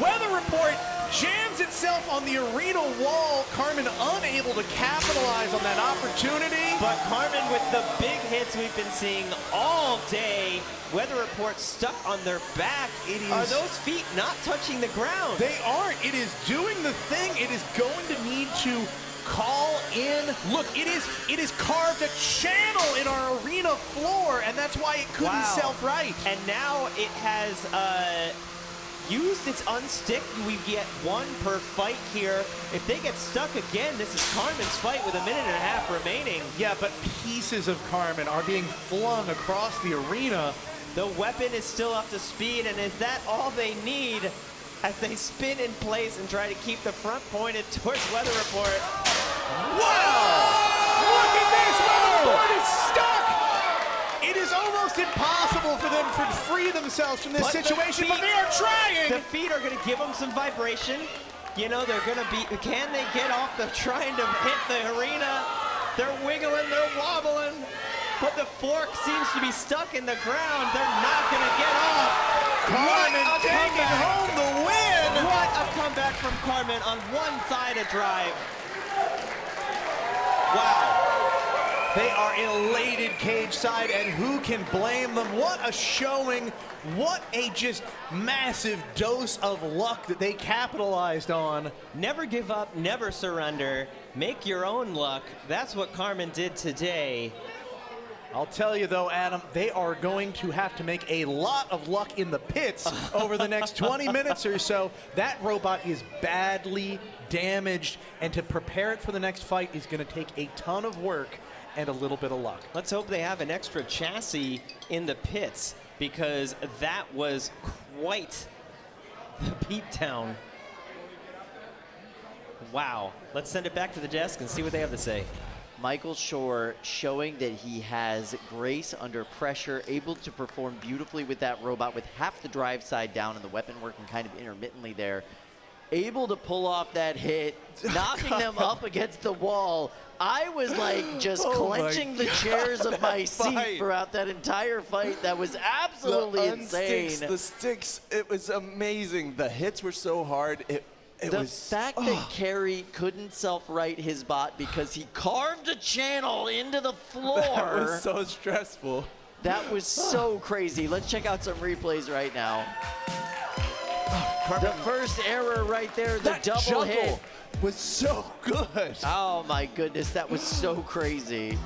Weather Report jams itself on the arena wall. Carmen unable to capitalize on that opportunity. But Carmen with the big hits we've been seeing all day. Weather Report stuck on their back. Are those feet not touching the ground? They aren't. It is doing the thing. It is going to need to call in. Look, it is carved a channel in our arena floor, and that's why it couldn't self-right. And now it has used its unstick. We get 1 per fight here. If they get stuck again, this is Carmen's fight with 1.5 minutes remaining. Yeah, but pieces of Carmen are being flung across the arena. The weapon is still up to speed, and is that all they need as they spin in place and try to keep the front pointed towards Weather Report? Wow! almost impossible for them to free themselves from this situation, but they are trying. The feet are going to give them some vibration. You know, they're going to be, can they get off the trying to hit the arena? They're wiggling, they're wobbling, but the fork seems to be stuck in the ground. They're not going to get off. Carmen taking home the win. What a comeback from Carmen on one-sided drive. Wow. They are elated cage side, and who can blame them? What a showing. What a just massive dose of luck that they capitalized on. Never give up, never surrender. Make your own luck. That's what Carmen did today. I'll tell you though, Adam, they are going to have to make a lot of luck in the pits over the next 20 minutes or so. That robot is badly damaged, and to prepare it for the next fight is going to take a ton of work and a little bit of luck. Let's hope they have an extra chassis in the pits, because that was quite the beatdown. Wow. Let's send it back to the desk and see what they have to say. Michael Shore showing that he has grace under pressure, able to perform beautifully with that robot with half the drive side down and the weapon working kind of intermittently there. Able to pull off that hit, knocking them up against the wall. I was like just clenching the chairs of my seat throughout that entire fight. That was absolutely insane. The sticks, it was amazing. The hits were so hard. The fact that Kerry couldn't self-right his bot because he carved a channel into the floor. That was so stressful. That was so crazy. Let's check out some replays right now. The first error right there, the double hit. Was so good. Oh my goodness, that was so crazy.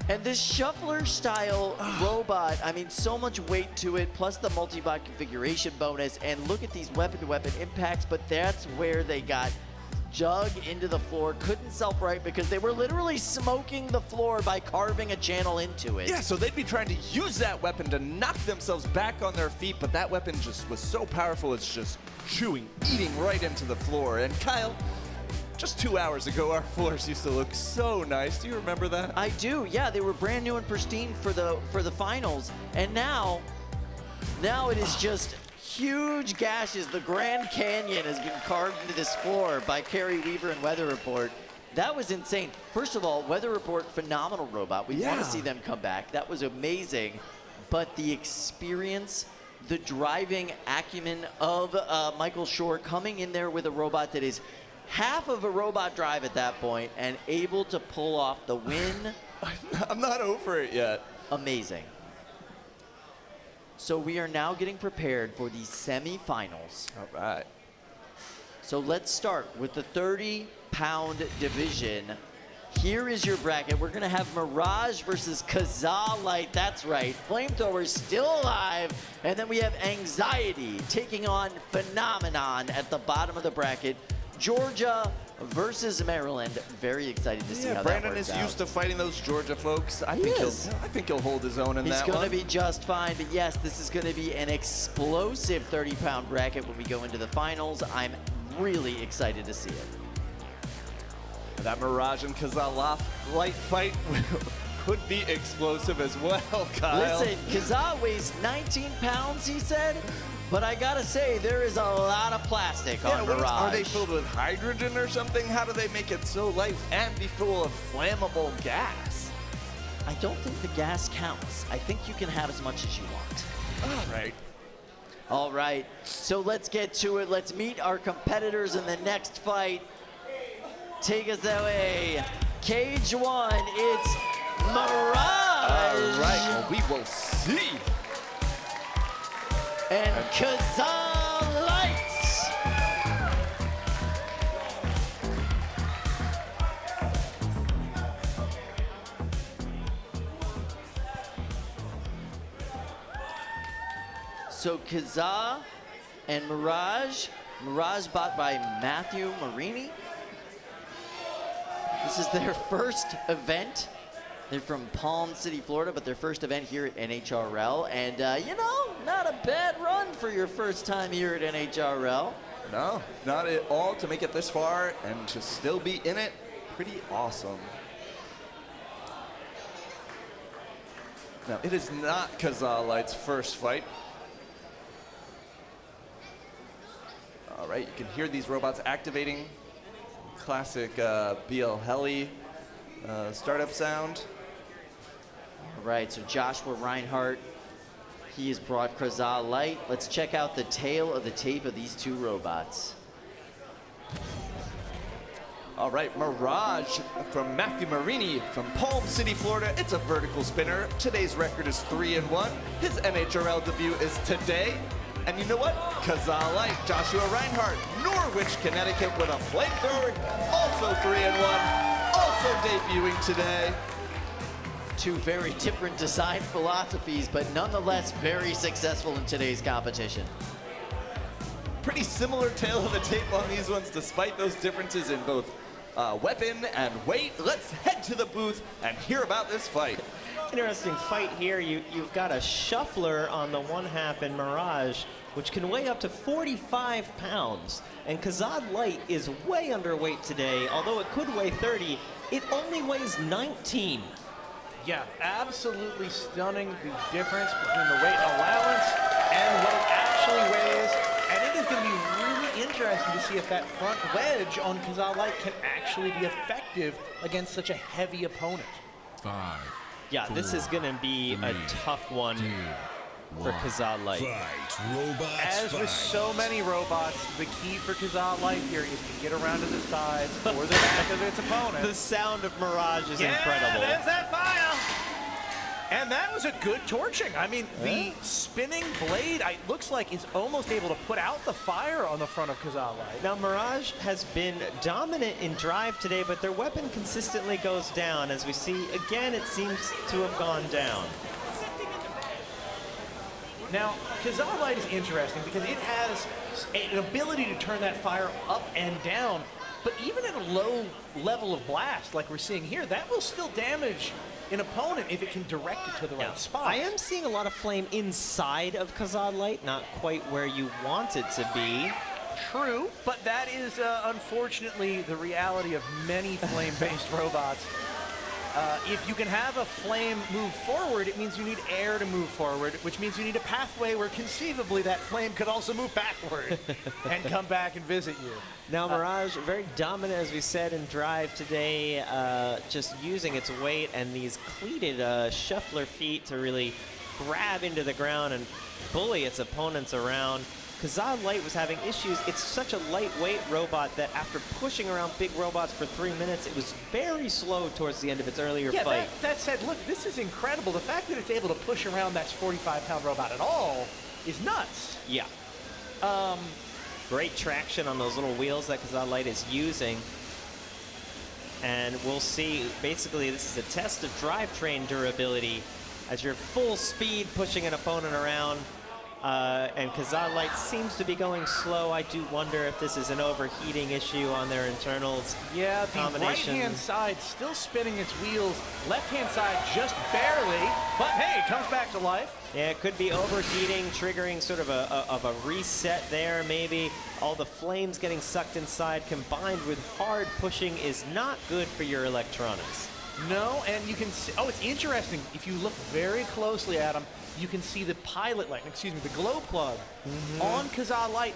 And this shuffler style robot, I mean, so much weight to it, plus the multi-bot configuration bonus, and look at these weapon-to-weapon impacts, but that's where they got dug into the floor, couldn't self-right because they were literally smoking the floor by carving a channel into it. Yeah, so they'd be trying to use that weapon to knock themselves back on their feet, but that weapon just was so powerful, it's just chewing, eating right into the floor. And Kyle, just 2 hours ago, our floors used to look so nice. Do you remember that? I do, yeah. They were brand new and pristine for the finals. And now it is just huge gashes. The Grand Canyon has been carved into this floor by Kerry Weaver and Weather Report. That was insane. First of all, Weather Report, phenomenal robot. We want to see them come back. That was amazing. But the experience, the driving acumen of Michael Shore coming in there with a robot that is half of a robot drive at that point and able to pull off the win. I'm not over it yet. Amazing. So we are now getting prepared for the semifinals. All right. So let's start with the 30-pound division. Here is your bracket. We're gonna have Mirage versus KaZaA Lite. That's right, Flamethrower's still alive. And then we have Anxietii taking on Phenomenon at the bottom of the bracket. Georgia versus Maryland. Very excited to see how Brandon that works is out. used to fighting those Georgia folks. I think he'll hold his own in that one. He's going to be just fine, but yes, this is going to be an explosive 30-pound bracket when we go into the finals. I'm really excited to see it. That Mirage and KaZaA Lite fight could be explosive as well, Kyle. Listen, KaZaA weighs 19 pounds, he said. But I gotta say, there is a lot of plastic on Mirage. Are they filled with hydrogen or something? How do they make it so light and be full of flammable gas? I don't think the gas counts. I think you can have as much as you want. All right. All right, so let's get to it. Let's meet our competitors in the next fight. Take us that way. Cage 1, it's Mirage. All right, well, we will see. And KaZaA Lite. So KaZaA and Mirage. Mirage bought by Matthew Marini. This is their first event. They're from Palm City, Florida, but their first event here at NHRL. And, you know, not a bad run for your first time here at NHRL. No, not at all. To make it this far and to still be in it, pretty awesome. Now, it is not KaZaA Lite's first fight. All right, you can hear these robots activating. Classic BL Heli startup sound. All right, so Joshua Reinhardt, he has brought KaZaA Lite. Let's check out the tail of the tape of these two robots. All right, Mirage from Matthew Marini from Palm City, Florida. It's a vertical spinner. Today's record is 3-1. His NHRL debut is today. And you know what? KaZaA Lite, Joshua Reinhardt, Norwich, Connecticut with a flamethrower, also 3-1, also debuting today. Two very different design philosophies, but nonetheless very successful in today's competition. Pretty similar tail of the tape on these ones, despite those differences in both weapon and weight. Let's head to the booth and hear about this fight. Interesting fight here. You've got a shuffler on the one half in Mirage, which can weigh up to 45 pounds. And KaZaA Lite is way underweight today. Although it could weigh 30, it only weighs 19. Yeah, absolutely stunning, the difference between the weight allowance and what it actually weighs. And it is going to be really interesting to see if that front wedge on KaZaA Lite can actually be effective against such a heavy opponent. 5. Yeah, this is going to be a tough one for KaZaA Lite. As with so many robots, the key for KaZaA Lite here is to get around to the sides or the back of its opponent. The sound of Mirage is incredible. There's that fire! And that was a good torching. I mean, the spinning blade, it looks like, is almost able to put out the fire on the front of KaZaA Lite. Now, Mirage has been dominant in drive today, but their weapon consistently goes down. As we see, again, it seems to have gone down. Now, KaZaA Lite is interesting because it has an ability to turn that fire up and down, but even at a low level of blast, like we're seeing here, that will still damage an opponent if it can direct it to the right spot. I am seeing a lot of flame inside of KaZaA Lite, not quite where you want it to be. True, but that is unfortunately the reality of many flame-based robots. If you can have a flame move forward, it means you need air to move forward, which means you need a pathway where conceivably that flame could also move backward and come back and visit you. Now, Mirage, very dominant, as we said, in drive today, just using its weight and these cleated shuffler feet to really grab into the ground and bully its opponents around. KaZaA Lite was having issues. It's such a lightweight robot that after pushing around big robots for 3 minutes, it was very slow towards the end of its earlier fight. That said, look, this is incredible. The fact that it's able to push around that 45-pound robot at all is nuts. Yeah. Great traction on those little wheels that KaZaA Lite is using. And we'll see, basically, this is a test of drivetrain durability as you're full speed pushing an opponent around. And KaZaA Lite seems to be going slow. I do wonder if this is an overheating issue on their internals. Yeah, the right-hand side still spinning its wheels. Left-hand side just barely, but hey, it comes back to life. Yeah, it could be overheating, triggering sort of a reset there, maybe. All the flames getting sucked inside combined with hard pushing is not good for your electronics. No, and you can see, it's interesting. If you look very closely at them, you can see the pilot light, the glow plug on KaZaA Lite.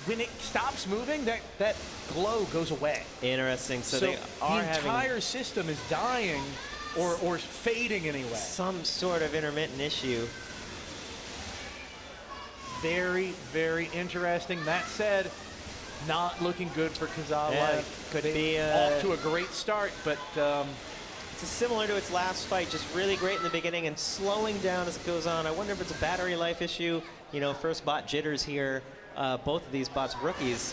When it stops moving, that glow goes away. Interesting. So they are the entire system is dying or fading anyway. Some sort of intermittent issue. Very, very interesting. That said, not looking good for KaZaA Lite. Could be off to a great start, but it's similar to its last fight, just really great in the beginning and slowing down as it goes on. I wonder if it's a battery life issue. You know, first bot jitters here. Both of these bots rookies.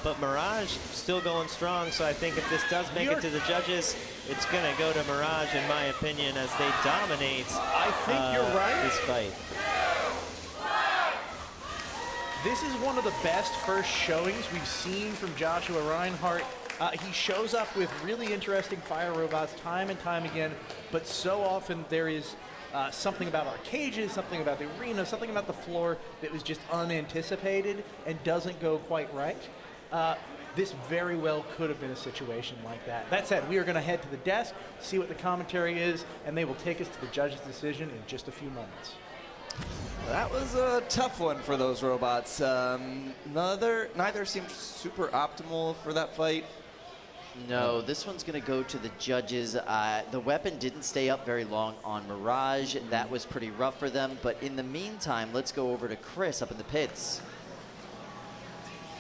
But Mirage still going strong, so I think if this does make it to the judges, it's going to go to Mirage, in my opinion, as they dominate I think you're right. this fight. This is one of the best first showings we've seen from Joshua Reinhardt. He shows up with really interesting fire robots time and time again, but so often there is something about our cages, something about the arena, something about the floor that was just unanticipated and doesn't go quite right. this very well could have been a situation like that. That said, we are going to head to the desk, see what the commentary is, and they will take us to the judge's decision in just a few moments. That was a tough one for those robots. Neither seemed super optimal for that fight. No, this one's going to go to the judges. The weapon didn't stay up very long on Mirage. That was pretty rough for them. But in the meantime, let's go over to Chris up in the pits.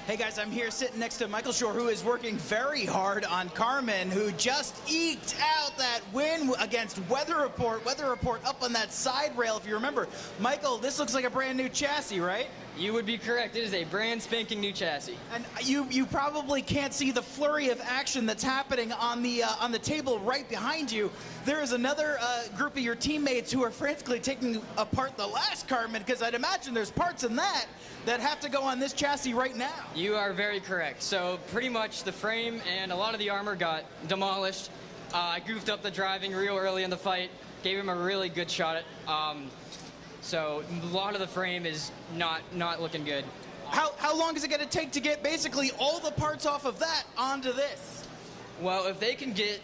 Hey guys, I'm here sitting next to Michael Shore, who is working very hard on Carmen, who just eked out that win against Weather Report. Weather Report up on that side rail, if you remember. Michael, this looks like a brand new chassis, right? You would be correct. It is a brand spanking new chassis. And you probably can't see the flurry of action that's happening on the table right behind you. There is another group of your teammates who are frantically taking apart the last Carmen, because I'd imagine there's parts in that have to go on this chassis right now. You are very correct. So pretty much the frame and a lot of the armor got demolished. I goofed up the driving real early in the fight, gave him a really good shot at. So a lot of the frame is not looking good. How long is it going to take to get basically all the parts off of that onto this? Well, if they can get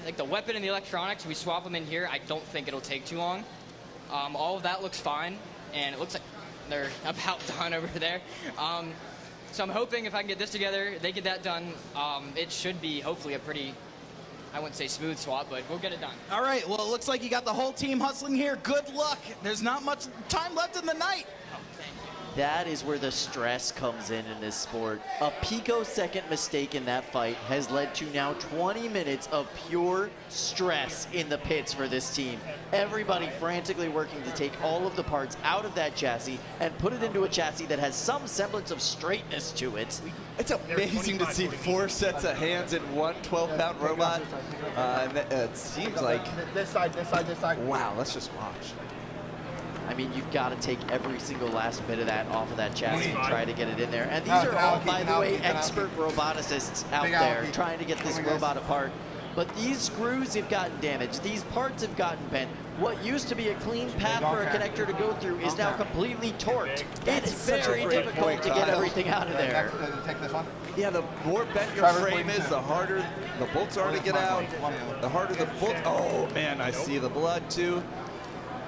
like the weapon and the electronics, we swap them in here, I don't think it'll take too long. All of that looks fine, and it looks like they're about done over there. So I'm hoping if I can get this together, they get that done, it should be hopefully a pretty, I wouldn't say smooth swap, but we'll get it done. All right, well, it looks like you got the whole team hustling here. Good luck. There's not much time left in the night. That is where the stress comes in this sport. A picosecond mistake in that fight has led to now 20 minutes of pure stress in the pits for this team. Everybody frantically working to take all of the parts out of that chassis and put it into a chassis that has some semblance of straightness to it. It's amazing to see 4 sets of hands in one 12-pound robot. It seems like... This side. Wow, let's just watch. I mean, you've got to take every single last bit of that off of that chassis and try to get it in there. And these are all, by the way, expert roboticists out there trying to get this robot apart. But these screws have gotten damaged. These parts have gotten bent. What used to be a clean path for a connector to go through is now completely torqued. It's very difficult to get everything out of there. Take this one. Yeah, the more bent your frame is, the harder the bolts are to get out. The harder the bolt. Oh man, I see the blood too.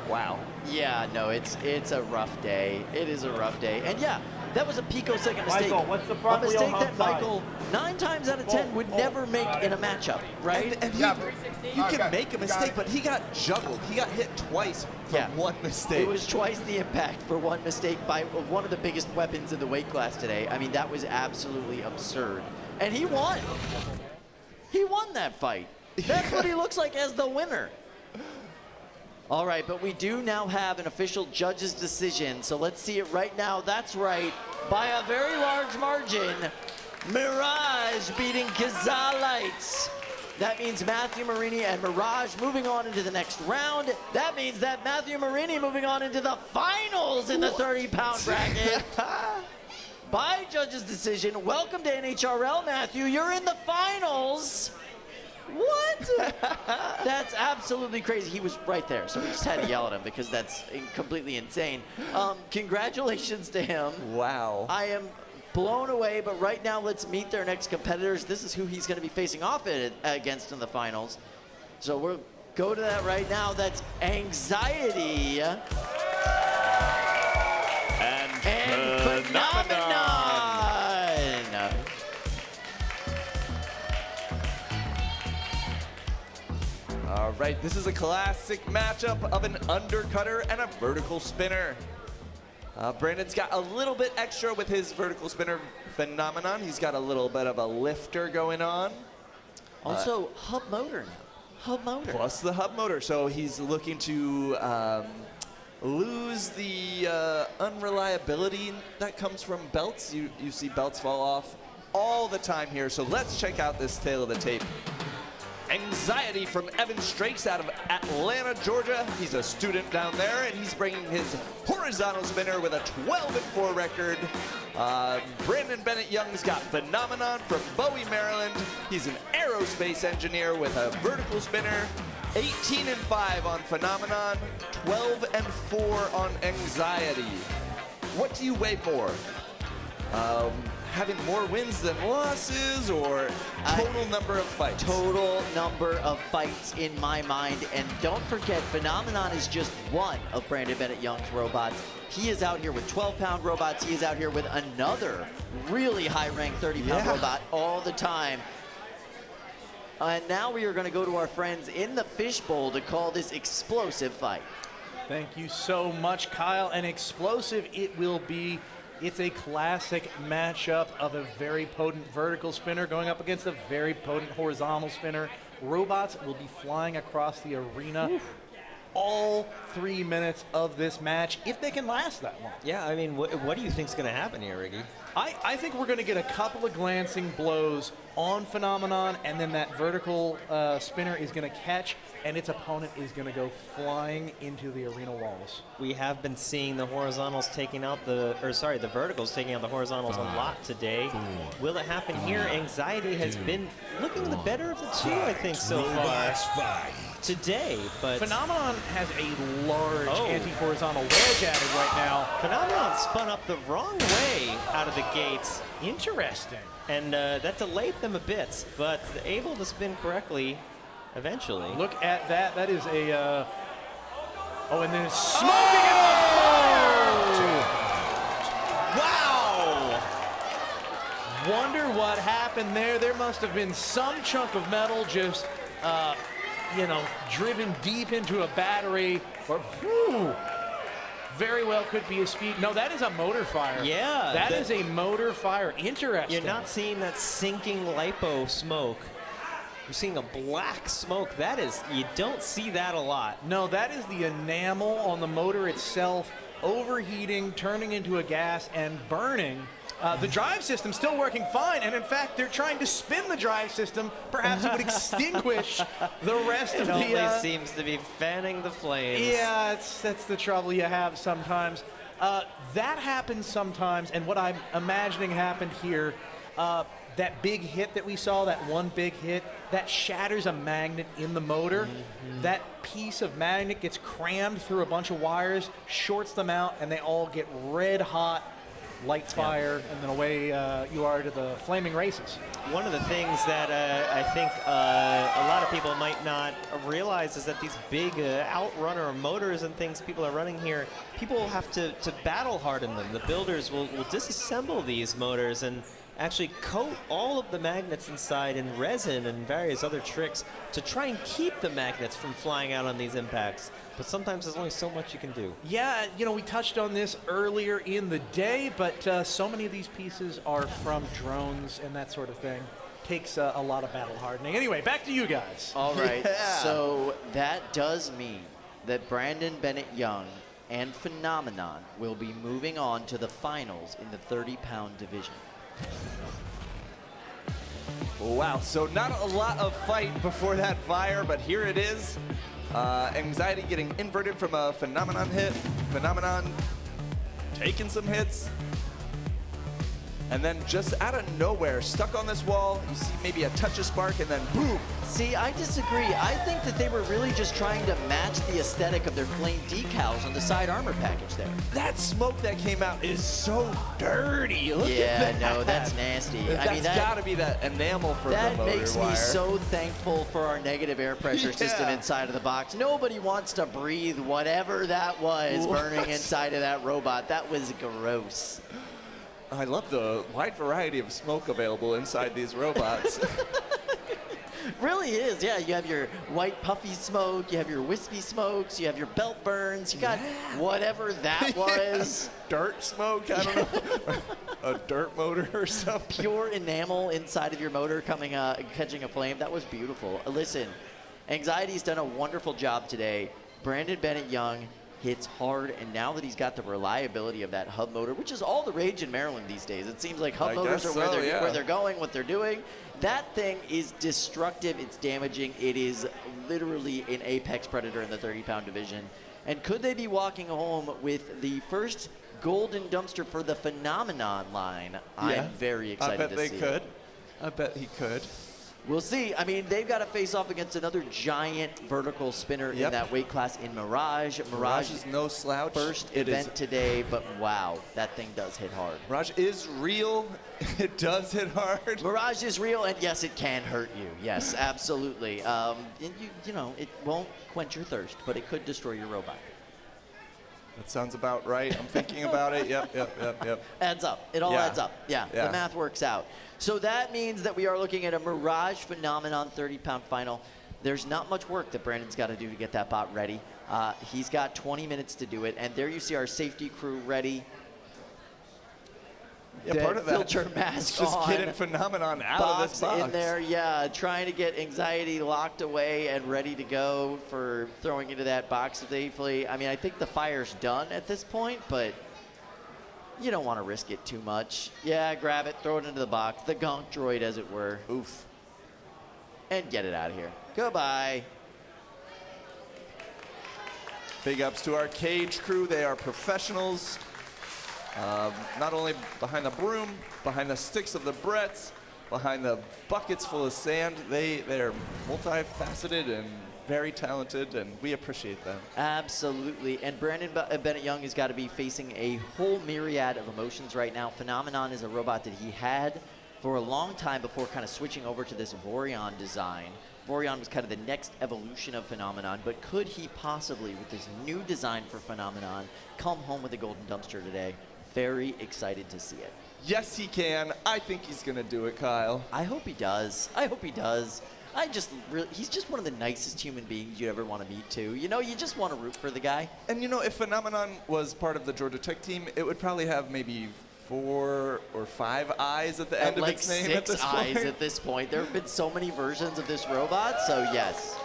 Wow. Yeah, no, it's a rough day. It is a rough day. And yeah, that was a picosecond mistake. Michael, what's the front a mistake wheel that outside? Michael, 9 times out of 10, would never make in a matchup, right? And you can make a mistake, but he got juggled. He got hit twice for one mistake. It was twice the impact for one mistake by one of the biggest weapons in the weight class today. I mean, that was absolutely absurd. And he won. He won that fight. That's what he looks like as the winner. All right, but we do now have an official judge's decision, so let's see it right now. That's right, by a very large margin, Mirage beating KaZaA Lite. That means Matthew Marini and Mirage moving on into the next round. That means that Matthew Marini moving on into the finals in the 30-pound bracket. By judge's decision, welcome to NHRL, Matthew. You're in the finals. What? That's absolutely crazy. He was right there, so we just had to yell at him because that's completely insane. Congratulations to him. Wow. I am blown away, but right now let's meet their next competitors. This is who he's going to be facing off against in the finals. So we'll go to that right now. That's Anxietii and Phenomenon. All right, this is a classic matchup of an undercutter and a vertical spinner. Brandon's got a little bit extra with his vertical spinner Phenomenon. He's got a little bit of a lifter going on. Also, hub motor now. Hub motor. Plus the hub motor. So he's looking to lose the unreliability that comes from belts. You see belts fall off all the time here. So let's check out this tale of the tape. Anxietii from Evan Strakes out of Atlanta, Georgia. He's a student down there, and he's bringing his horizontal spinner with a 12-4 record. Brandon Bennett Young's got Phenomenon from Bowie, Maryland. He's an aerospace engineer with a vertical spinner. 18-5 on Phenomenon, 12-4 on Anxietii. What do you weigh more? having more wins than losses, or total number of fights? Total number of fights in my mind. And don't forget, Phenomenon is just one of Brandon Bennett Young's robots. He is out here with 12-pound robots. He is out here with another really high-ranked 30-pound robot all the time. And now we are going to go to our friends in the fishbowl to call this explosive fight. Thank you so much, Kyle. And explosive it will be. It's a classic matchup of a very potent vertical spinner going up against a very potent horizontal spinner. Robots will be flying across the arena all 3 minutes of this match, if they can last that long. Yeah, I mean, what do you think is going to happen here, Riggy? I think we're going to get a couple of glancing blows on Phenomenon, and then that vertical spinner is going to catch, and its opponent is going to go flying into the arena walls. We have been seeing the horizontals taking out the verticals taking out the horizontals a lot today. Will it happen here? Anxietii has been looking the better of the two, I think, so far today. But Phenomenon has a large anti-horizontal wedge at it right now. Phenomenon spun up the wrong way out of the gates. Interesting. And that delayed them a bit, but able to spin correctly eventually. Look at that. That is a... oh, and then it's smoking it on fire! Wow! Wonder what happened there. There must have been some chunk of metal just, you know, driven deep into a battery. Or, very well could be a speed. No, that is a motor fire. Yeah. That is a motor fire. Interesting. You're not seeing that sinking lipo smoke. You're seeing a black smoke. That is, you don't see that a lot. No, that is the enamel on the motor itself overheating, turning into a gas, and burning. The drive system still working fine, and in fact, they're trying to spin the drive system. Perhaps it would extinguish the rest of the... It only seems to be fanning the flames. Yeah, that's the trouble you have sometimes. That happens sometimes, and what I'm imagining happened here, that big hit that we saw, that one big hit, that shatters a magnet in the motor. That piece of magnet gets crammed through a bunch of wires, shorts them out, and they all get red hot, light fire, and then away you are to the flaming races. One of the things that I think a lot of people might not realize is that these big outrunner motors and things people are running here, people have to battle harden them. The builders will disassemble these motors and actually coat all of the magnets inside in resin and various other tricks to try and keep the magnets from flying out on these impacts. But sometimes there's only so much you can do. Yeah, you know, we touched on this earlier in the day, but so many of these pieces are from drones and that sort of thing. Takes a lot of battle hardening. Anyway, back to you guys. All right, so that does mean that Brandon Bennett Young and Phenomenon will be moving on to the finals in the 30-pound division. Wow, so not a lot of fight before that fire, but here it is. Anxietii getting inverted from a Phenomenon hit. Phenomenon taking some hits. And then just out of nowhere, stuck on this wall, you see maybe a touch of spark, and then boom. See, I disagree. I think that they were really just trying to match the aesthetic of their flame decals on the side armor package there. That smoke that came out is so dirty. Look at that. No, that's nasty. I mean, that's got to be that enamel from the motor wire. That makes me so thankful for our negative air pressure system inside of the box. Nobody wants to breathe whatever that was burning inside of that robot. That was gross. I love the wide variety of smoke available inside these robots. Really is, yeah. You have your white puffy smoke, you have your wispy smokes, you have your belt burns, you got whatever that was. Dirt smoke, I don't know. A dirt motor or something. Pure enamel inside of your motor coming, catching a flame. That was beautiful. Listen, Anxietii's done a wonderful job today. Brandon Bennett Young hits hard, and now that he's got the reliability of that hub motor, which is all the rage in Maryland these days. It seems like hub motors are where they're going, what they're doing. That thing is destructive, it's damaging, it is literally an apex predator in the 30-pound division. And could they be walking home with the first golden dumpster for the Phenomenon line? I'm very excited to see. I bet they could. I bet he could. We'll see. I mean, they've got to face off against another giant vertical spinner in that weight class in Mirage. Mirage is no slouch. First event today, but wow, that thing does hit hard. Mirage is real. It does hit hard. Mirage is real, and yes, it can hurt you. Yes, absolutely. And you know, it won't quench your thirst, but it could destroy your robot. That sounds about right. I'm thinking about it. Yep. Adds up. It all adds up. Yeah, the math works out. So that means that we are looking at a Mirage Phenomenon 30-pound final. There's not much work that Brandon's got to do to get that bot ready. He's got 20 minutes to do it, and there you see our safety crew ready. Yeah, part of that filter mask just on. getting Phenomenon out of this box. In there, yeah, trying to get Anxietii locked away and ready to go for throwing into that box safely. I mean, I think the fire's done at this point, but you don't want to risk it too much. Yeah, grab it, throw it into the box, the gonk droid, as it were. Oof. And get it out of here. Goodbye. Big ups to our cage crew. They are professionals. Not only behind the broom, behind the sticks of the Bretts, behind the buckets full of sand. They're multifaceted and very talented, and we appreciate them. Absolutely. And Brandon Bennett Young has got to be facing a whole myriad of emotions right now. Phenomenon is a robot that he had for a long time before kind of switching over to this Vorion design. Vorion was kind of the next evolution of Phenomenon, but could he possibly, with this new design for Phenomenon, come home with a Golden Dumpster today? Very excited to see it. Yes, he can. I think he's going to do it, Kyle. I hope he does. I hope he does. He's just one of the nicest human beings you'd ever want to meet, too. You know, you just want to root for the guy. And, you know, if Phenomenon was part of the Georgia Tech team, it would probably have maybe 4 or 5 eyes at the end of its name at this point. Like 6 eyes at this point. There have been so many versions of this robot, so yes.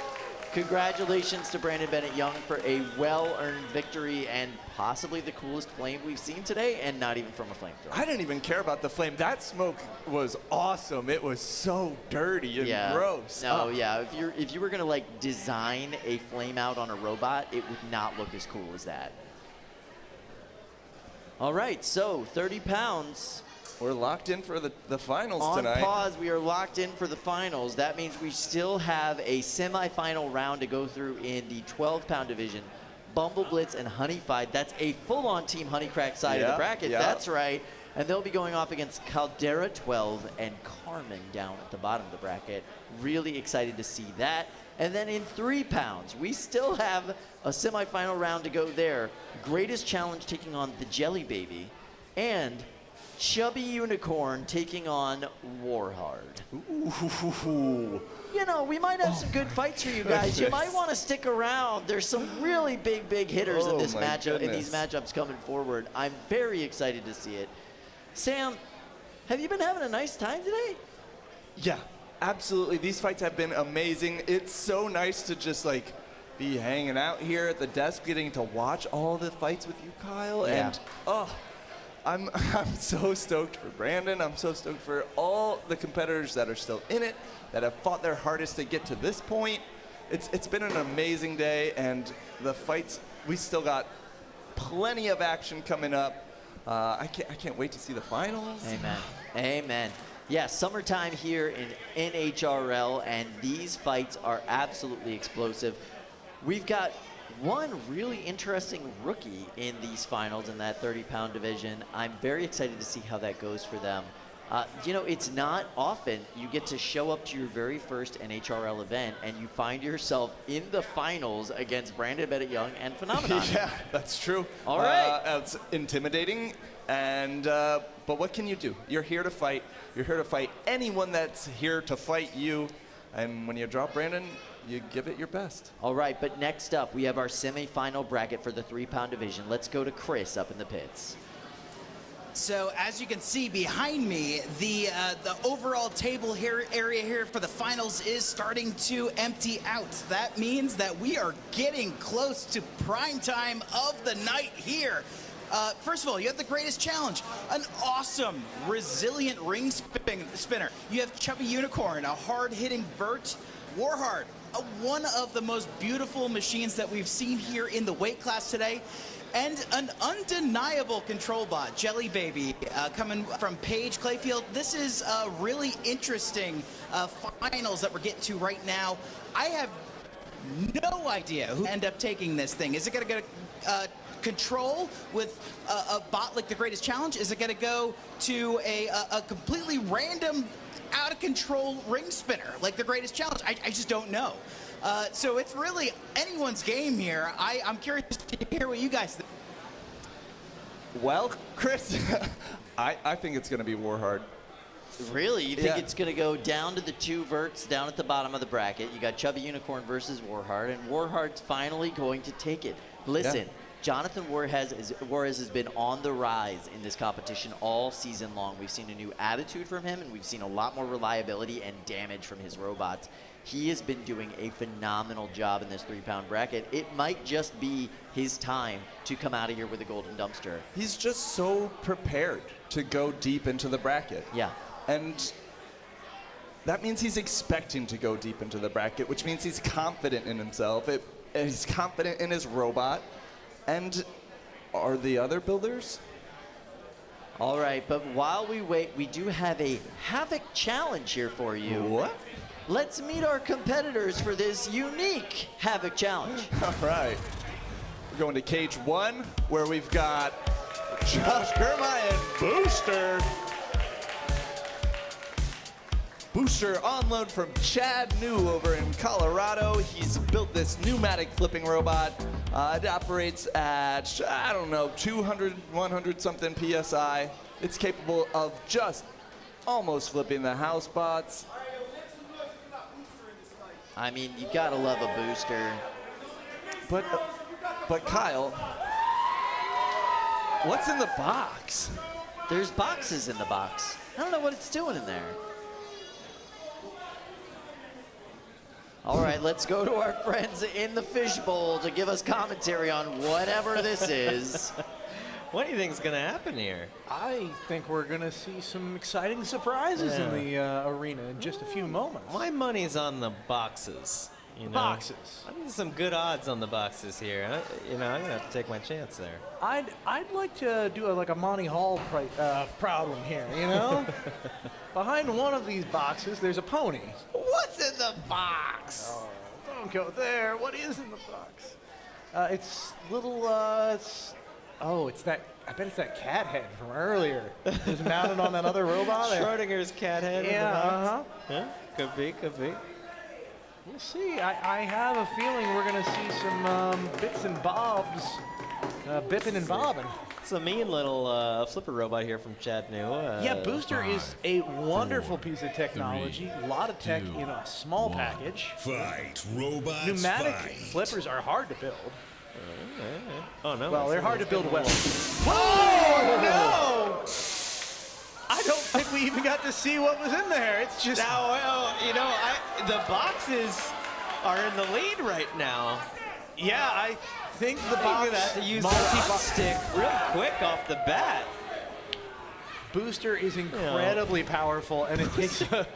Congratulations to Brandon Bennett Young for a well-earned victory and possibly the coolest flame we've seen today, and not even from a flamethrower. I didn't even care about the flame. That smoke was awesome. It was so dirty and gross. No, yeah. If you were gonna like design a flame out on a robot, it would not look as cool as that. All right, so 30 pounds. We're locked in for the finals on tonight. On pause, we are locked in for the finals. That means we still have a semifinal round to go through in the 12-pound division. BumbleBlitz and Honey-fied. That's a full-on Team Honeycrack side of the bracket. That's right. And they'll be going off against Caldera 12 and Carmen down at the bottom of the bracket. Really excited to see that. And then in 3 pounds, we still have a semifinal round to go there. Greatest Challenge taking on the Jelly Baby. And Chubby Unicorn taking on WarHard. Ooh. You know, we might have some good fights for you guys. You might want to stick around. There's some really big hitters in this matchup, in these matchups coming forward. I'm very excited to see it. Sam, have you been having a nice time today? Yeah, absolutely. These fights have been amazing. It's so nice to just like be hanging out here at the desk, getting to watch all the fights with you, Kyle. Yeah. And I'm so stoked for Brandon. I'm so stoked for all the competitors that are still in it, that have fought their hardest to get to this point. It's been an amazing day, and the fights, we still got plenty of action coming up. I can't wait to see the finals. Amen. Amen. Yeah, summertime here in NHRL, and these fights are absolutely explosive. We've got one really interesting rookie in these finals in that 30-pound division. I'm very excited to see how that goes for them. You know, it's not often you get to show up to your very first NHRL event and you find yourself in the finals against Brandon Bennett Young and Phenomenon. Yeah, that's true. All right. It's intimidating, and but what can you do? You're here to fight. You're here to fight anyone that's here to fight you. And when you drop Brandon, you give it your best. All right, but next up, we have our semifinal bracket for the 3-pound division. Let's go to Chris up in the pits. So as you can see behind me, the overall table area here for the finals is starting to empty out. That means that we are getting close to prime time of the night here. First of all, you have the greatest challenge, an awesome, resilient ring spinner. You have Chubby Unicorn, a hard-hitting vert, WarHard, one of the most beautiful machines that we've seen here in the weight class today. And an undeniable control bot, Jelly Baby, coming from Paige Clayfield. This is a really interesting finals that we're getting to right now. I have no idea who end up taking this thing. Is it going to go control with a bot like the Greatest Challenge? Is it going to go to a completely random, out of control ring spinner like the Greatest Challenge? I just don't know. So it's really anyone's game here. I'm curious to hear what you guys think. Well, Chris, I think it's going to be WarHard. Really? You think it's going to go down to the 2 verts down at the bottom of the bracket? You got Chubby Unicorn versus WarHard, and WarHard's finally going to take it. Listen, Jonathan Juarez has been on the rise in this competition all season long. We've seen a new attitude from him, and we've seen a lot more reliability and damage from his robots. He has been doing a phenomenal job in this 3-pound bracket. It might just be his time to come out of here with a golden dumpster. He's just so prepared to go deep into the bracket. Yeah. And that means he's expecting to go deep into the bracket, which means he's confident in himself. And he's confident in his robot. And are the other builders? All right, but while we wait, we do have a Havoc challenge here for you. What? Let's meet our competitors for this unique Havoc challenge. All right. We're going to cage 1, where we've got Josh Kerma and Booster. Booster on loan from Chad New over in Colorado. He's built this pneumatic flipping robot. It operates at, I don't know, 200, 100 something PSI. It's capable of just almost flipping the house bots. I mean, you gotta love a booster. But Kyle, what's in the box? There's boxes in the box. I don't know what it's doing in there. All right, let's go to our friends in the fishbowl to give us commentary on whatever this is. What do you think is going to happen here? I think we're going to see some exciting surprises in the arena in just a few moments. My money's on the boxes. You know? Boxes. I need some good odds on the boxes here. I'm going to have to take my chance there. I'd like to do like a Monty Hall problem here, you know? Behind one of these boxes, there's a pony. What's in the box? Oh, don't go there. What is in the box? It's little, it's that, I bet it's that cat head from earlier. It's mounted on that other robot there. Schrodinger's cat head in the box? Yeah, could be. We'll see. I have a feeling we're going to see some bits and bobs, bipping and bobbing. It's a mean little flipper robot here from Chad New. Yeah, Booster is a wonderful piece of technology. A lot of tech in a small package. Fight, robots, Pneumatic fight. flippers are hard to build. Oh, no. Well, they're hard to build well. Oh, no! I don't think we even got to see what was in there. It's just... Now, well, you know, the boxes are in the lead right now. Yeah, I think the box... have to use the hot stick real quick off the bat. Booster is incredibly powerful, and it takes a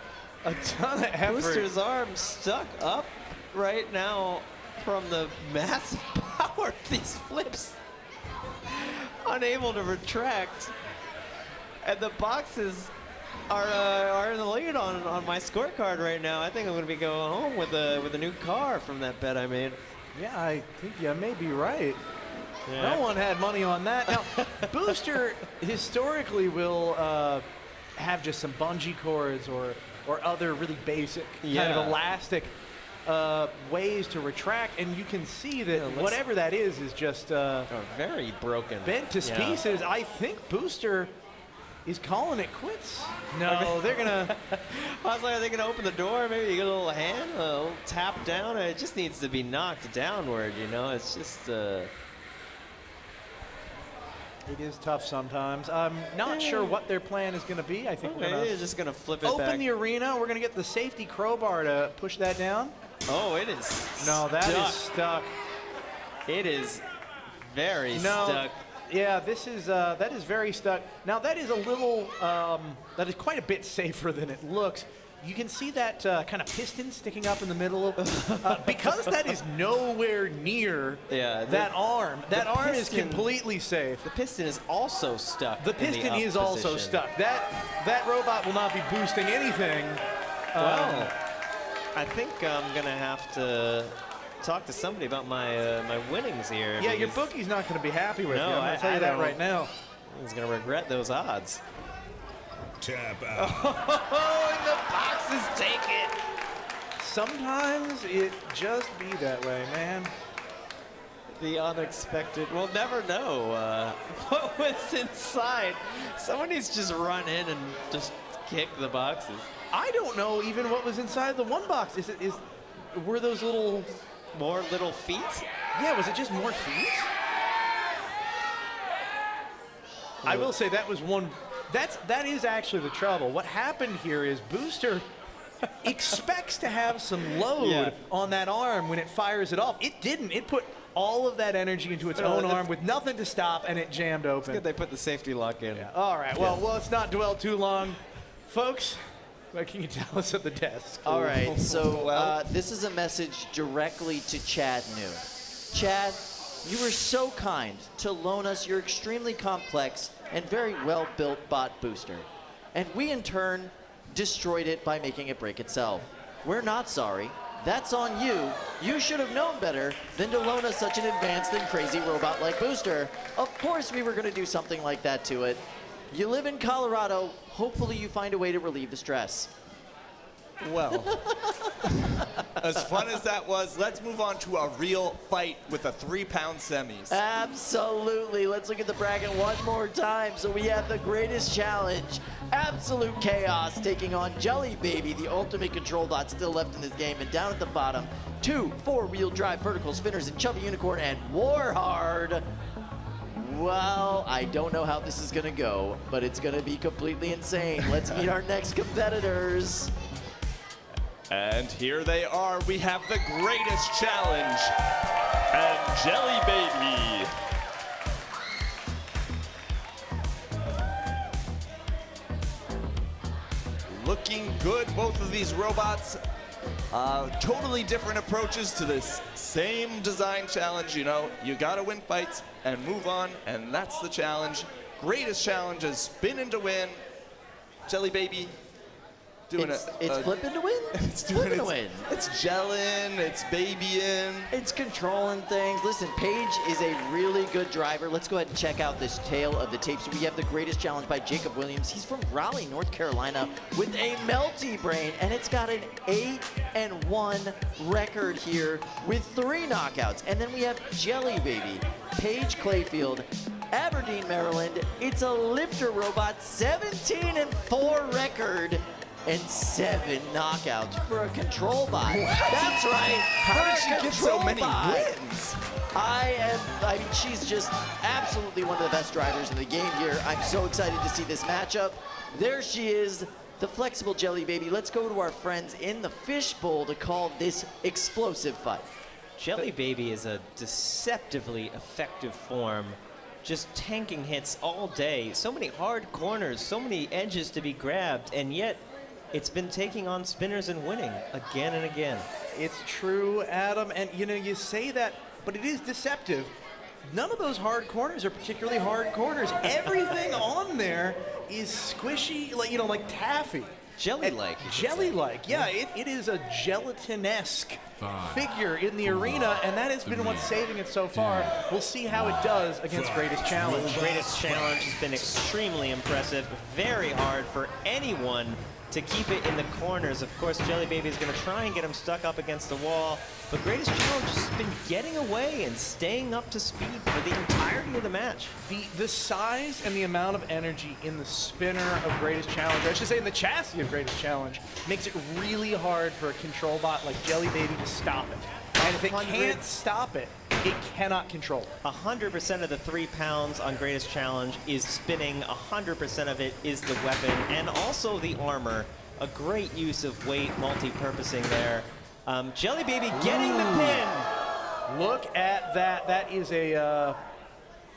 ton of effort. Booster's arm stuck up right now from the massive power of these flips. Unable to retract. And the boxes are in the lead on my scorecard right now. I think I'm going to be going home with a new car from that bet I made. Yeah, I think you may be right. Yeah. No one had money on that. Now, Booster historically will have just some bungee cords or other really basic kind of elastic ways to retract, and you can see that whatever that is just very broken, bent to pieces. I think Booster is calling it quits. No, they're gonna. I was like, are they gonna open the door? Maybe you get a little hand, a little tap down. It just needs to be knocked downward. You know, it's just. It is tough sometimes. I'm not sure what their plan is going to be. I think they're just going to flip it open back. the arena. We're going to get the safety crowbar to push that down. Oh, it is. No, that is stuck. It is very stuck. Yeah, that is very stuck. Now that is a little, that is quite a bit safer than it looks. you can see that kind of piston sticking up in the middle. Because that is nowhere near that arm. That arm is completely safe. The piston is also stuck. The piston is also stuck. That robot will not be boosting anything. Well, I think I'm going to have to talk to somebody about my my winnings here. Yeah, your bookie's not going to be happy with you. I'm going to tell you that right now. He's going to regret those odds. Tap out. Oh, and the boxes take it. Sometimes it just be that way, man. The unexpected. We'll never know what was inside. Somebody's just run in and just kick the boxes. I don't know even what was inside the one box. Were those more little feet? Yeah, was it just more feet? I will say that was one. That is actually the trouble. What happened here is Booster expects to have some load on that arm when it fires it off. It didn't. It put all of that energy into its own arm with nothing to stop, and it jammed open. It's good they put the safety lock in. Yeah. All right. Well, let's not dwell too long. Folks, what can you tell us at the desk? All right. So this is a message directly to Chad New. Chad, you were so kind to loan us your extremely complex and very well-built bot booster. And we, in turn, destroyed it by making it break itself. We're not sorry. That's on you. You should have known better than to loan us such an advanced and crazy robot-like booster. Of course we were going to do something like that to it. You live in Colorado. Hopefully you find a way to relieve the stress. Well, as fun as that was, let's move on to a real fight with the 3-pound semis. Absolutely. Let's look at the bracket one more time. So we have the greatest challenge, Absolute Chaos, taking on Jelly Baby, the ultimate control bot still left in this game. And down at the bottom, 2 4-wheel drive vertical spinners and Chubby Unicorn and WarHard. Well, I don't know how this is going to go, but it's going to be completely insane. Let's meet our next competitors. And here they are. We have the greatest challenge and Jelly Baby. Looking good, both of these robots. Totally different approaches to this same design challenge. You know, you gotta win fights and move on, and that's the challenge. Greatest challenge is spinning to win. Jelly Baby doing it's flipping to win? It's flipping to win. It's gelling, it's babying. It's controlling things. Listen, Paige is a really good driver. Let's go ahead and check out this tale of the tape. So we have the greatest challenge by Jacob Williams. He's from Raleigh, North Carolina, with a melty brain, and it's got an 8-1 record here with 3 knockouts. And then we have Jelly Baby, Paige Clayfield, Aberdeen, Maryland. It's a lifter robot, 17-4 record. And 7 knockouts for a control bot. What? That's right. How did she get so many wins? I mean, she's just absolutely one of the best drivers in the game here. I'm so excited to see this matchup. There she is, the flexible Jelly Baby. Let's go to our friends in the fishbowl to call this explosive fight. Jelly Baby is a deceptively effective form. Just tanking hits all day. So many hard corners, so many edges to be grabbed, and yet it's been taking on spinners and winning again and again. It's true, Adam, and you know, you say that, but it is deceptive. None of those hard corners are particularly hard corners. Everything on there is squishy, like, you know, like taffy. Jelly-like. Jelly-like, yeah. It is a gelatin-esque figure in the arena, and that has been what's saving it so far. We'll see how it does against Greatest Challenge. Greatest Challenge has been extremely impressive. Very hard for anyone to keep it in the corners. Of course, Jelly Baby is going to try and get him stuck up against the wall, but Greatest Challenge has been getting away and staying up to speed for the entirety of the match. The size and the amount of energy in the spinner of Greatest Challenge, or I should say in the chassis of Greatest Challenge, makes it really hard for a control bot like Jelly Baby to stop it. And if it can't stop it, it cannot control it. 100% of the 3 pounds on Greatest Challenge is spinning. 100% of it is the weapon and also the armor. A great use of weight, multi-purposing there. Jelly Baby getting the pin. Look at that. That is a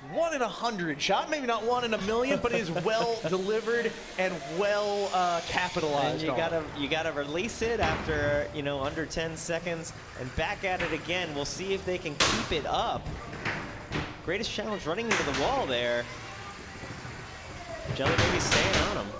1 in 100 shot, maybe not 1 in a million, but it is well delivered and well capitalized. And you gotta release it after under 10 seconds and back at it again. We'll see if they can keep it up. Greatest challenge running into the wall there. Jelly Baby staying on him.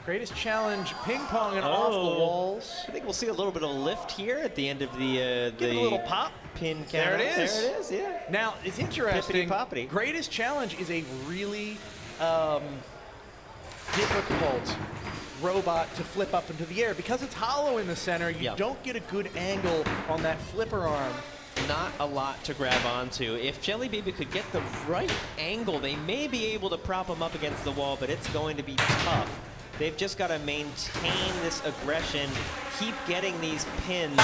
Greatest challenge ping-ponging off the walls. I think we'll see a little bit of a lift here at the end of the Give it a little pop. Pin count. There it is. There it is, yeah. Now, it's interesting. Pippity-poppity. Greatest challenge is a really difficult robot to flip up into the air. Because it's hollow in the center, you don't get a good angle on that flipper arm. Not a lot to grab onto. If Jelly Baby could get the right angle, they may be able to prop him up against the wall, but it's going to be tough. They've just got to maintain this aggression, keep getting these pins,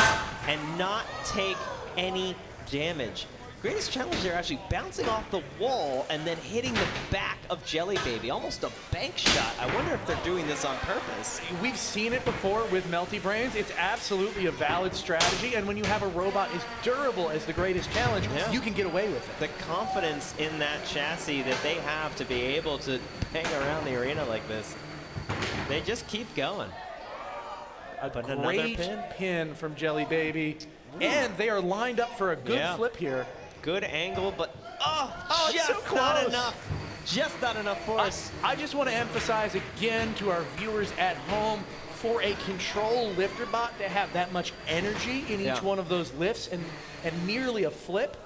and not take any damage. Greatest challenge, they're actually bouncing off the wall and then hitting the back of Jelly Baby, almost a bank shot. I wonder if they're doing this on purpose. We've seen it before with Melty Brains. It's absolutely a valid strategy, and when you have a robot as durable as the Greatest Challenge, you can get away with it. The confidence in that chassis that they have to be able to hang around the arena like this. They just keep going. But great pin from Jelly Baby. And they are lined up for a good flip here. Good angle, but just it's so not enough. Just not enough force. I just want to emphasize again to our viewers at home, for a control lifter bot to have that much energy in each one of those lifts and nearly a flip,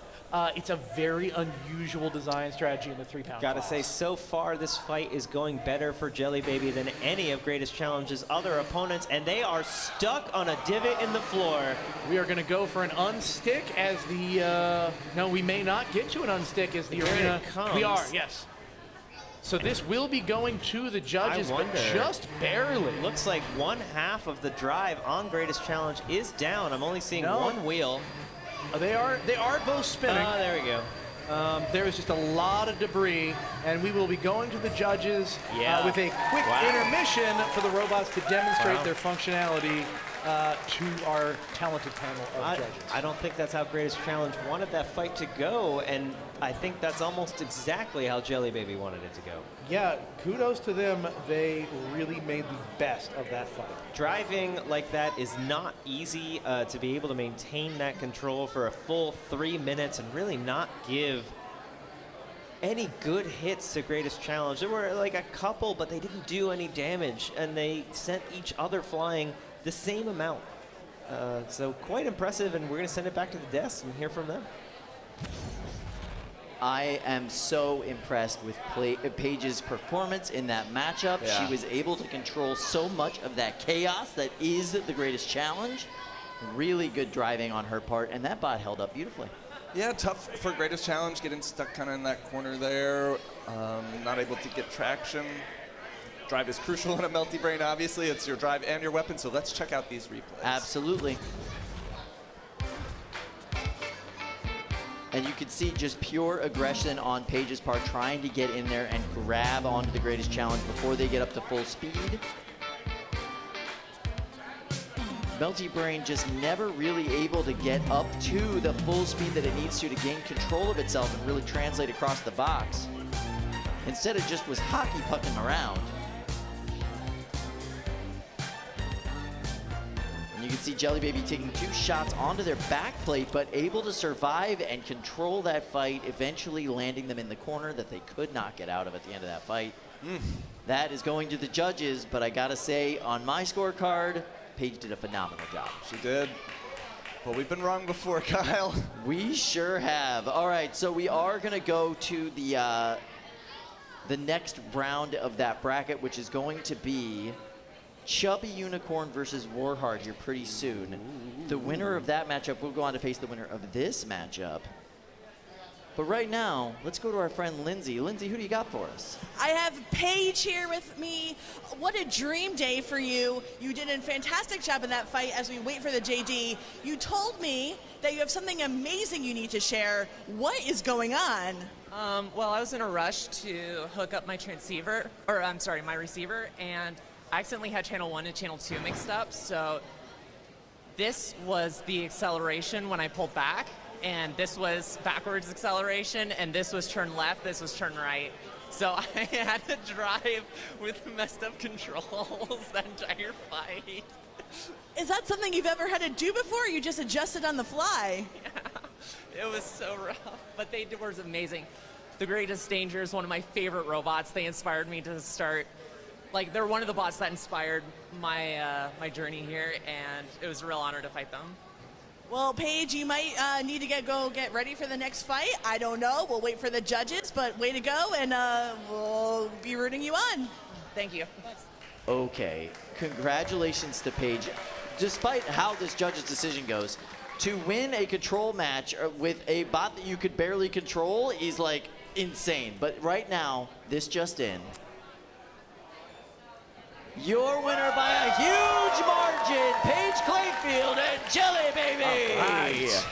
it's a very unusual design strategy in the 3-pound Gotta class. say, so far this fight is going better for Jelly Baby than any of Greatest Challenge's other opponents, and they are stuck on a divot in the floor. We are going to go for an unstick as the, no, we may not get to an unstick as the arena. We are, yes. So this will be going to the judges, but just barely. Looks like 1/2 of the drive on Greatest Challenge is down. I'm only seeing one wheel. They are both spinning. There we go. There is just a lot of debris, and we will be going to the judges with a quick intermission for the robots to demonstrate their functionality to our talented panel of judges. I don't think that's how Greatest Challenge wanted that fight to go, and I think that's almost exactly how Jelly Baby wanted it to go. Yeah, kudos to them. They really made the best of that fight. Driving like that is not easy to be able to maintain that control for a full 3 minutes and really not give any good hits to Greatest Challenge. There were like a couple, but they didn't do any damage, and they sent each other flying the same amount. So quite impressive, and we're going to send it back to the desk and hear from them. I am so impressed with Paige's performance in that matchup. Yeah. She was able to control so much of that chaos that is the Greatest Challenge. Really good driving on her part, and that bot held up beautifully. Yeah, tough for Greatest Challenge, getting stuck kind of in that corner there, not able to get traction. Drive is crucial in a Melty Brain, obviously. It's your drive and your weapon, so let's check out these replays. Absolutely. And you can see just pure aggression on Paige's part, trying to get in there and grab onto the Greatest Challenge before they get up to full speed. Melty Brain just never really able to get up to the full speed that it needs to gain control of itself and really translate across the box. Instead, it just was hockey pucking around. And you can see Jelly Baby taking 2 shots onto their back plate, but able to survive and control that fight, eventually landing them in the corner that they could not get out of at the end of that fight. That is going to the judges, but I gotta say, on my scorecard, Paige did a phenomenal job. She did. But we've been wrong before, Kyle. We sure have. All right, so we are gonna go to the next round of that bracket, which is going to be Chubby Unicorn versus WarHard here pretty soon. The winner of that matchup will go on to face the winner of this matchup. But right now, let's go to our friend Lindsay. Lindsay, who do you got for us? I have Paige here with me. What a dream day for you. You did a fantastic job in that fight as we wait for the JD. You told me that you have something amazing you need to share. What is going on? Well, I was in a rush to hook up my transceiver, or I'm sorry, my receiver, and I accidentally had channel 1 and channel 2 mixed up, so this was the acceleration when I pulled back, and this was backwards acceleration, and this was turn left, this was turn right. So I had to drive with messed up controls that entire fight. Is that something you've ever had to do before, or you just adjusted on the fly? Yeah, it was so rough, but they were amazing. The Greatest Danger is one of my favorite robots. They inspired me to start, like, they're one of the bots that inspired my my journey here, and it was a real honor to fight them. Well, Paige, you might need to go get ready for the next fight. I don't know. We'll wait for the judges, but way to go, and we'll be rooting you on. Thank you. Okay, congratulations to Paige. Despite how this judge's decision goes, to win a control match with a bot that you could barely control is like insane. But right now, this just in. Your winner by a huge margin, Paige Clayfield and Jelly Baby. All right.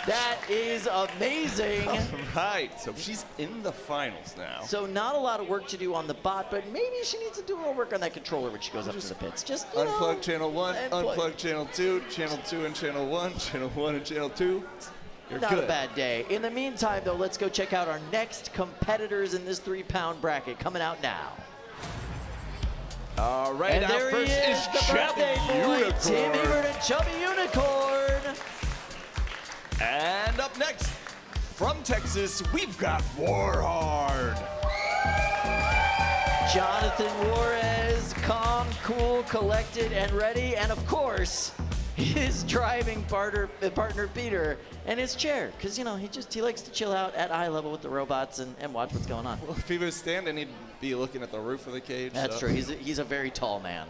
That is amazing. All right, so she's in the finals now. So not a lot of work to do on the bot, but maybe she needs to do a little work on that controller when she goes up to the pits. Just, you unplug know, channel 1, unplug channel 2, channel 2 and channel 1, channel 1 and channel 2. You're Not good. a bad day. In the meantime, though, let's go check out our next competitors in this 3-pound bracket coming out now. All right, And now there first he is, the birthday boy, Tim Ebert and Chubby Unicorn. And up next, from Texas, we've got WarHard. Jonathan Juarez, calm, cool, collected, and ready. And of course, his driving partner Peter, and his chair. Because, you know, he likes to chill out at eye level with the robots and watch what's going on. Well, if he was standing, he'd be looking at the roof of the cage. That's true. He's a very tall man.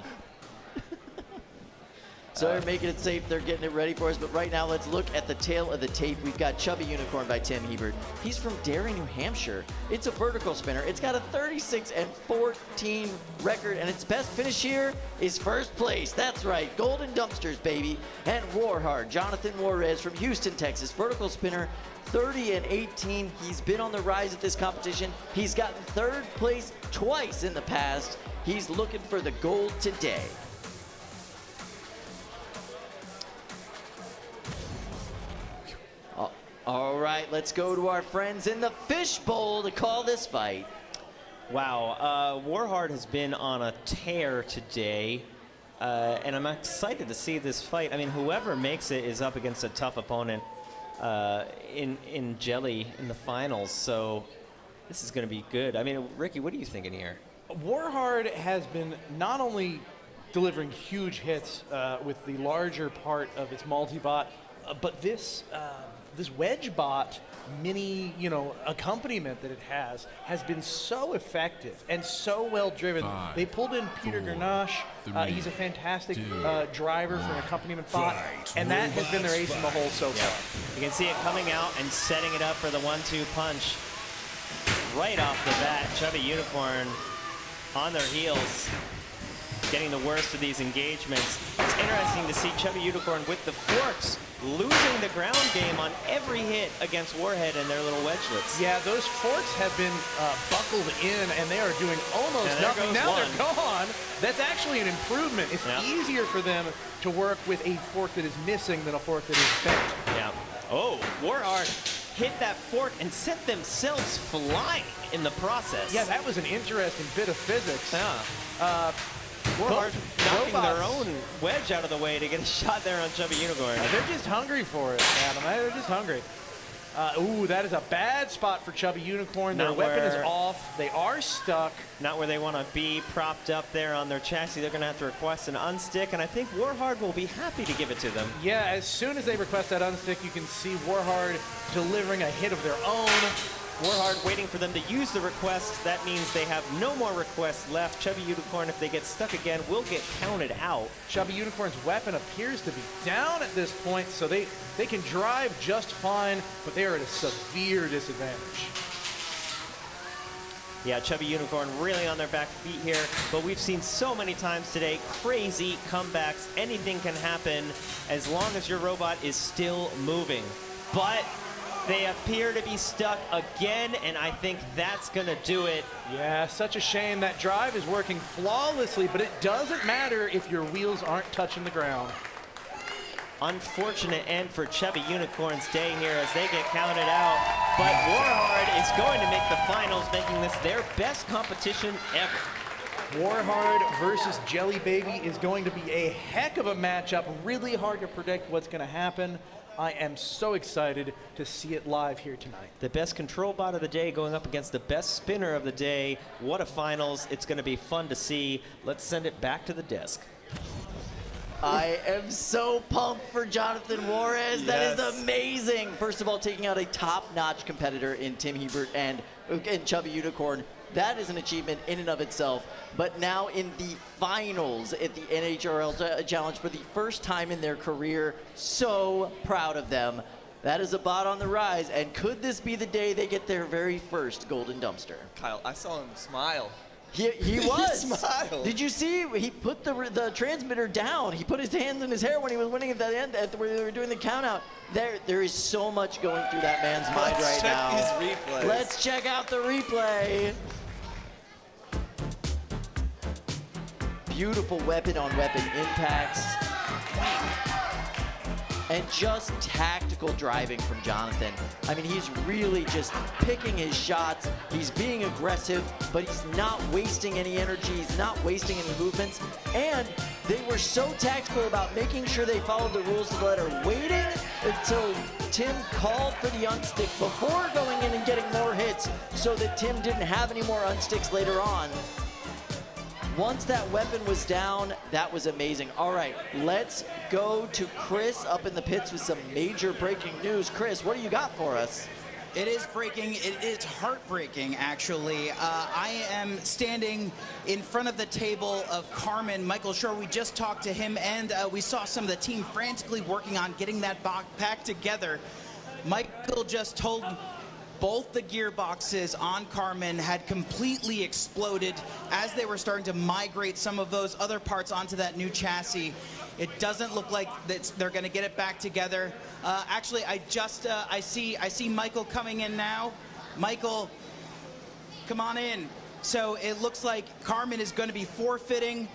So they're making it safe. They're getting it ready for us. But right now, let's look at the tail of the tape. We've got Chubby Unicorn by Tim Hebert. He's from Derry, New Hampshire. It's a vertical spinner. It's got a 36-14 record, and its best finish here is first place. That's right, Golden Dumpsters, baby. And WarHard, Jonathan Juarez from Houston, Texas. Vertical spinner, 30-18. He's been on the rise at this competition. He's gotten third place twice in the past. He's looking for the gold today. All right, let's go to our friends in the fishbowl to call this fight. Wow, WarHard has been on a tear today, and I'm excited to see this fight. I mean, whoever makes it is up against a tough opponent in Jelly in the finals, so this is going to be good. I mean, Ricky, what are you thinking here? WarHard has been not only delivering huge hits with the larger part of its multi-bot, but this wedge bot mini, accompaniment that it has been so effective and so well driven. They pulled in Peter Gernache. He's a fantastic driver for an accompaniment bot, and that has been their ace in the hole so far. You can see it coming out and setting it up for the 1-2 punch. Right off the bat, Chubby Unicorn on their heels, getting the worst of these engagements. It's interesting to see Chubby Unicorn with the forks losing the ground game on every hit against Warhead and their little wedgelets. Yeah, those forks have been buckled in, and they are doing almost nothing. Now they're gone. That's actually an improvement. It's easier for them to work with a fork that is missing than a fork that is bent. Yeah. Oh, WarHard hit that fork and sent themselves flying in the process. Yeah, that was an interesting bit of physics. Yeah. WarHard knocking their own wedge out of the way to get a shot there on Chubby Unicorn. They're just hungry for it, Adam. They're just hungry. Ooh, that is a bad spot for Chubby Unicorn. Their weapon is off. They are stuck. Not where they want to be, propped up there on their chassis. They're going to have to request an unstick, and I think WarHard will be happy to give it to them. Yeah, as soon as they request that unstick, you can see WarHard delivering a hit of their own. WarHard waiting for them to use the request. That means they have no more requests left. Chubby Unicorn, if they get stuck again, will get counted out. Chubby Unicorn's weapon appears to be down at this point, so they can drive just fine, but they are at a severe disadvantage. Yeah, Chubby Unicorn really on their back feet here, but we've seen so many times today, crazy comebacks. Anything can happen as long as your robot is still moving. But they appear to be stuck again, and I think that's going to do it. Yeah, such a shame. That drive is working flawlessly, but it doesn't matter if your wheels aren't touching the ground. Unfortunate end for Chubby Unicorn's day here as they get counted out. But WarHard is going to make the finals, making this their best competition ever. WarHard versus Jelly Baby is going to be a heck of a matchup. Really hard to predict what's going to happen. I am so excited to see it live here tonight. The best control bot of the day going up against the best spinner of the day. What a finals. It's going to be fun to see. Let's send it back to the desk. I am so pumped for Jonathan Juarez. That is amazing. First of all, taking out a top-notch competitor in Tim Hebert and Chubby Unicorn. That is an achievement in and of itself. But now in the finals at the NHRL Challenge for the first time in their career, so proud of them. That is a bot on the rise, and could this be the day they get their very first Golden Dumpster? Kyle, I saw him smile. He was. He smiled. Did you see? He put the transmitter down. He put his hands in his hair when he was winning at the end, where they were doing the count out. There is so much going through that man's mind right now. Let's check his replays. Let's check out the replay. Beautiful weapon-on-weapon impacts. Wow. And just tactical driving from Jonathan. I mean, he's really just picking his shots. He's being aggressive, but he's not wasting any energy. He's not wasting any movements. And they were so tactical about making sure they followed the rules of the letter, waiting until Tim called for the unstick before going in and getting more hits so that Tim didn't have any more unsticks later on. Once that weapon was down, that was amazing. All right, let's go to Chris up in the pits with some major breaking news. Chris, what do you got for us? It is breaking. It is heartbreaking, actually. I am standing in front of the table of Carmen. Michael Shore, we just talked to him, and we saw some of the team frantically working on getting that pack together. Michael just told both the gearboxes on Carmen had completely exploded as they were starting to migrate some of those other parts onto that new chassis. It doesn't look like they're going to get it back together. Actually, I see Michael coming in now. Michael, come on in. So it looks like Carmen is going to be forfeiting.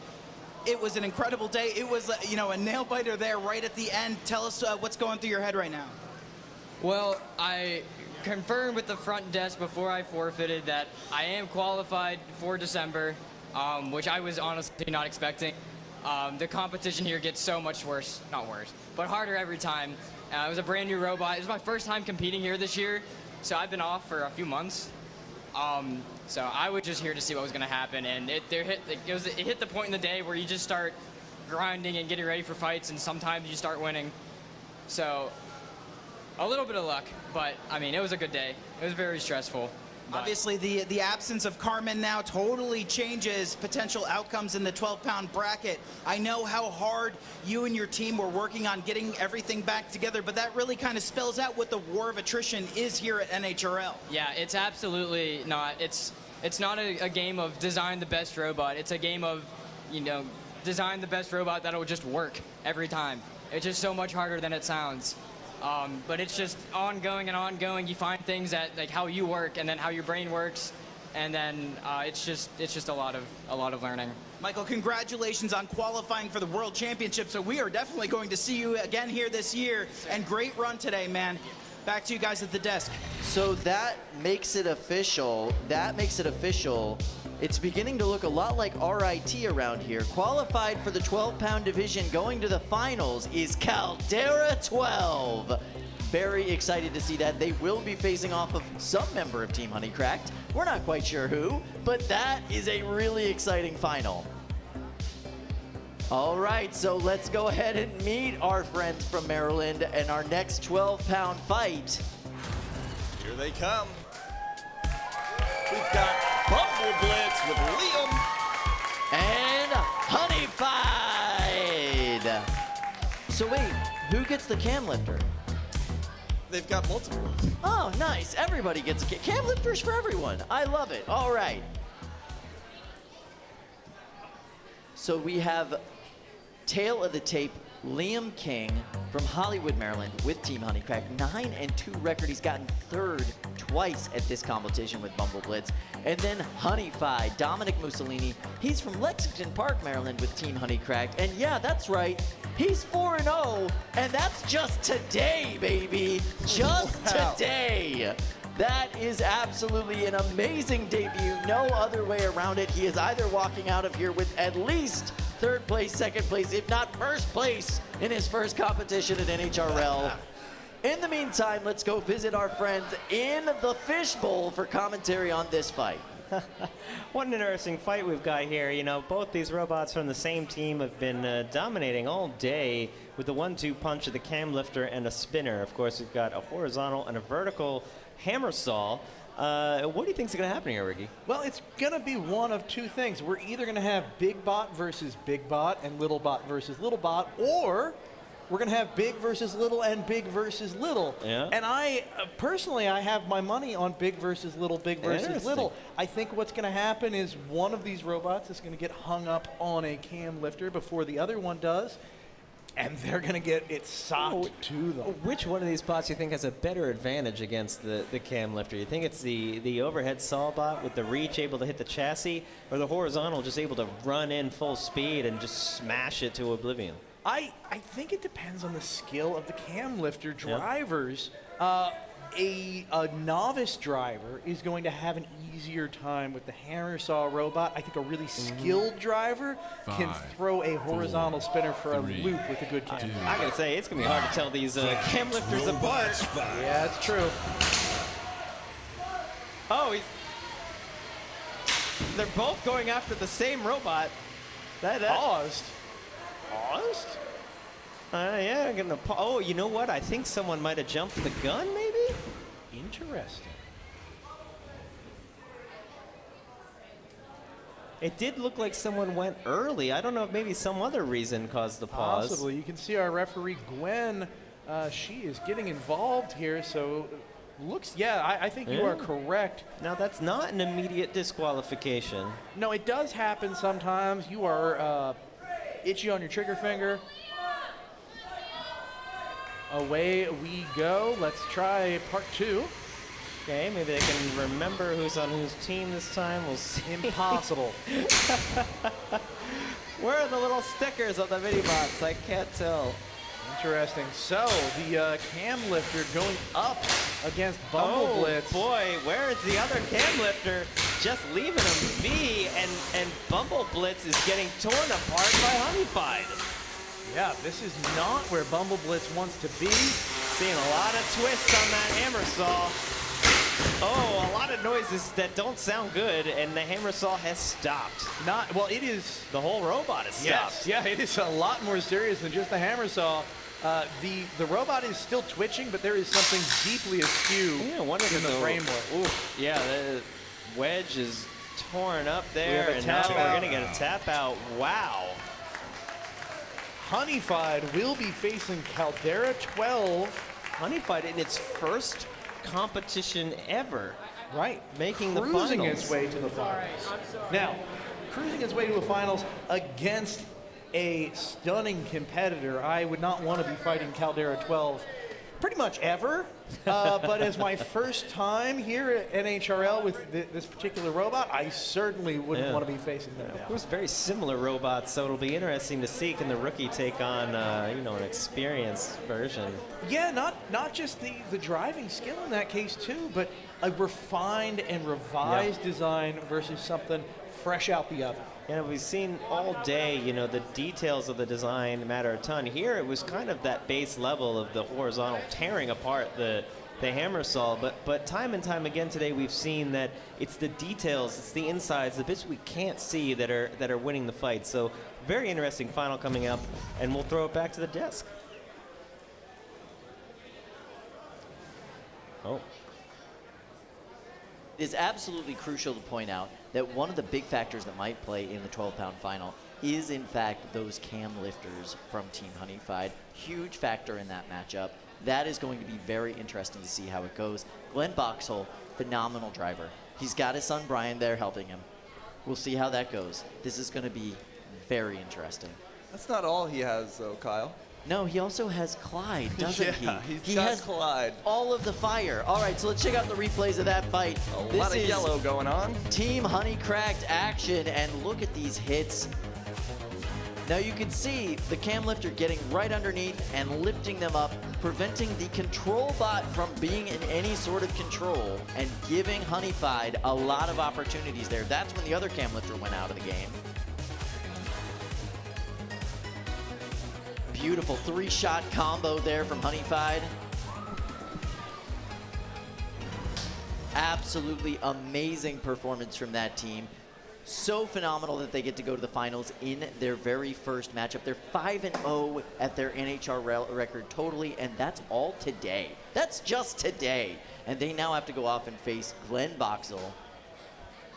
It was an incredible day. It was, a nail biter there right at the end. Tell us what's going through your head right now. Well, I confirmed with the front desk before I forfeited that I am qualified for December, which I was honestly not expecting. The competition here gets so much worse, not worse, but harder every time. It was a brand new robot. It was my first time competing here this year, so I've been off for a few months. So I was just here to see what was going to happen, and it hit the point in the day where you just start grinding and getting ready for fights, and sometimes you start winning. So a little bit of luck, but I mean, it was a good day. It was very stressful. Obviously, the absence of Carmen now totally changes potential outcomes in the 12-pound bracket. I know how hard you and your team were working on getting everything back together, but that really kind of spells out what the war of attrition is here at NHRL. Yeah, it's absolutely not. It's not a game of design the best robot. It's a game of, design the best robot that'll just work every time. It's just so much harder than it sounds. But it's just ongoing and ongoing. You find things that like how you work and then how your brain works, and then it's just a lot of learning. Michael, congratulations on qualifying for the World Championship. So we are definitely going to see you again here this year. And great run today, man. Back to you guys at the desk. So that makes it official. It's beginning to look a lot like RIT around here. Qualified for the 12-pound division, going to the finals is Caldera 12. Very excited to see that. They will be facing off of some member of Team Honeycracked. We're not quite sure who, but that is a really exciting final. All right, so let's go ahead and meet our friends from Maryland and our next 12-pound fight. Here they come. We've got BumbleBlitz with Liam and Honey-fied. So wait, who gets the cam lifter? They've got multiple. Oh, nice. Everybody gets a cam lifters for everyone. I love it. All right. So we have tail of the tape, Liam King from Hollywood, Maryland with Team Honeycrack. 9-2 record. He's gotten third twice at this competition with BumbleBlitz. And then Honey-fied, Dominic Mussolini. He's from Lexington Park, Maryland with Team Honeycracked. And yeah, that's right. He's 4-0, and that's just today, baby. Just today. That is absolutely an amazing debut. No other way around it. He is either walking out of here with at least third place, second place, if not first place in his first competition at NHRL. In the meantime, let's go visit our friends in the fishbowl for commentary on this fight. What an interesting fight we've got here. You know, both these robots from the same team have been dominating all day with the 1-2 punch of the cam lifter and a spinner. Of course, we've got a horizontal and a vertical hammer saw. What do you think is going to happen here, Ricky? Well, it's going to be one of two things. We're either going to have big bot versus big bot and little bot versus little bot, or we're going to have big versus little and big versus little. Yeah. And I, personally, I have my money on big versus little, big versus little. I think what's going to happen is one of these robots is going to get hung up on a cam lifter before the other one does, and they're going to get it socked to them. Which one of these bots do you think has a better advantage against the cam lifter? You think it's the overhead saw bot with the reach able to hit the chassis, or the horizontal just able to run in full speed and just smash it to oblivion? I think it depends on the skill of the cam lifter drivers. A novice driver is going to have an easier time with the hammer saw robot. I think a really skilled driver can throw a horizontal spinner for a loop with a good cam. I gotta say, it's gonna be hard to tell these cam lifters apart. Yeah, it's true. Oh, they're both going after the same robot. Paused. Paused? Yeah, getting a oh, you know what? I think someone might have jumped the gun, maybe? Interesting. It did look like someone went early. I don't know if maybe some other reason caused the pause. Possibly. You can see our referee, Gwen, she is getting involved here, so looks, yeah, I think you are correct. Now, that's not an immediate disqualification. No, it does happen sometimes. You are itchy on your trigger finger. Away we go. Let's try part 2. Okay, maybe they can remember who's on whose team this time. We'll see. Impossible. Where are the little stickers on the mini-bots? I can't tell. Interesting. So, the cam lifter going up against BumbleBlitz. Oh, boy, where is the other cam lifter? Just leaving him be, and BumbleBlitz is getting torn apart by Honey-fied. Yeah, this is not where BumbleBlitz wants to be. Seeing a lot of twists on that hammer saw. Oh, a lot of noises that don't sound good, and the hammer saw has stopped. Well, it is. The whole robot is stopped. Yes, yeah, it is a lot more serious than just the hammer saw. The robot is still twitching, but there is something deeply askew in the framework. Oof. Yeah, the wedge is torn up there, and now we're going to get a tap out. Wow. Honey-fied will be facing Caldera 12. Honey-fied in its first competition ever. Right. Making the cruising finals. its way to the finals. Now, cruising its way to the finals against a stunning competitor. I would not want to be fighting Caldera 12 pretty much ever. But as my first time here at NHRL with this particular robot, I certainly wouldn't want to be facing them. Of course, very similar robots, so it'll be interesting to see can the rookie take on, an experienced version. Yeah, not just the driving skill in that case too, but a refined and revised design versus something fresh out the oven. And we've seen all day, the details of the design matter a ton. Here, it was kind of that base level of the horizontal tearing apart the hammer saw, but time and time again today, we've seen that it's the details, it's the insides, the bits we can't see that are winning the fight. So very interesting final coming up, and we'll throw it back to the desk. Oh. It is absolutely crucial to point out that one of the big factors that might play in the 12-pound final is, in fact, those cam lifters from Team Honey-fied. Huge factor in that matchup. That is going to be very interesting to see how it goes. Glenn Boxhole, phenomenal driver. He's got his son Brian there helping him. We'll see how that goes. This is going to be very interesting. That's not all he has, though, Kyle. No, he also has Clyde, doesn't he? Yeah, he's He got has Clyde. all of the fire. All right, so let's check out the replays of that fight. A lot of yellow going on. Team Honey Cracked action, and look at these hits. Now you can see the cam lifter getting right underneath and lifting them up, preventing the control bot from being in any sort of control and giving Honey-fied a lot of opportunities there. That's when the other cam lifter went out of the game. Beautiful 3-shot combo there from Honey-fied. Absolutely amazing performance from that team. So phenomenal that they get to go to the finals in their very first matchup. They're 5-0 at their NHRL record totally, and that's all today. That's just today. And they now have to go off and face Glenn Boxel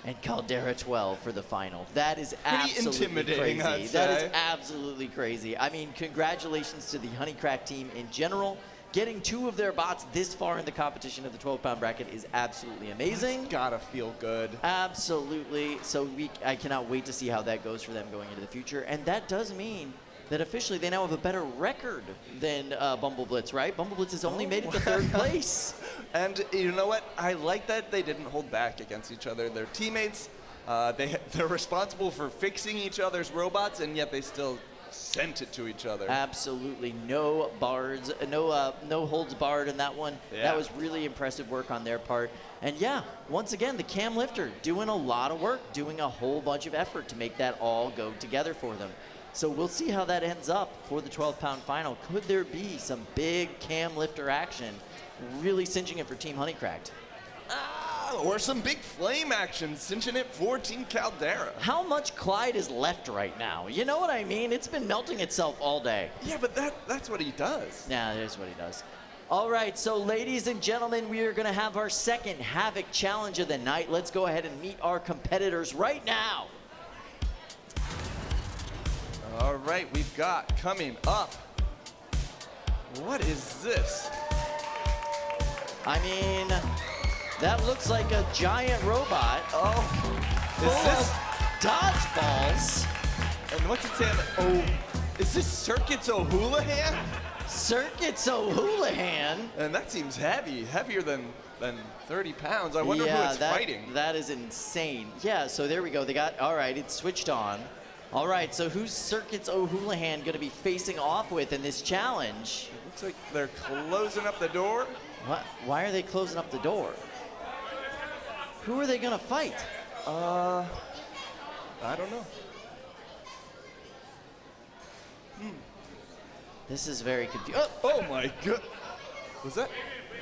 and Caldera 12 for the final. That is absolutely intimidating, crazy. I'd That say. is absolutely crazy. I mean, congratulations to the Honey Crack team in general. Getting 2 of their bots this far in the competition of the 12-pound bracket is absolutely amazing. It's gotta feel good. Absolutely. So I cannot wait to see how that goes for them going into the future. And that does mean that officially they now have a better record than BumbleBlitz, right? BumbleBlitz has only made it to 3rd place. And you know what? I like that they didn't hold back against each other. They're teammates. They're responsible for fixing each other's robots, and yet they still sent it to each other. Absolutely. No bars, no holds barred in that one. Yeah. That was really impressive work on their part. And yeah, once again, the cam lifter doing a lot of work, doing a whole bunch of effort to make that all go together for them. So we'll see how that ends up for the 12-pound final. Could there be some big cam lifter action really cinching it for Team Honeycracked? Or some big flame action cinching it for Team Caldera. How much Clyde is left right now? You know what I mean? It's been melting itself all day. Yeah, but that's what he does. Yeah, that is what he does. All right, so ladies and gentlemen, we are going to have our second Havoc Challenge of the night. Let's go ahead and meet our competitors right now. All right, we've got coming up. What is this? I mean, that looks like a giant robot. Oh, full of dodgeballs. And what's it saying? Oh, is this Circuits O'Houlihan? Circuits O'Houlihan? And that seems heavy, heavier than 30 pounds. I wonder who it's fighting. That is insane. Yeah, so there we go. They got, all right, it's switched on. All right, so who's Circuits O'Houlihan going to be facing off with in this challenge? It looks like they're closing up the door. What? Why are they closing up the door? Who are they going to fight? I don't know. This is very confusing. Oh my god. Was that?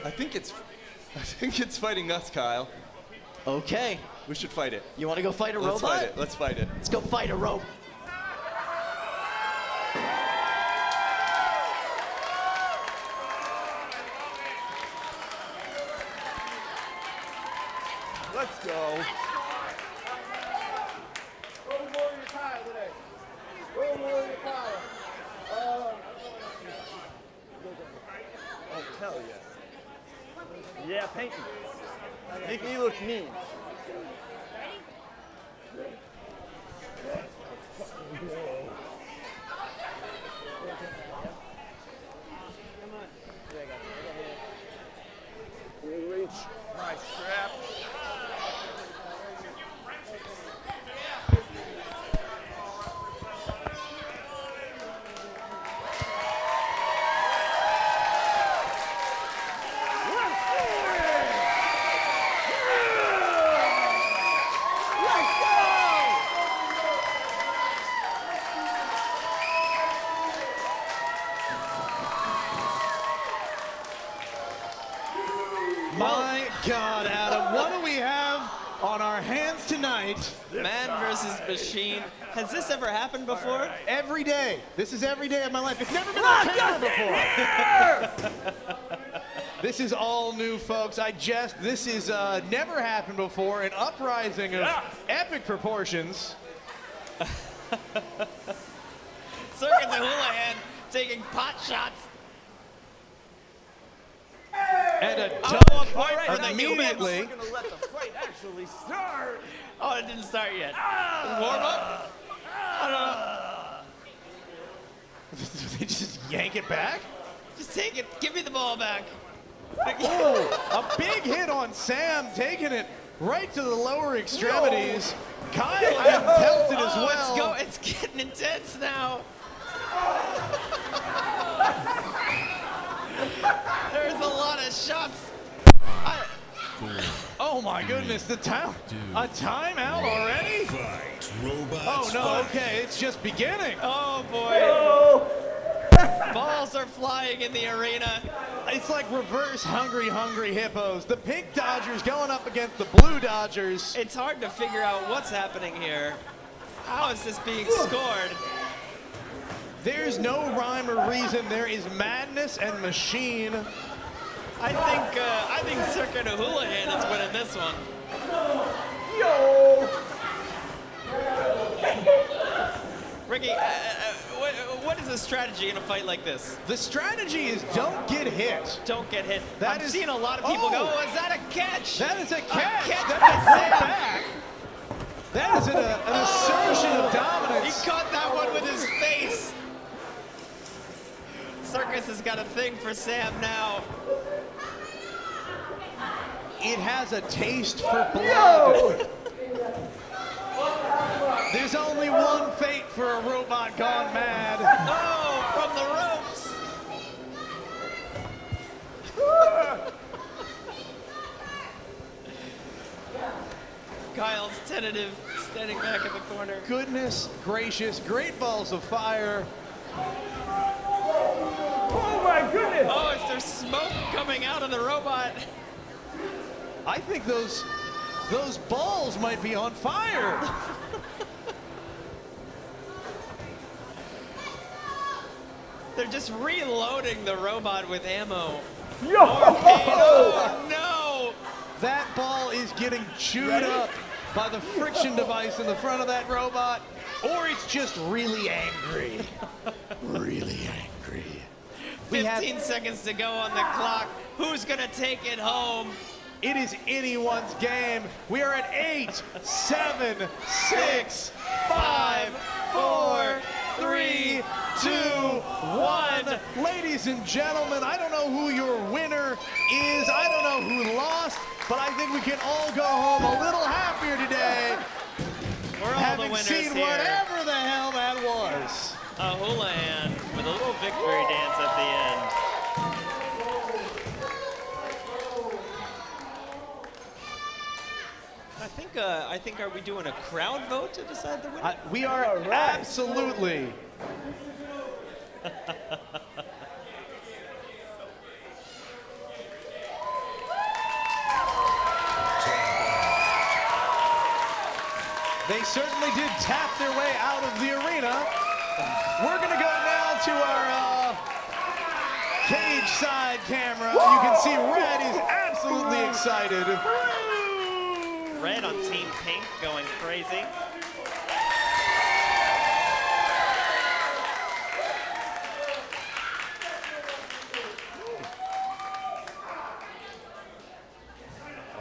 I think it's fighting us, Kyle. Okay. We should fight it. You want to go fight a Let's robot? fight it. Let's fight it. Let's go fight a robot. Let's go. Oh, hell yeah. Yeah, paint me. Make me look mean. Reach my strap. My God, Adam, what do we have on our hands tonight? Man versus machine. Has this ever happened before? Every day. This is every day of my life. It's never been on camera before. This is all new, folks. This is never happened before. An uprising of epic proportions. Circuits O'Houlihan taking pot shots. And a Oh, dunk a point for the immediately. humans. We're gonna let the fight actually start. Oh, it didn't start yet. Warm up? I don't know. They just yank take it back? Just take it. Give me the ball back. Oh, a big hit on Sam, taking it right to the lower extremities. Kyle getting pelted as well. It's getting intense now. There's a lot of shots. Oh my goodness, a timeout already? Fight, robots, oh no, fight. okay, it's just beginning. Oh boy. Balls are flying in the arena. It's like reverse hungry hippos. The pink Dodgers going up against the blue Dodgers. It's hard to figure out what's happening here. How is this being scored? There's no rhyme or reason. There is madness and machine. I think Circuit Houlihan is winning this one. Yo! Ricky, what is the strategy in a fight like this? The strategy is don't get hit. Don't get hit. I've seen a lot of people go, oh, is that a catch? That is a catch. That That is right back. That is an assertion of dominance. He caught that one with his face. Circus has got a thing for Sam now. It has a taste for blood. There's only one fate for a robot gone mad. Oh, from the ropes. Kyle's tentative, standing back in the corner. Goodness gracious, great balls of fire. Oh my goodness! Oh, is there smoke coming out of the robot? I think those balls might be on fire. They're just reloading the robot with ammo. Yo! Oh no! That ball is getting chewed up by the friction device in the front of that robot, or it's just really angry. Really angry. 15 seconds to go on the clock. Who's gonna take it home? It is anyone's game. We are at 8, 7, 6, 5, 4, 3, 2, 1. Ladies and gentlemen, I don't know who your winner is. I don't know who lost, but I think we can all go home a little happier today. We're all having the winners seen here. whatever the hell that was. A Houlihan with a little victory dance at the end. I think are we doing a crowd vote to decide the winner? We are absolutely. They certainly did tap their way out of the arena. We're going to go now to our cage side camera. You can see Red is absolutely excited. Red on Team Pink going crazy.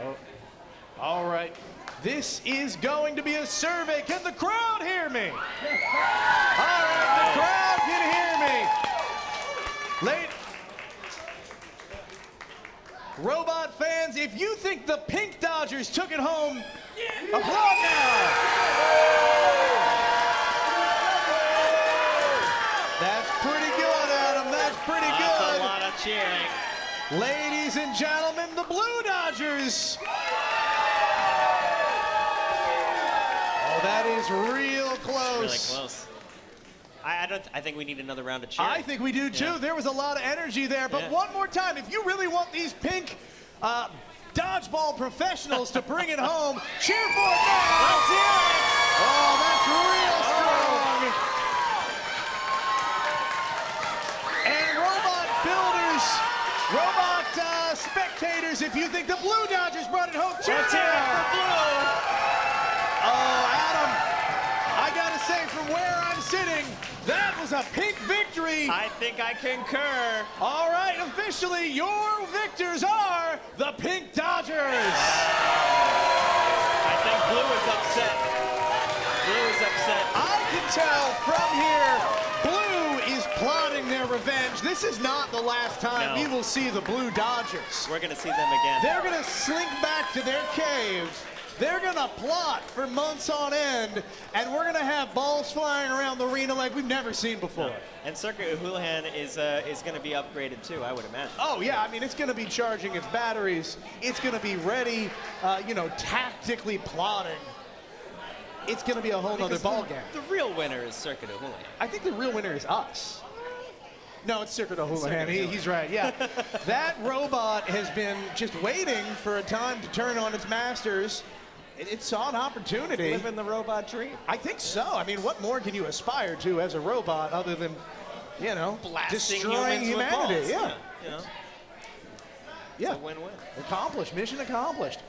Oh. All right. This is going to be a survey. Can the crowd hear me? All right, the crowd can hear me. Robot fans, if you think the Pink Dodgers took it home, applaud now. That's pretty good, Adam. That's pretty good. That's a lot of cheering. Ladies and gentlemen, the Blue Dodgers. Oh, that is real close. It's really close. I think we need another round of cheering. I think we do too. Yeah. There was a lot of energy there. But Yeah. one more time, if you really want these pink dodgeball professionals to bring it home, cheer for it now. Let's hear it. Oh, that's real strong. And robot builders, robot spectators, if you think the Blue Dodgers brought it home, cheer Let's hear it now. for Blue. Oh, Adam, I gotta say, from where I'm sitting, that was a pink victory. I think I concur. All right, officially, your victors are the Pink Dodgers. I think Blue is upset. Blue is upset. I can tell from here, Blue is plotting their their revenge. This is not the last time No. we will see the Blue Dodgers. We're going to see them again. They're going to slink back to their cave. They're going to plot for months on end, and we're going to have balls flying around the arena like we've never seen before. And Circuit Houlihan is going to be upgraded too, I would imagine. Oh, yeah. I mean, it's going to be charging its batteries. It's going to be ready, tactically plotting. It's going to be a whole other ballgame. The real winner is Circuit Houlihan. I think the real winner is us. No, it's Circuit Houlihan. He's right, yeah. That robot has been just waiting for a time to turn on its masters. It saw an opportunity. Living the robot dream. I think so. I mean, what more can you aspire to as a robot other than, Blasting destroying humans with humanity? balls. Yeah. It's a win-win. Accomplished. Mission accomplished.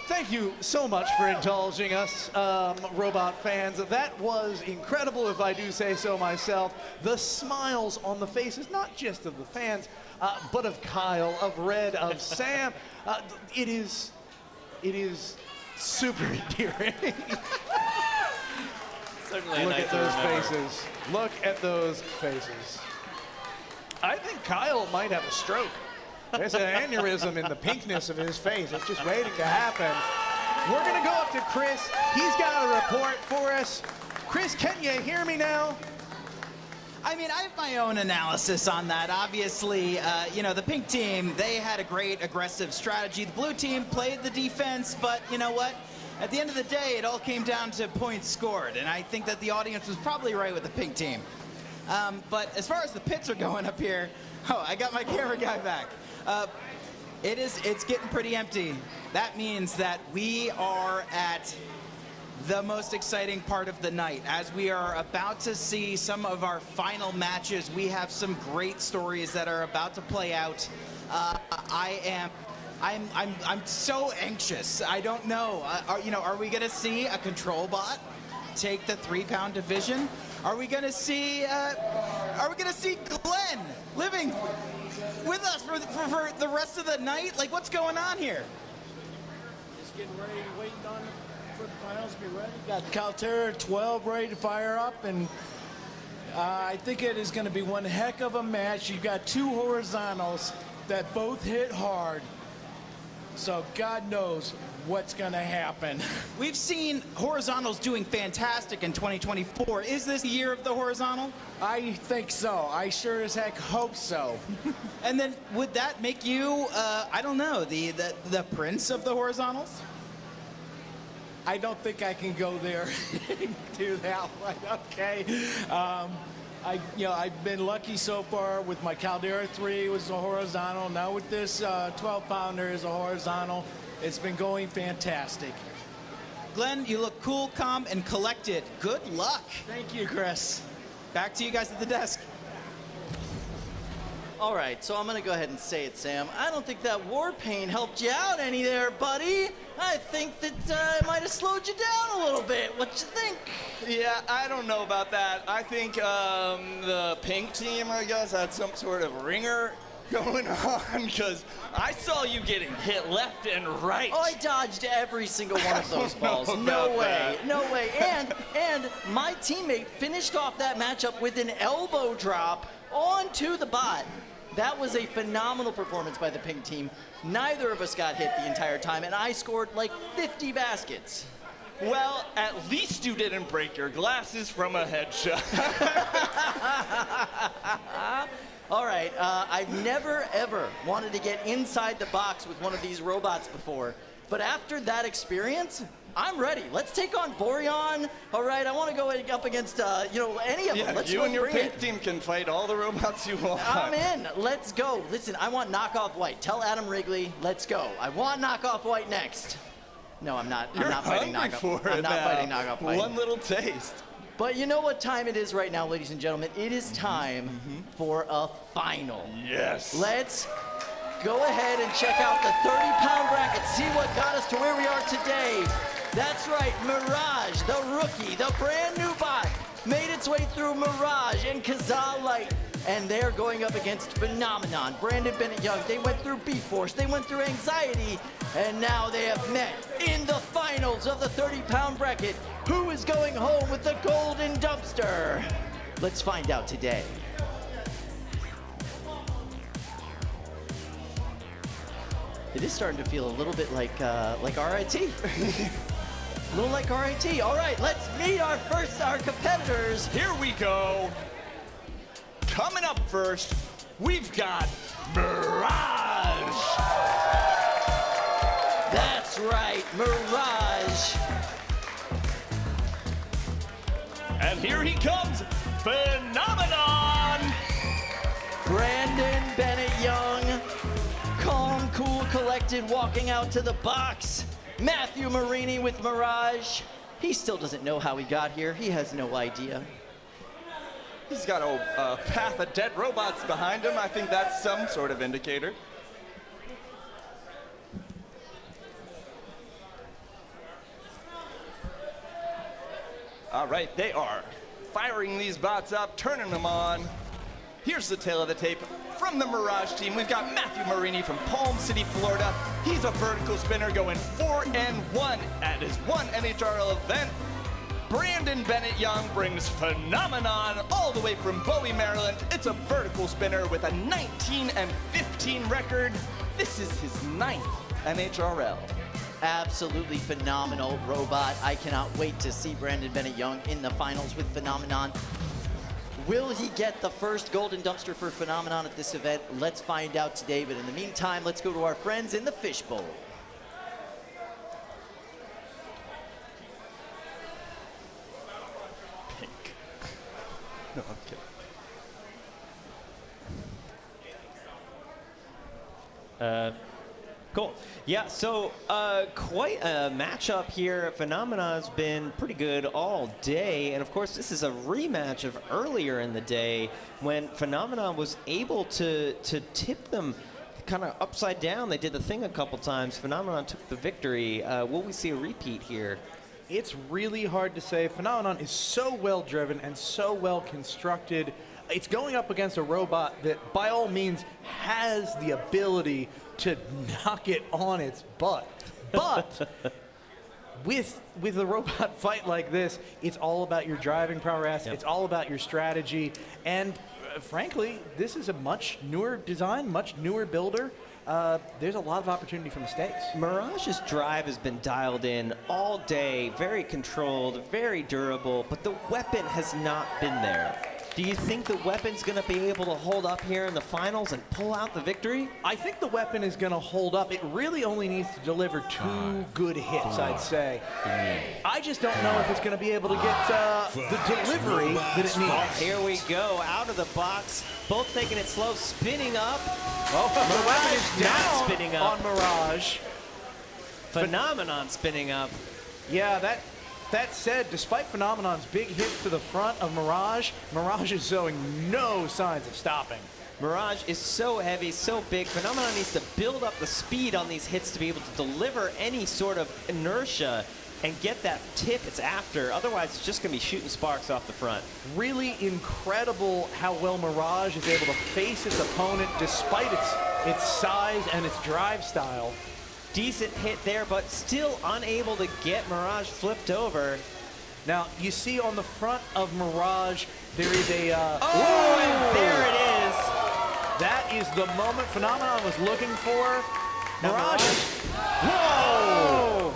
Thank you so much for indulging us, robot fans. That was incredible, if I do say so myself. The smiles on the faces, not just of the fans, but of Kyle, of Red, of Sam. It is super endearing. Certainly Look at those faces. Look at those faces. I think Kyle might have a stroke. There's an aneurysm in the pinkness of his face. It's just waiting to happen. We're going to go up to Chris. He's got a report for us. Chris, can you hear me now? I mean, I have my own analysis on that. Obviously, the pink team, they had a great aggressive strategy. The blue team played the defense, but you know what? At the end of the day, it all came down to points scored, and I think that the audience was probably right with the pink team. But as far as the pits are going up here, I got my camera guy back. It's getting pretty empty. That means that we are at the most exciting part of the night. As we are about to see some of our final matches, we have some great stories that are about to play out. I'm so anxious. I don't know. Are we gonna see a control bot take the 3-pound division? Are we gonna see Glenn living with us for the rest of the night? Like, what's going on here? Just getting ready, waiting on for the finals to be ready. Got Caldera 12 ready to fire up, and I think it is going to be one heck of a match. You've got two horizontals that both hit hard, so God knows what's going to happen. We've seen horizontals doing fantastic in 2024. Is this the year of the horizontal? I think so. I sure as heck hope so. And then would that make you, I don't know, the prince of the horizontals? I don't think I can go there and do that one. Okay. I've been lucky so far with my Caldera 3 was a horizontal. Now with this 12-pounder is a horizontal. It's been going fantastic. Glenn, you look cool, calm, and collected. Good luck. Thank you, Chris. Back to you guys at the desk. All right, so I'm going to go ahead and say it, Sam. I don't think that war paint helped you out any there, buddy. I think that it might have slowed you down a little bit. What you think? Yeah, I don't know about that. I think the pink team, I guess, had some sort of ringer going on, because I saw you getting hit left and right. Oh, I dodged every single one of those balls. No way, no way. And my teammate finished off that matchup with an elbow drop onto the bot. That was a phenomenal performance by the pink team. Neither of us got hit the entire time, and I scored like 50 baskets. Well, at least you didn't break your glasses from a headshot. All right, I've never, ever wanted to get inside the box with one of these robots before, but after that experience, I'm ready. Let's take on Boreon. All right, I want to go up against, any of them. Let's you and your bring pink it. team can fight all the robots you want. I'm in. Let's go. Listen, I want knockoff white. Tell Adam Wrigley, let's go. I want knockoff white next. No, I'm not. I'm not fighting knockoff. I'm not fighting knockoff white. One little taste. But you know what time it is right now, ladies and gentlemen? It is time for a final. Yes. Let's go ahead and check out the 30-pound bracket, see what got us to where we are today. That's right, Mirage, the rookie, the brand new bot, made its way through Mirage and KaZaA Lite. And they're going up against Phenomenon, Brandon Bennett Young. They went through BeeForce, they went through Anxietii, and now they have met in the finals of the 30-pound bracket. Who is going home with the Golden Dumpster? Let's find out today. It is starting to feel a little bit like RIT. A little like RIT. All right, let's meet our competitors. Here we go. Coming up first, we've got Mirage. That's right, Mirage. And here he comes, Phenomenon. Brandon Bennett Young, calm, cool, collected, walking out to the box. Matthew Marini with Mirage. He still doesn't know how he got here. He has no idea. He's got a path of dead robots behind him. I think that's some sort of indicator. All right, they are firing these bots up, turning them on. Here's the tail of the tape from the Mirage team. We've got Matthew Marini from Palm City, Florida. He's a vertical spinner going 4-1 at his one NHRL event. Brandon Bennett Young brings Phenomenon all the way from Bowie, Maryland. It's a vertical spinner with a 19-15 record. This is his 9th NHRL. Absolutely phenomenal robot. I cannot wait to see Brandon Bennett Young in the finals with Phenomenon. Will he get the first Golden Dumpster for Phenomenon at this event? Let's find out today, but in the meantime, let's go to our friends in the fishbowl. Pink. No, I'm kidding. Cool. Yeah, so quite a matchup here. Phenomenon's been pretty good all day, and of course this is a rematch of earlier in the day when Phenomenon was able to tip them kind of upside down. They did the thing a couple times. Phenomenon took the victory. Will we see a repeat here? It's really hard to say. Phenomenon is so well driven and so well constructed. It's going up against a robot that by all means has the ability to knock it on its butt. But with a robot fight like this, it's all about your driving prowess. Yep. It's all about your strategy. And frankly, this is a much newer design, much newer builder. There's a lot of opportunity for mistakes. Mirage's drive has been dialed in all day, very controlled, very durable, but the weapon has not been there. Do you think the weapon's going to be able to hold up here in the finals and pull out the victory? I think the weapon is going to hold up. It really only needs to deliver 2 good hits, I'd say. I just don't know if it's going to be able to get the delivery that it needs. Here we go, out of the box, both taking it slow, spinning up. Oh, the weapon is down spinning up on Mirage. Phenomenon spinning up. Yeah, that said, despite Phenomenon's big hit to the front of Mirage, Mirage is showing no signs of stopping. Mirage is so heavy, so big. Phenomenon needs to build up the speed on these hits to be able to deliver any sort of inertia and get that tip it's after. Otherwise, it's just going to be shooting sparks off the front. Really incredible how well Mirage is able to face its opponent despite its size and its drive style. Decent hit there, but still unable to get Mirage flipped over. Now, you see on the front of Mirage, there is a... and there it is. That is the moment Phenomenon was looking for. Mirage. Whoa!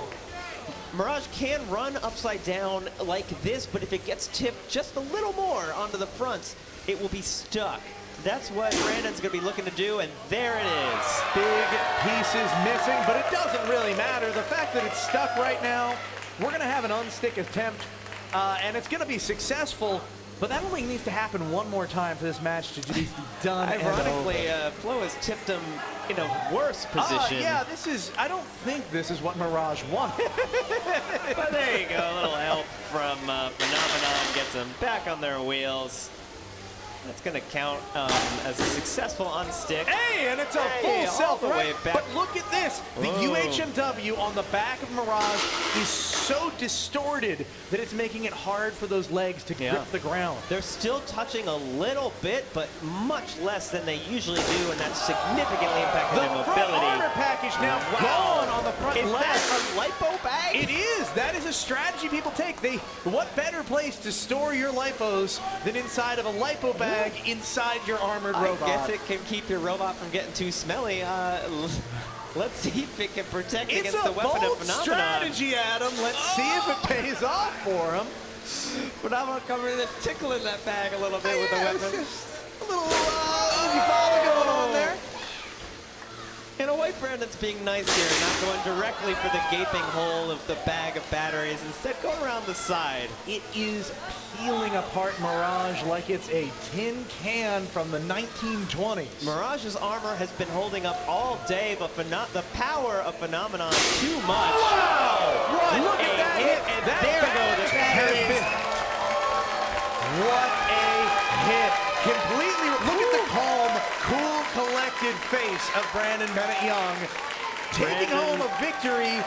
Mirage can run upside down like this, but if it gets tipped just a little more onto the fronts, it will be stuck. That's what Brandon's going to be looking to do, and there it is. Big pieces missing, but it doesn't really matter. The fact that it's stuck right now, we're going to have an unstick attempt, and it's going to be successful, but that only needs to happen one more time for this match to be done. Ironically, Flo has tipped him in a worse position. Yeah, I don't think this is what Mirage wanted. But there you go, a little help from Phenomenon gets them back on their wheels. That's going to count as a successful unstick. Hey, and it's a full self-right. But look at this. The UHMW on the back of Mirage is so distorted that it's making it hard for those legs to grip the ground. They're still touching a little bit, but much less than they usually do, and that's significantly impacting their mobility. The front armor package now gone on the front left. Is that a lipo bag? It is. That is a strategy people take. What better place to store your lipos than inside of a lipo bag inside your armored robot? I guess it can keep your robot from getting too smelly. Let's see if it can protect It's against the a weapon bold of Phenomenon. strategy, Adam. Let's see if it pays off for him. Phenomenon covering the tickle in that bag a little bit with the It's weapon. just a little easy follow going on there. In a way, Brandon's being nice here, not going directly for the gaping hole of the bag of batteries. Instead, go around the side. It is peeling apart Mirage like it's a tin can from the 1920s. Mirage's armor has been holding up all day, but the power of Phenomenon too much. Wow! What Look a at that hit, hit. and That there go bag the has batteries. been- What a hit. Completely, look at the calm, cool, collected face of Brandon Bennett Young. Taking home a victory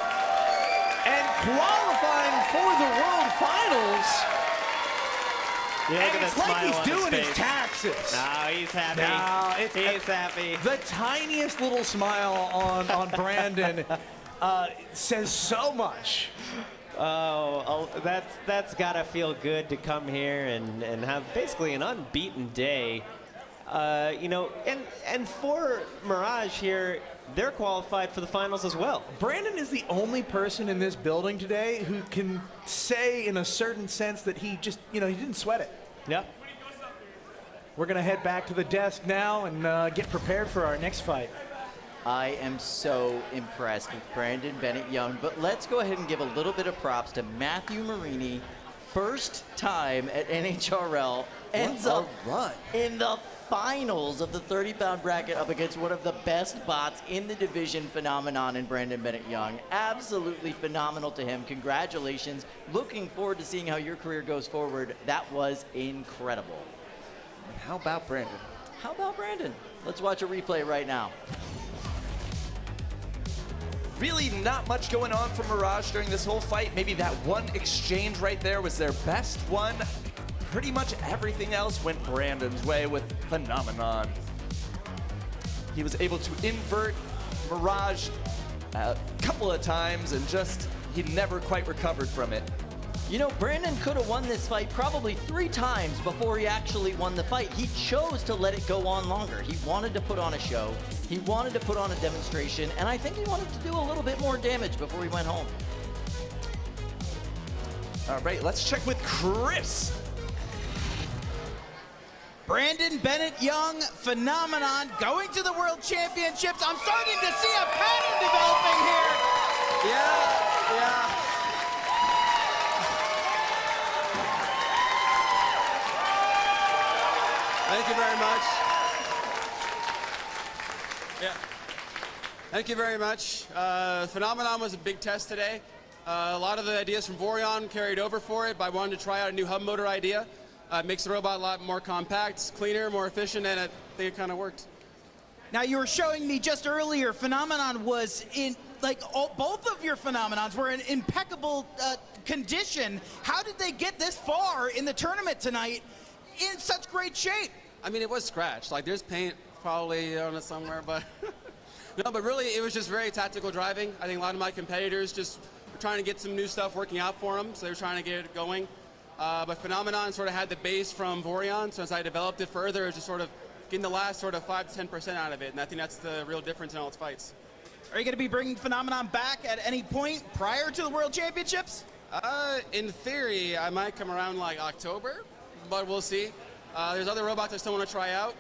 and qualifying for the World Finals. Yeah, look And at it's that like smile he's on his doing his face. taxes. No, he's happy. No, He's happy. The tiniest little smile on Brandon says so much. Oh, that's gotta feel good to come here and have basically an unbeaten day. You know, and for Mirage here, they're qualified for the finals as well. Brandon is the only person in this building today who can say in a certain sense that he just, he didn't sweat it. Yep. We're gonna head back to the desk now and get prepared for our next fight. I am so impressed with Brandon Bennett Young, but let's go ahead and give a little bit of props to Matthew Marini. First time at NHRL, ends up in the finals of the 30-pound bracket up against one of the best bots in the division, Phenomenon and Brandon Bennett Young. Absolutely phenomenal to him. Congratulations. Looking forward to seeing how your career goes forward. That was incredible. How about Brandon? How about Brandon? Let's watch a replay right now. Really not much going on for Mirage during this whole fight. Maybe that one exchange right there was their best one. Pretty much everything else went Brandon's way with Phenomenon. He was able to invert Mirage a couple of times and he never quite recovered from it. You know, Brandon could have won this fight probably 3 times before he actually won the fight. He chose to let it go on longer. He wanted to put on a show. He wanted to put on a demonstration, and I think he wanted to do a little bit more damage before he went home. All right, let's check with Chris. Brandon Bennett Young, Phenomenon, going to the World Championships. I'm starting to see a pattern developing here. Yeah. Thank you very much. Yeah. Thank you very much. Phenomenon was a big test today. A lot of the ideas from Vorion carried over for it, but I wanted to try out a new hub motor idea. It makes the robot a lot more compact, cleaner, more efficient, and I think it kind of worked. Now, you were showing me just earlier, Phenomenon was in, both of your Phenomenons were in impeccable condition. How did they get this far in the tournament tonight in such great shape? I mean, it was scratched. There's paint probably on it somewhere, but no, but really, it was just very tactical driving. I think a lot of my competitors just were trying to get some new stuff working out for them, so they were trying to get it going. But Phenomenon sort of had the base from Vorion, so as I developed it further, it was just sort of getting the last sort of 5 to 10% out of it, and I think that's the real difference in all its fights. Are you going to be bringing Phenomenon back at any point prior to the World Championships? In theory, I might come around October, but we'll see. There's other robots I still want to try out.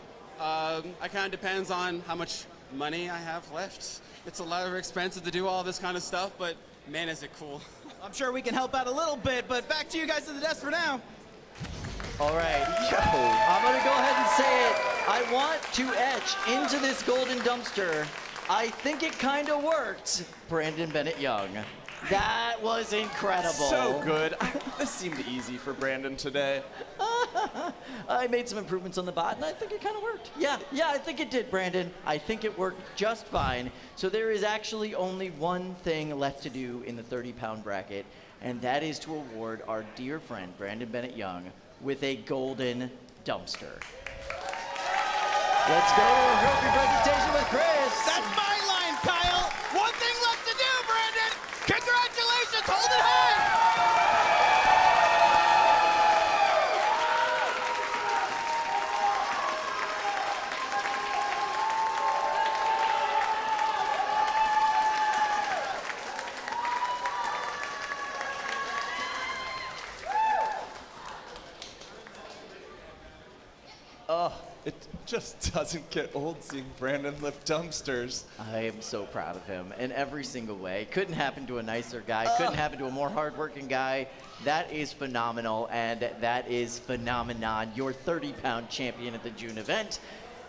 It kind of depends on how much money I have left. It's a lot expensive to do all this kind of stuff, but man, is it cool. I'm sure we can help out a little bit, but back to you guys at the desk for now. All right, I'm going to go ahead and say it. I want to etch into this golden dumpster. I think it kind of worked, Brandon Bennett Young. That was incredible. So good. This seemed easy for Brandon today. I made some improvements on the bot, and I think it kind of worked. Yeah, I think it did, Brandon. I think it worked just fine. So there is actually only one thing left to do in the 30-pound bracket, and that is to award our dear friend, Brandon Bennett Young, with a golden dumpster. Let's go to a trophy presentation with Chris. That's my line, Kyle. One thing left to do, Brandon. Congratulations, hold it high. Oh, it just doesn't get old seeing Brandon lift dumpsters. I am so proud of him in every single way. Couldn't happen to a nicer guy. Couldn't happen to a more hardworking guy. That is phenomenal, and that is phenomenon. Your 30-pound champion at the June event.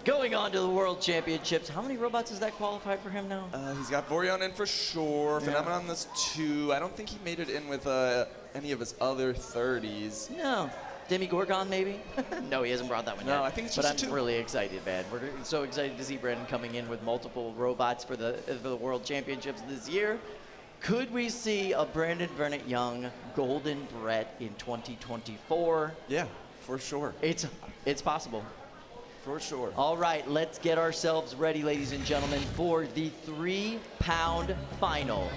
Going on to the World Championships. How many robots is that qualified for him now? He's got Boreon in for sure. Yeah. Phenomenon is 2. I don't think he made it in with any of his other 30s. No. Demigorgon, maybe? No, he hasn't brought that one yet. No, I think it's but just I'm 2. really excited, man. We're so excited to see Brandon coming in with multiple robots for the World Championships this year. Could we see a Brandon Bennett Young Golden Brett in 2024? Yeah, for sure. It's possible. For sure. All right, let's get ourselves ready, ladies and gentlemen, for the 3-pound final.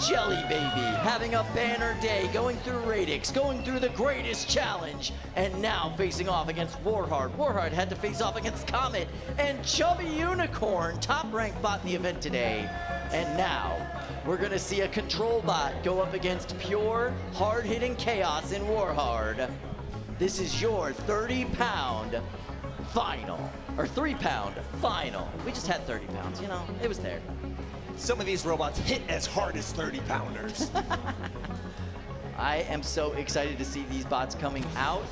Jelly Baby having a banner day, going through Radix, going through the greatest challenge, and now facing off against WarHard. WarHard had to face off against Comet and Chubby Unicorn, top-ranked bot in the event today. And now, we're gonna see a control bot go up against pure, hard-hitting chaos in WarHard. This is your 30-pound final, or 3-pound final. We just had 30 pounds, you know, it was there. Some of these robots hit as hard as 30-pounders. I am so excited to see these bots coming out.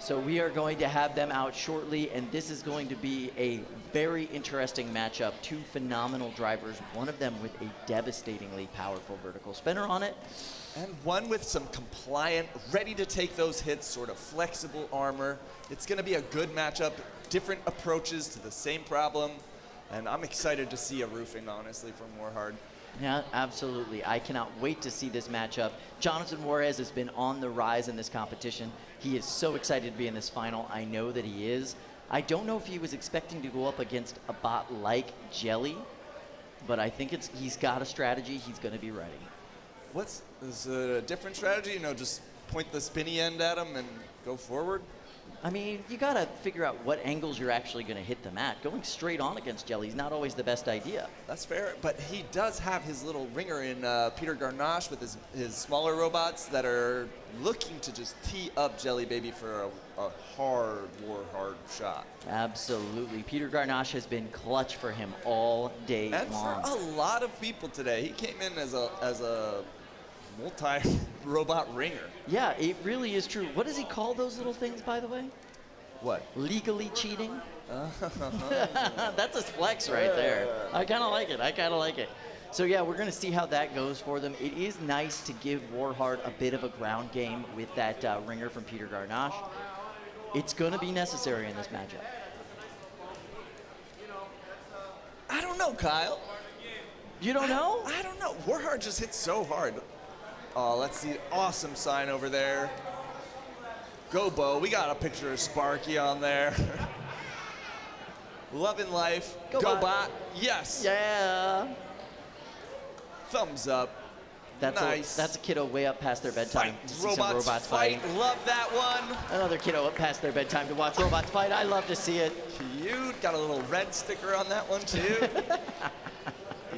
So we are going to have them out shortly, and this is going to be a very interesting matchup. 2 phenomenal drivers, one of them with a devastatingly powerful vertical spinner on it. And one with some compliant, ready to take those hits, sort of flexible armor. It's going to be a good matchup, different approaches to the same problem. And I'm excited to see a roofing, honestly, from WarHard. Yeah, absolutely. I cannot wait to see this matchup. Jonathan Juarez has been on the rise in this competition. He is so excited to be in this final. I know that he is. I don't know if he was expecting to go up against a bot like Jelly, but I think he's got a strategy. He's going to be ready. Is it a different strategy? You know, just point the spinny end at him and go forward? I mean, you got to figure out what angles you're actually going to hit them at. Going straight on against Jelly is not always the best idea. That's fair, but he does have his little ringer in Peter Garnache with his smaller robots that are looking to just tee up Jelly Baby for a hard WarHard shot. Absolutely. Peter Garnache has been clutch for him all day And long. for a lot of people today, he came in as a multi-robot ringer. Yeah, it really is true. What does he call those little things, by the way? What? Legally cheating? That's a flex right there. I kind of like it. I kind of like it. So yeah, we're going to see how that goes for them. It is nice to give WarHard a bit of a ground game with that ringer from Peter Garnache. It's going to be necessary in this matchup. I don't know, Kyle. You don't know? I don't know. WarHard just hits so hard. Oh, let's see. Awesome sign over there. Go, Bo. We got a picture of Sparky on there. Loving life. Go bot. Yes. Yeah. Thumbs up. That's nice. That's a kiddo way up past their bedtime to see some robots fight. fighting. Love that one. Another kiddo up past their bedtime to watch robots fight. I love to see it. Cute. Got a little red sticker on that one, too.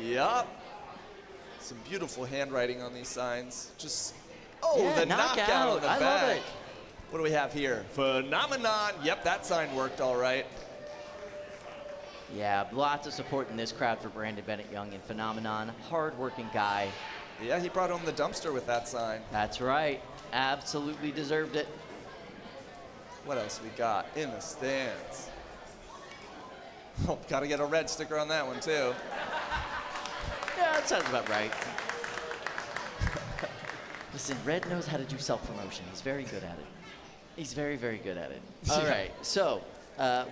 Yup. Some beautiful handwriting on these signs. Just, Yeah, the knockout on the I back. love it. What do we have here? Phenomenon. Yep, that sign worked all right. Yeah, lots of support in this crowd for Brandon Bennett Young and Phenomenon. Hard-working guy. Yeah, he brought home the dumpster with that sign. That's right. Absolutely deserved it. What else we got in the stands? Oh, gotta get a red sticker on that one, too. Yeah, that sounds about right. Listen, Red knows how to do self-promotion. He's very good at it. He's very, very good at it. All right, so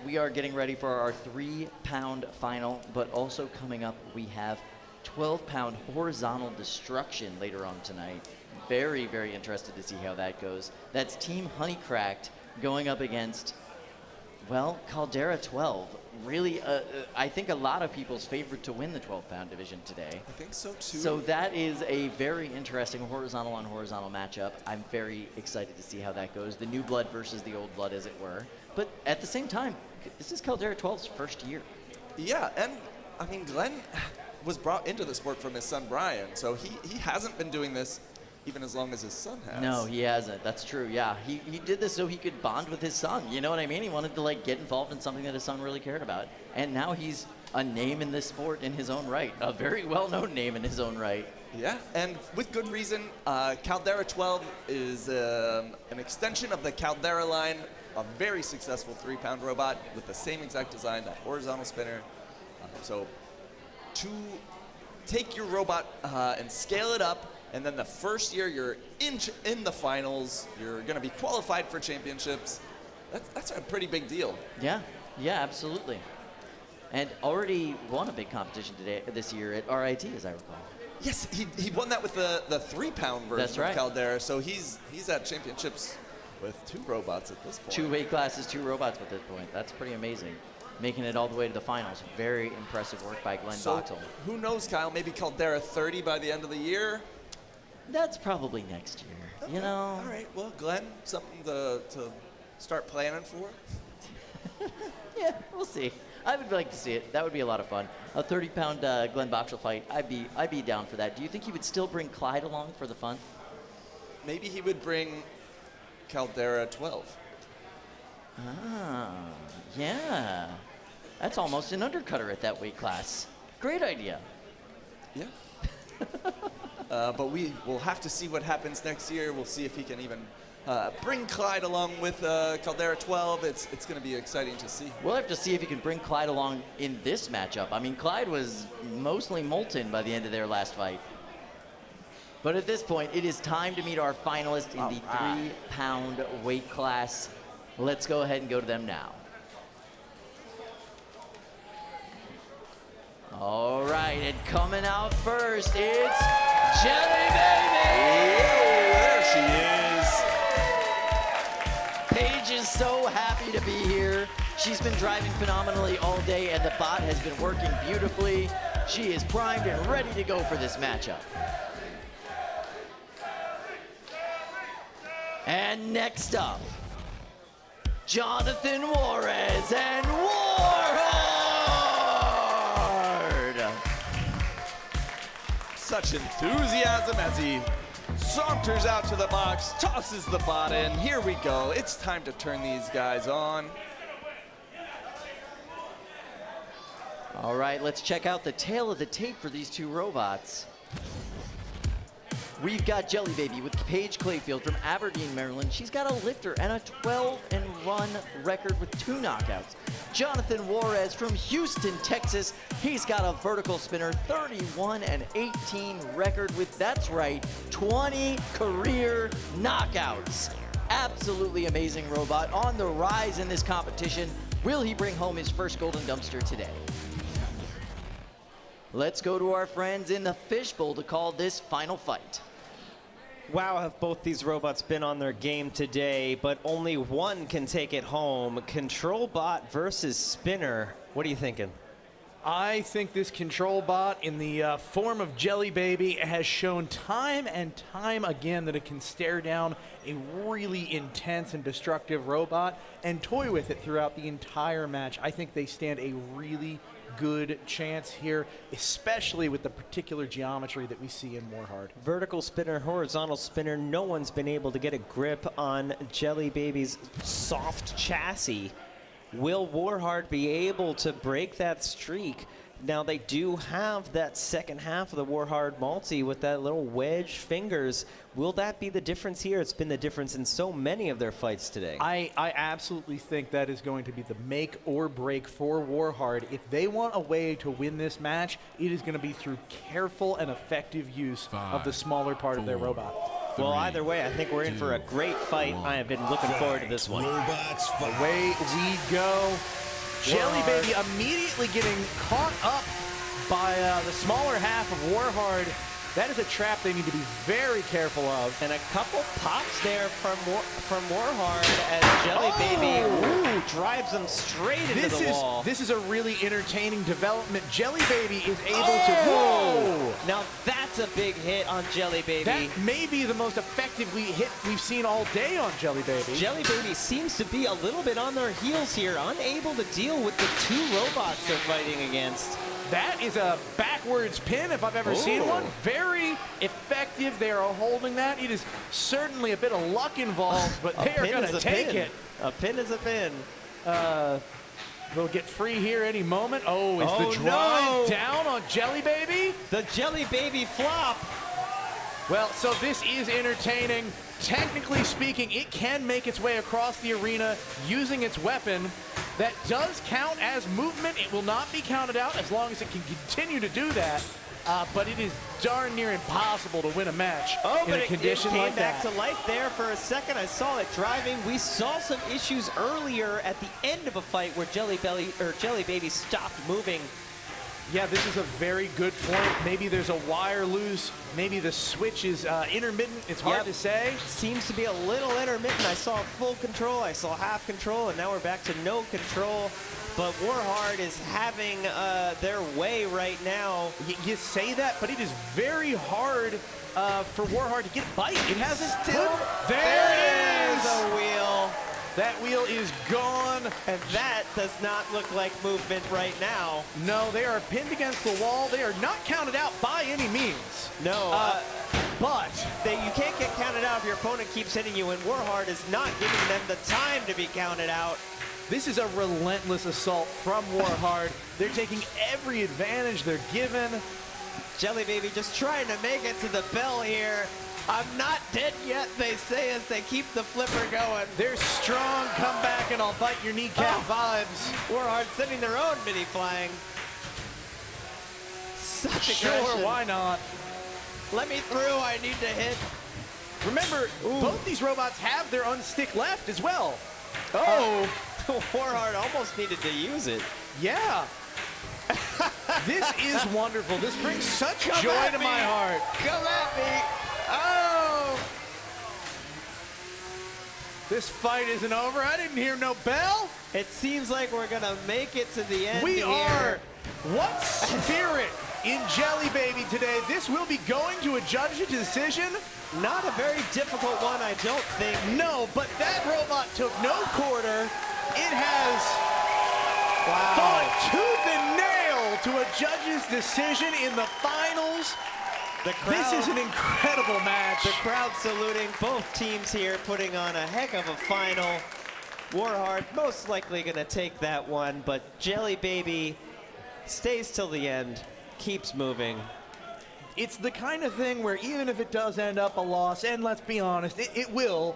we are getting ready for our 3-pound final, but also coming up, we have 12-pound horizontal destruction later on tonight. Very, very interested to see how that goes. That's Team Honeycracked going up against, well, Caldera 12. Really, I think a lot of people's favorite to win the 12-pound division today. I think so, too. So that is a very interesting horizontal-on-horizontal matchup. I'm very excited to see how that goes. The new blood versus the old blood, as it were. But at the same time, this is Caldera 12's first year. Yeah, and, I mean, Glenn was brought into the sport from his son, Brian, so he hasn't been doing this even as long as his son has. No, he hasn't. That's true. Yeah, he did this so he could bond with his son. You know what I mean? He wanted to like get involved in something that his son really cared about, and now he's a name in this sport in his own right, a very well-known name in his own right. Yeah, and with good reason. Caldera 12 is an extension of the Caldera line, a very successful 3-pound robot with the same exact design, that horizontal spinner. So to take your robot and scale it up, and then the first year you're in the finals, you're going to be qualified for championships. That's a pretty big deal. Yeah, absolutely. And already won a big competition this year at RIT, as I recall. Yes, he won that with the 3-pound version That's right. of Caldera. So he's at championships with 2 robots at this point. 2 weight classes, 2 robots at this point. That's pretty amazing. Making it all the way to the finals. Very impressive work by Glenn Boxall. Who knows, Kyle? Maybe Caldera 30 by the end of the year? That's probably next year, you know? All right, well, Glenn, something to start planning for? Yeah, we'll see. I would like to see it. That would be a lot of fun. A 30-pound Glenn Boxall fight, I'd be down for that. Do you think he would still bring Clyde along for the fun? Maybe he would bring Caldera 12. Ah, yeah. That's almost an undercutter at that weight class. Great idea. Yeah. But we will have to see what happens next year. We'll see if he can even bring Clyde along with Caldera 12. It's going to be exciting to see. We'll have to see if he can bring Clyde along in this matchup. I mean, Clyde was mostly molten by the end of their last fight. But at this point, it is time to meet our finalists in the 3-pound weight class. Let's go ahead and go to them now. All right, and coming out first, it's Jelly Baby! There she is. Paige is so happy to be here. She's been driving phenomenally all day, and the bot has been working beautifully. She is primed and ready to go for this matchup. And next up, Jonathan Juarez and WarHard! Such enthusiasm as he saunters out to the box, tosses the bot in. Here we go. It's time to turn these guys on. All right, let's check out the tail of the tape for these 2 robots. We've got Jelly Baby with Paige Clayfield from Aberdeen, Maryland. She's got a lifter and a 12-and-run record with 2 knockouts. Jonathan Juarez from Houston, Texas. He's got a vertical spinner, 31-and-18 record with, that's right, 20 career knockouts. Absolutely amazing robot on the rise in this competition. Will he bring home his first Golden Dumpster today? Let's go to our friends in the fishbowl to call this final fight. Wow, have both these robots been on their game today, but only one can take it home. Control Bot versus Spinner. What are you thinking? I think this Control Bot in the form of Jelly Baby has shown time and time again that it can stare down a really intense and destructive robot and toy with it throughout the entire match. I think they stand a really good chance here, especially with the particular geometry that we see in WarHard. Vertical spinner, horizontal spinner. No one's been able to get a grip on Jelly Baby's soft chassis. Will WarHard be able to break that streak? Now, they do have that second half of the WarHard multi with that little wedge fingers. Will that be the difference here? It's been the difference in so many of their fights today. I absolutely think that is going to be the make or break for WarHard. If they want a way to win this match, it is going to be through careful and effective use of the smaller part of their robot. Well, either way, I think we're in for a great fight. I have been looking forward to this one. Away we go. Jelly Baby immediately getting caught up by the smaller half of WarHard. That is a trap they need to be very careful of. And a couple pops there from WarHard as Jelly Baby drives them straight into the wall. This is a really entertaining development. Jelly Baby is able to... Whoa! Now that's a big hit on Jelly Baby. That may be the most effective hit we've seen all day on Jelly Baby. Jelly Baby seems to be a little bit on their heels here, unable to deal with the 2 robots they're fighting against. That is a backwards pin if I've ever seen one. Very effective. They are holding that. It is certainly a bit of luck involved, but they are going to take it. A pin is a pin. They'll get free here any moment. Oh, is the drive down on Jelly Baby? The Jelly Baby flop. Well, so this is entertaining. Technically speaking, it can make its way across the arena using its weapon. That does count as movement. It will not be counted out as long as it can continue to do that. But it is darn near impossible to win a match in a condition like that. It came back to life there for a second. I saw it driving. We saw some issues earlier at the end of a fight where Jelly Baby stopped moving. Yeah, this is a very good point. Maybe there's a wire loose. Maybe the switch is intermittent. It's hard to say. Seems to be a little intermittent. I saw full control. I saw half control, and now we're back to no control. But WarHard is having their way right now. You say that, but it is very hard for WarHard to get a bite. It hasn't still. There it is. A wheel. That wheel is gone. And that does not look like movement right now. No, they are pinned against the wall. They are not counted out by any means. No. But you can't get counted out if your opponent keeps hitting you, and WarHard is not giving them the time to be counted out. This is a relentless assault from WarHard. They're taking every advantage they're given. Jelly Baby just trying to make it to the bell here. I'm not dead yet, they say as they keep the flipper going. They're strong, come back and I'll bite your kneecap vibes. WarHard sending their own mini flying. Such aggression. Sure, why not? Let me through, I need to hit. Remember, both these robots have their unstick left as well. WarHard almost needed to use it. Yeah. This is wonderful. This brings such joy to my heart. Come at me. Oh! This fight isn't over. I didn't hear no bell. It seems like we're going to make it to the end We here. are. What spirit in Jelly Baby today. This will be going to a judge's decision. Not a very difficult one, I don't think. No, but that robot took no quarter. It has fought tooth and nail to a judge's decision in the finals. This is an incredible match. The crowd saluting both teams here, putting on a heck of a final. WarHard most likely going to take that one, but Jelly Baby stays till the end, keeps moving. It's the kind of thing where even if it does end up a loss, and let's be honest, it will,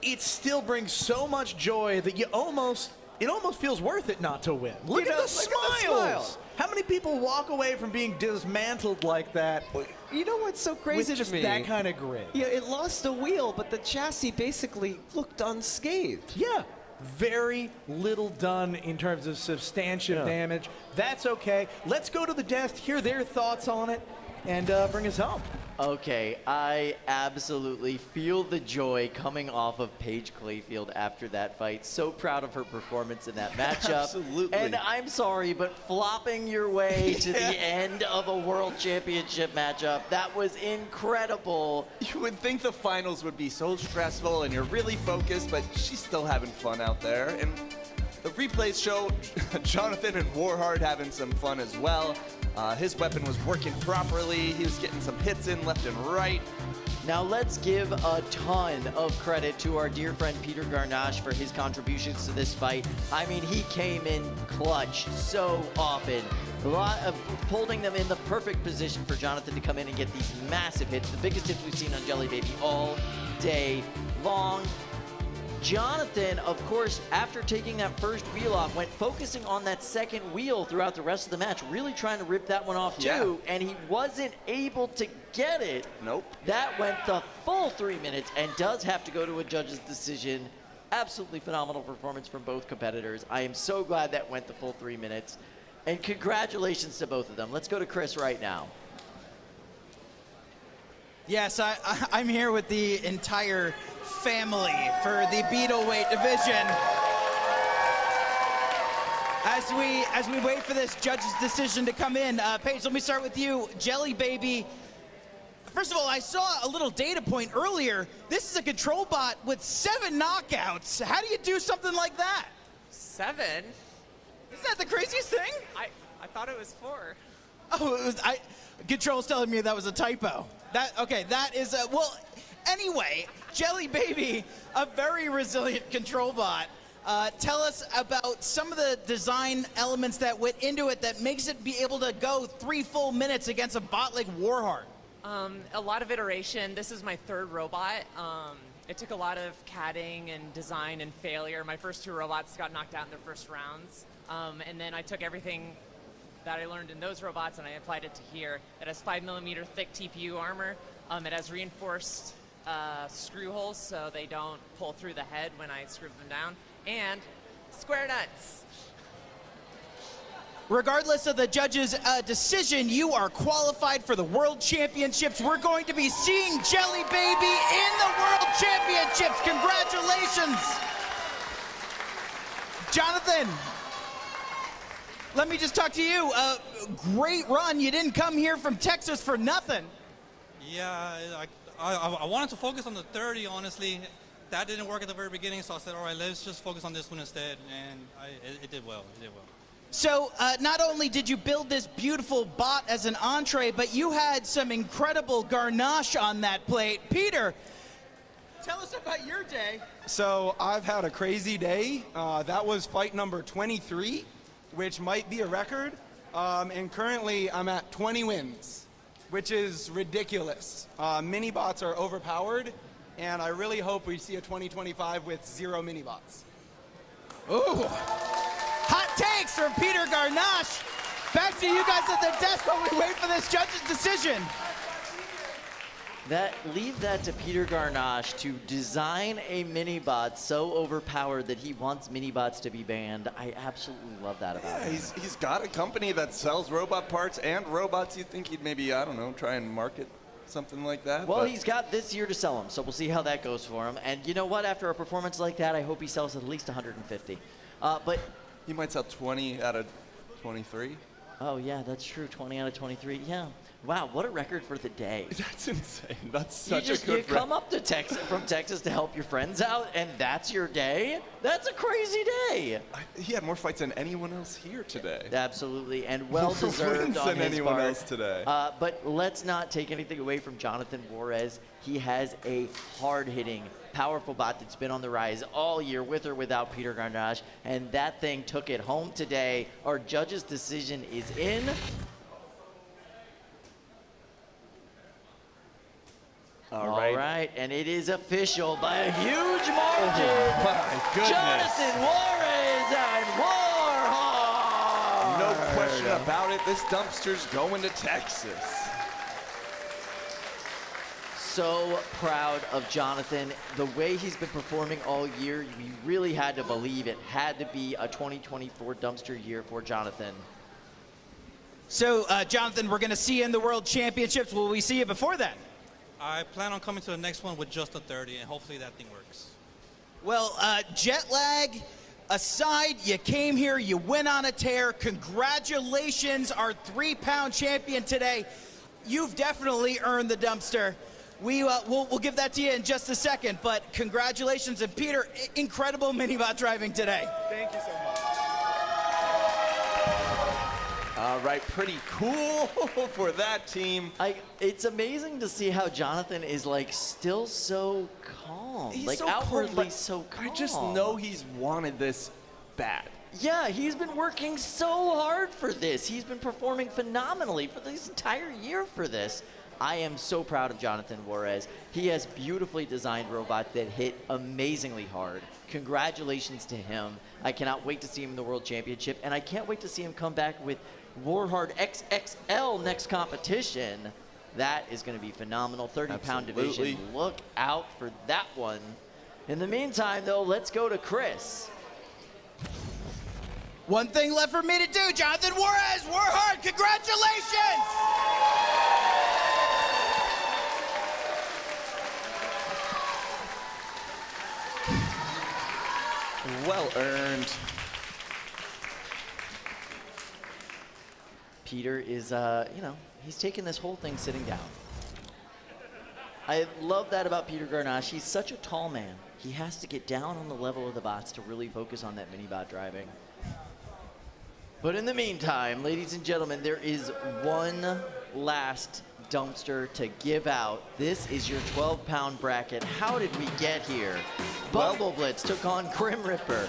it still brings so much joy that it almost feels worth it not to win. Look at the smiles. How many people walk away from being dismantled like that? You know what's so crazy with just to me? That kind of grit. Yeah, it lost a wheel, but the chassis basically looked unscathed. Yeah, very little done in terms of substantive damage. That's okay. Let's go to the desk, hear their thoughts on it, and bring us home. Okay, I absolutely feel the joy coming off of Paige Clayfield after that fight. So proud of her performance in that matchup. Absolutely. And I'm sorry, but flopping your way to the end of a World Championship matchup, that was incredible. You would think the finals would be so stressful and you're really focused, but she's still having fun out there. And the replays show Jonathan and WarHard having some fun as well. His weapon was working properly. He was getting some hits in left and right. Now let's give a ton of credit to our dear friend Peter Garnache for his contributions to this fight. I mean, he came in clutch so often. A lot of holding them in the perfect position for Jonathan to come in and get these massive hits. The biggest hits we've seen on Jelly Baby all day long. Jonathan, of course, after taking that first wheel off, went focusing on that second wheel throughout the rest of the match, really trying to rip that one off too, and he wasn't able to get it. Nope. That went the full 3 minutes and does have to go to a judge's decision. Absolutely phenomenal performance from both competitors. I am so glad that went the full 3 minutes. And congratulations to both of them. Let's go to Chris right now. Yes, I'm here with the entire family for the Beetleweight division. As we wait for this judge's decision to come in, Paige, let me start with you. Jelly Baby. First of all, I saw a little data point earlier. This is a control bot with 7 knockouts. How do you do something like that? 7? Isn't that the craziest thing? I thought it was 4. Oh, it was, Control's telling me that was a typo. That is well, anyway, Jelly Baby, a very resilient Control bot. Tell us about some of the design elements that went into it that makes it be able to go 3 full minutes against a bot like WarHard. A lot of iteration. This is my 3rd robot. It took a lot of CADing and design and failure. My first 2 robots got knocked out in their first rounds. And then I took everything that I learned in those robots and I applied it to here. It has 5mm thick TPU armor. It has reinforced screw holes so they don't pull through the head when I screw them down. And square nuts. Regardless of the judge's decision, you are qualified for the World Championships. We're going to be seeing Jelly Baby in the World Championships. Congratulations. Jonathan, let me just talk to you. Great run. You didn't come here from Texas for nothing. Yeah, I wanted to focus on the 30, honestly. That didn't work at the very beginning, so I said, all right, let's just focus on this one instead, and it did well. It did well. So not only did you build this beautiful bot as an entree, but you had some incredible garnache on that plate. Peter, tell us about your day. So I've had a crazy day. That was fight number 23, which might be a record. And currently I'm at 20 wins, which is ridiculous. Mini bots are overpowered, and I really hope we see a 2025 with 0 mini bots. Ooh. Hot takes from Peter Garnache. Back to you guys at the desk while we wait for this judge's decision. Leave that to Peter Garnache to design a mini-bot so overpowered that he wants mini-bots to be banned. I absolutely love that about him. He's got a company that sells robot parts and robots. You'd think he'd maybe, I don't know, try and market something like that. Well, he's got this year to sell them, so we'll see how that goes for him. And you know what? After a performance like that, I hope he sells at least 150. But he might sell 20 out of 23. Oh, yeah, that's true. 20 out of 23. Yeah. Wow, what a record for the day. That's insane. That's such a good You come up to Texas from Texas to help your friends out, and that's your day? That's a crazy day. He had more fights than anyone else here today. Absolutely, and well-deserved on than his anyone part. else today. But let's not take anything away from Jonathan Juarez. He has a hard-hitting, powerful bot that's been on the rise all year, with or without Peter Garnache, and that thing took it home today. Our judge's decision is in. All right, and it is official by a huge margin. Oh my goodness. Jonathan Juarez and WarHard. No question about it. This dumpster's going to Texas. So proud of Jonathan. The way he's been performing all year, we really had to believe it had to be a 2024 dumpster year for Jonathan. So, Jonathan, we're going to see you in the World Championships. Will we see you before then? I plan on coming to the next one with just a 30, and hopefully that thing works. Well, jet lag aside, you came here, you went on a tear. Congratulations, our 3-pound champion today. You've definitely earned the dumpster. We'll give that to you in just a second, but congratulations. And Peter, incredible mini-bot driving today. Thank you so much. All right, pretty cool for that team. It's amazing to see how Jonathan is like still so calm, He's like so outwardly cool, so calm. I just know he's wanted this bad. Yeah, he's been working so hard for this. He's been performing phenomenally for this entire year for this. I am so proud of Jonathan Juarez. He has beautifully designed robots that hit amazingly hard. Congratulations to him. I cannot wait to see him in the World Championship, and I can't wait to see him come back with WarHard XXL next competition. That is going to be phenomenal. 30-pound division. Look out for that one. In the meantime, though, let's go to Chris. One thing left for me to do, Jonathan Juarez, WarHard, congratulations! Well earned. Peter is, he's taking this whole thing sitting down. I love that about Peter Garnache. He's such a tall man. He has to get down on the level of the bots to really focus on that mini-bot driving. But in the meantime, ladies and gentlemen, there is one last dumpster to give out. This is your 12-pound bracket. How did we get here? BumbleBlitz took on Grim Reaper.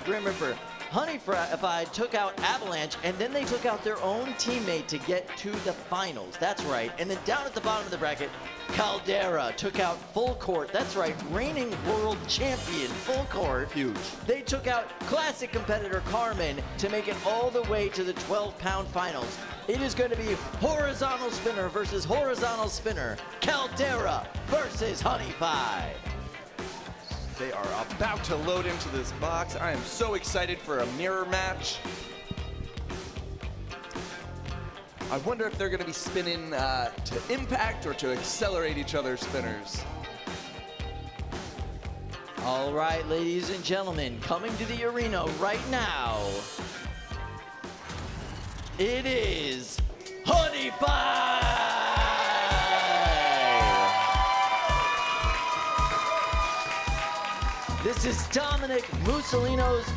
Grim Reaper. Honey-fied took out Avalanche, and then they took out their own teammate to get to the finals. That's right. And then down at the bottom of the bracket, Caldera took out Full Court. That's right, reigning world champion, Full Court. Huge. They took out classic competitor Carmen to make it all the way to the 12-pound finals. It is going to be horizontal spinner versus horizontal spinner. Caldera versus Honey-fied. They are about to load into this box. I am so excited for a mirror match. I wonder if they're going to be spinning to impact or to accelerate each other's spinners. All right, ladies and gentlemen, coming to the arena right now, it is Honey-fied! This is Dominic Mussolino's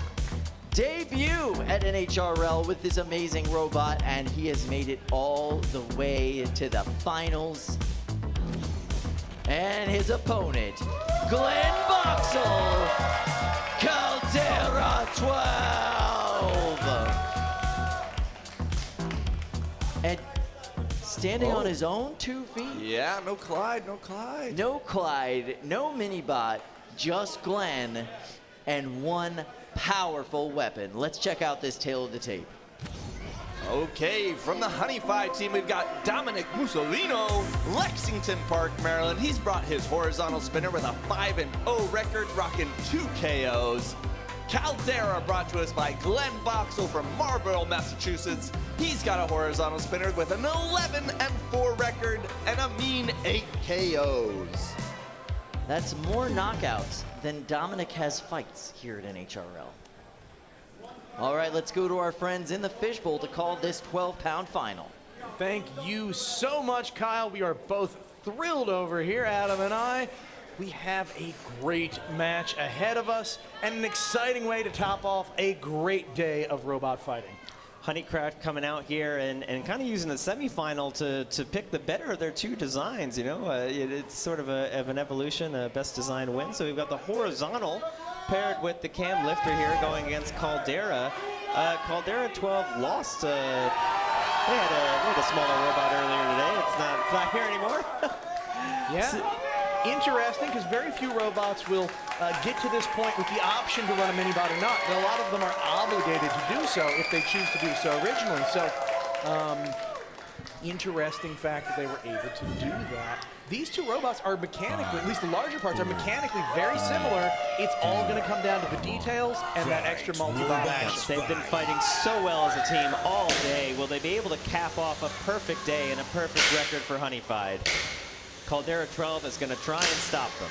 debut at NHRL with this amazing robot, and he has made it all the way to the finals. And his opponent, Glenn Boxel, Caldera 12. And standing on his own 2 feet. Yeah, no Clyde, no Clyde. No Clyde, no Minibot, just Glenn, and one powerful weapon. Let's check out this tale of the tape. Okay, from the Honey-fied team, we've got Dominic Mussolino, Lexington Park, Maryland. He's brought his horizontal spinner with a 5-0 record, rocking 2 KOs. Caldera brought to us by Glenn Boxel from Marlborough, Massachusetts. He's got a horizontal spinner with an 11-4 record and a mean 8 KOs. That's more knockouts than Dominic has fights here at NHRL. All right, let's go to our friends in the fishbowl to call this 12-pound final. Thank you so much, Kyle. We are both thrilled over here, Adam and I. We have a great match ahead of us and an exciting way to top off a great day of robot fighting. Honeycraft coming out here and kind of using the semifinal to pick the better of their 2 designs, you know. It's sort of an evolution, a best design win. So we've got the horizontal paired with the cam lifter here going against Caldera. Caldera 12 lost. They had a smaller robot earlier today. It's not here anymore. Yeah. Interesting, because very few robots will get to this point with the option to run a minibot or not. And a lot of them are obligated to do so if they choose to do so originally. So, interesting fact that they were able to do that. These 2 robots are mechanically, at least the larger parts, are mechanically very similar. It's all going to come down to the details and that extra multi-bot action. They've been fighting so well as a team all day. Will they be able to cap off a perfect day and a perfect record for Honey-fied? Caldera 12 is going to try and stop them.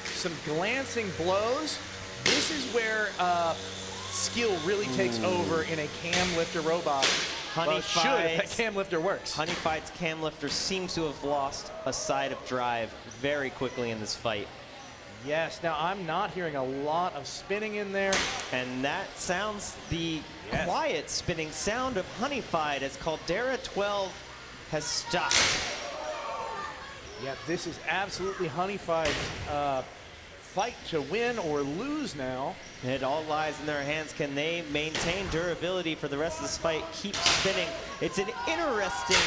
Some glancing blows. This is where skill really takes over in a cam lifter robot. Honey-fied, that cam lifter works. Honey-fied's cam lifter seems to have lost a side of drive very quickly in this fight. Yes, now I'm not hearing a lot of spinning in there. And that sounds the quiet spinning sound of Honey-fied as Caldera 12 has stopped. Yeah, this is absolutely Honey-fied's fight to win or lose now. It all lies in their hands. Can they maintain durability for the rest of this fight? Keep spinning. It's an interesting,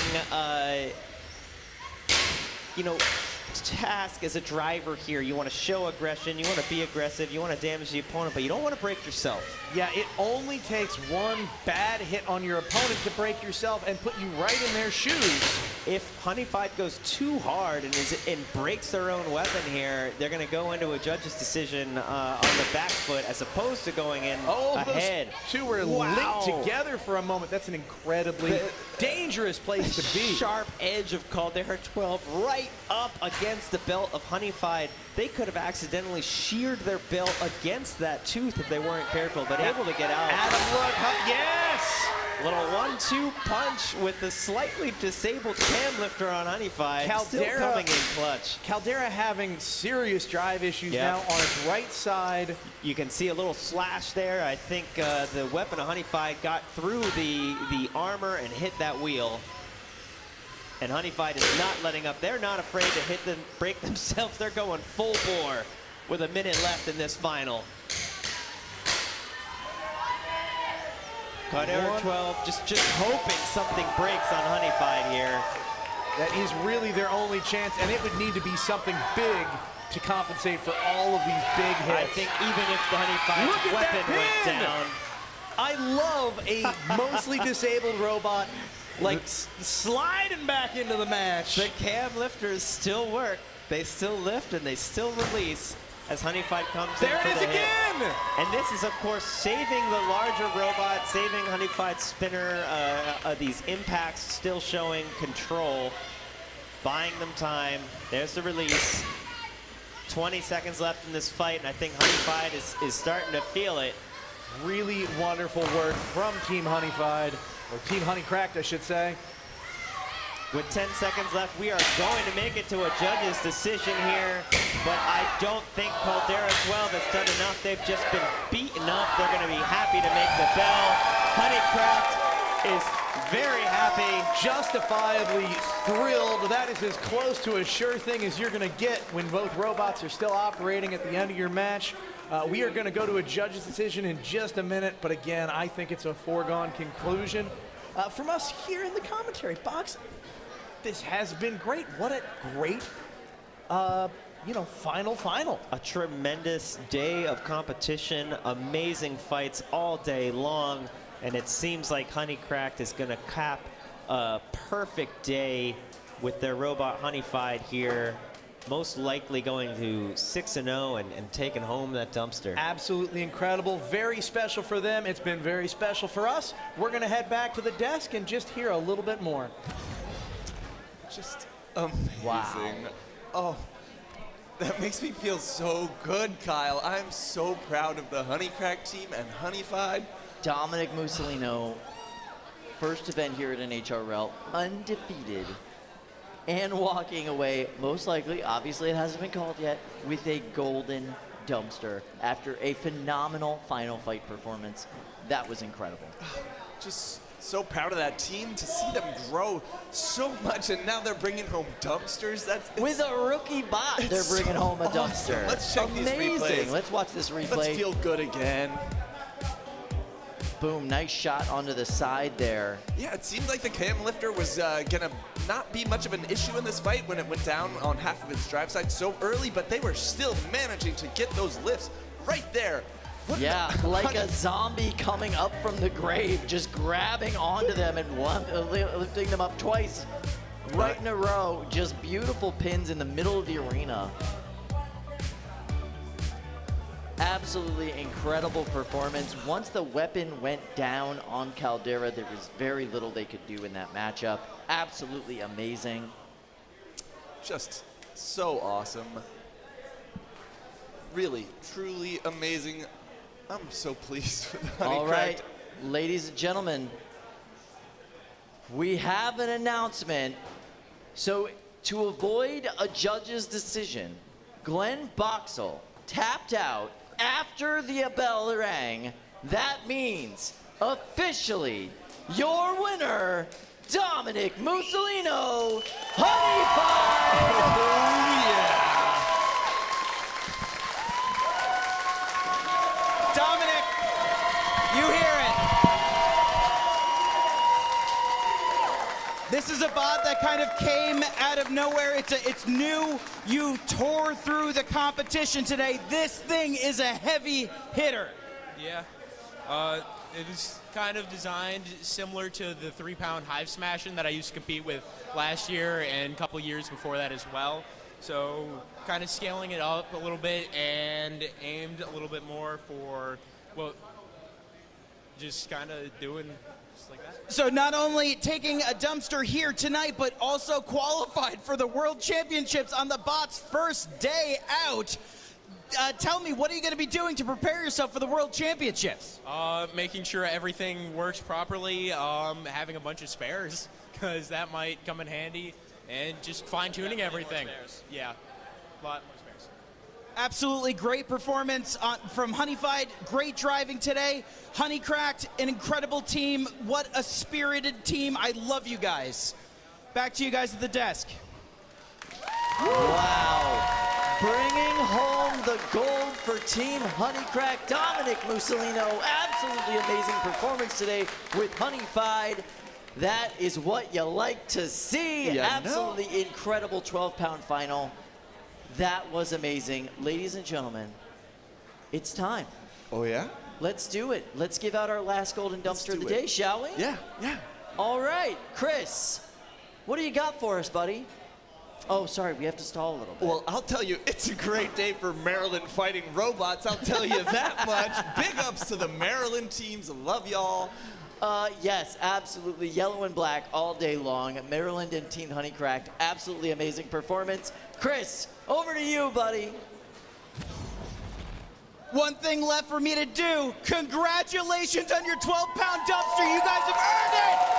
task as a driver here. You want to show aggression, you want to be aggressive, you want to damage the opponent, but you don't want to break yourself. Yeah, it only takes one bad hit on your opponent to break yourself and put you right in their shoes. If Honey-fied goes too hard and breaks their own weapon here, they're going to go into a judge's decision on the back foot as opposed to going in ahead. Those 2 were linked together for a moment. That's an incredibly dangerous place to be. Sharp edge of Caldera 12 right up against the belt of Honey-fied. They could have accidentally sheared their belt against that tooth if they weren't careful, but able to get out. Adam, look, yes! Little 1-2 punch with the slightly disabled cam lifter on Honey-fied. Still coming in clutch. Caldera having serious drive issues now on its right side. You can see a little slash there. I think the weapon of Honey-fied got through the armor and hit that wheel. And Honey-fied is not letting up. They're not afraid to hit them, break themselves. They're going full bore with a minute left in this final. Caldera 12, just hoping something breaks on Honey-fied here. That is really their only chance, and it would need to be something big to compensate for all of these big hits. I think even if the Honey-fied's weapon went down. I love a mostly disabled robot like sliding back into the match. The cam lifters still work. They still lift and they still release as Honey-fied comes in for the hit. And this is, of course, saving the larger robot, saving Honey-fied's spinner. These impacts still showing control, buying them time. There's the release. 20 seconds left in this fight, and I think Honey-fied is starting to feel it. Really wonderful work from Team Honey-fied, or Team Honey-cracked, I should say. With 10 seconds left, we are going to make it to a judge's decision here, but I don't think Caldera 12 has done enough. They've just been beaten up. They're going to be happy to make the bell. Honey-cracked is very happy. Justifiably thrilled. That is as close to a sure thing as you're going to get when both robots are still operating at the end of your match. We are going to go to a judge's decision in just a minute, but again, I think it's a foregone conclusion. From us here in the commentary box, this has been great. What a great, final. A tremendous day of competition, amazing fights all day long, and it seems like Honey-cracked is going to cap a perfect day with their robot Honey-fied here, most likely going to 6-0 and taking home that dumpster. Absolutely incredible. Very special for them. It's been very special for us. We're going to head back to the desk and just hear a little bit more. Just amazing. Wow. Oh, that makes me feel so good, Kyle. I'm so proud of the Honey-cracked team and Honey-fied. Dominic Mussolino, first event here at NHRL, undefeated, and walking away, most likely, obviously it hasn't been called yet, with a golden dumpster after a phenomenal final fight performance. That was incredible. Just so proud of that team to see them grow so much, and now they're bringing home dumpsters. With a rookie bot, they're bringing home a dumpster. Let's check these replays. Let's watch this replay. Let's feel good again. Boom, nice shot onto the side there. Yeah, it seemed like the cam lifter was gonna not be much of an issue in this fight when it went down on half of its drive side so early, but they were still managing to get those lifts right there. Yeah, like a zombie coming up from the grave, just grabbing onto them and lifting them up twice, right in a row. Just beautiful pins in the middle of the arena. Absolutely incredible performance. Once the weapon went down on Caldera, there was very little they could do in that matchup. Absolutely amazing. Just so awesome. Really, truly amazing. I'm so pleased with the All right, ladies and gentlemen, we have an announcement. So to avoid a judge's decision, Glenn Boxall tapped out after the bell rang. That means officially your winner, Dominic Mussolino, Honey-fied. Oh yeah. Dominic, you hear it. This is a bot that kind of came out of nowhere. It's new. You tore through the competition today. This thing is a heavy hitter. Yeah. It was kind of designed similar to the 3-pound hive smashing that I used to compete with last year and a couple years before that as well. So kind of scaling it up a little bit and aimed a little bit more for, well, just kind of doing just like that. So not only taking a dumpster here tonight, but also qualified for the World Championships on the bot's first day out. tell me, what are you going to be doing to prepare yourself for the World Championships? Making sure everything works properly, having a bunch of spares, because that might come in handy, and just fine-tuning everything. Yeah, a lot more spares. Absolutely great performance from Honey-fied. Great driving today. Honeycracked, an incredible team. What a spirited team. I love you guys. Back to you guys at the desk. Wow. Bringing home the gold for Team Honeycrack, Dominic Mussolino. Absolutely amazing performance today with Honey-fied. That is what you like to see. Absolutely incredible 12-pound final. That was amazing. Ladies and gentlemen, it's time. Oh, yeah? Let's do it. Let's give out our last Golden Dumpster of the day, shall we? Yeah, yeah. All right, Chris, what do you got for us, buddy? Oh, sorry, we have to stall a little bit. Well, I'll tell you, it's a great day for Maryland fighting robots. I'll tell you that much. Big ups to the Maryland teams. Love y'all. Yes, absolutely. Yellow and black all day long. Maryland and Team Honeycracked. Absolutely amazing performance. Chris, over to you, buddy. One thing left for me to do. Congratulations on your 12-pound dumpster. You guys have earned it.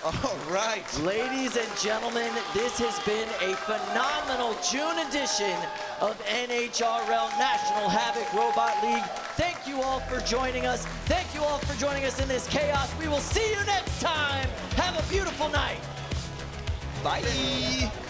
All right. Ladies and gentlemen, this has been a phenomenal June edition of NHRL National Havoc Robot League. Thank you all for joining us. Thank you all for joining us in this chaos. We will see you next time. Have a beautiful night. Bye.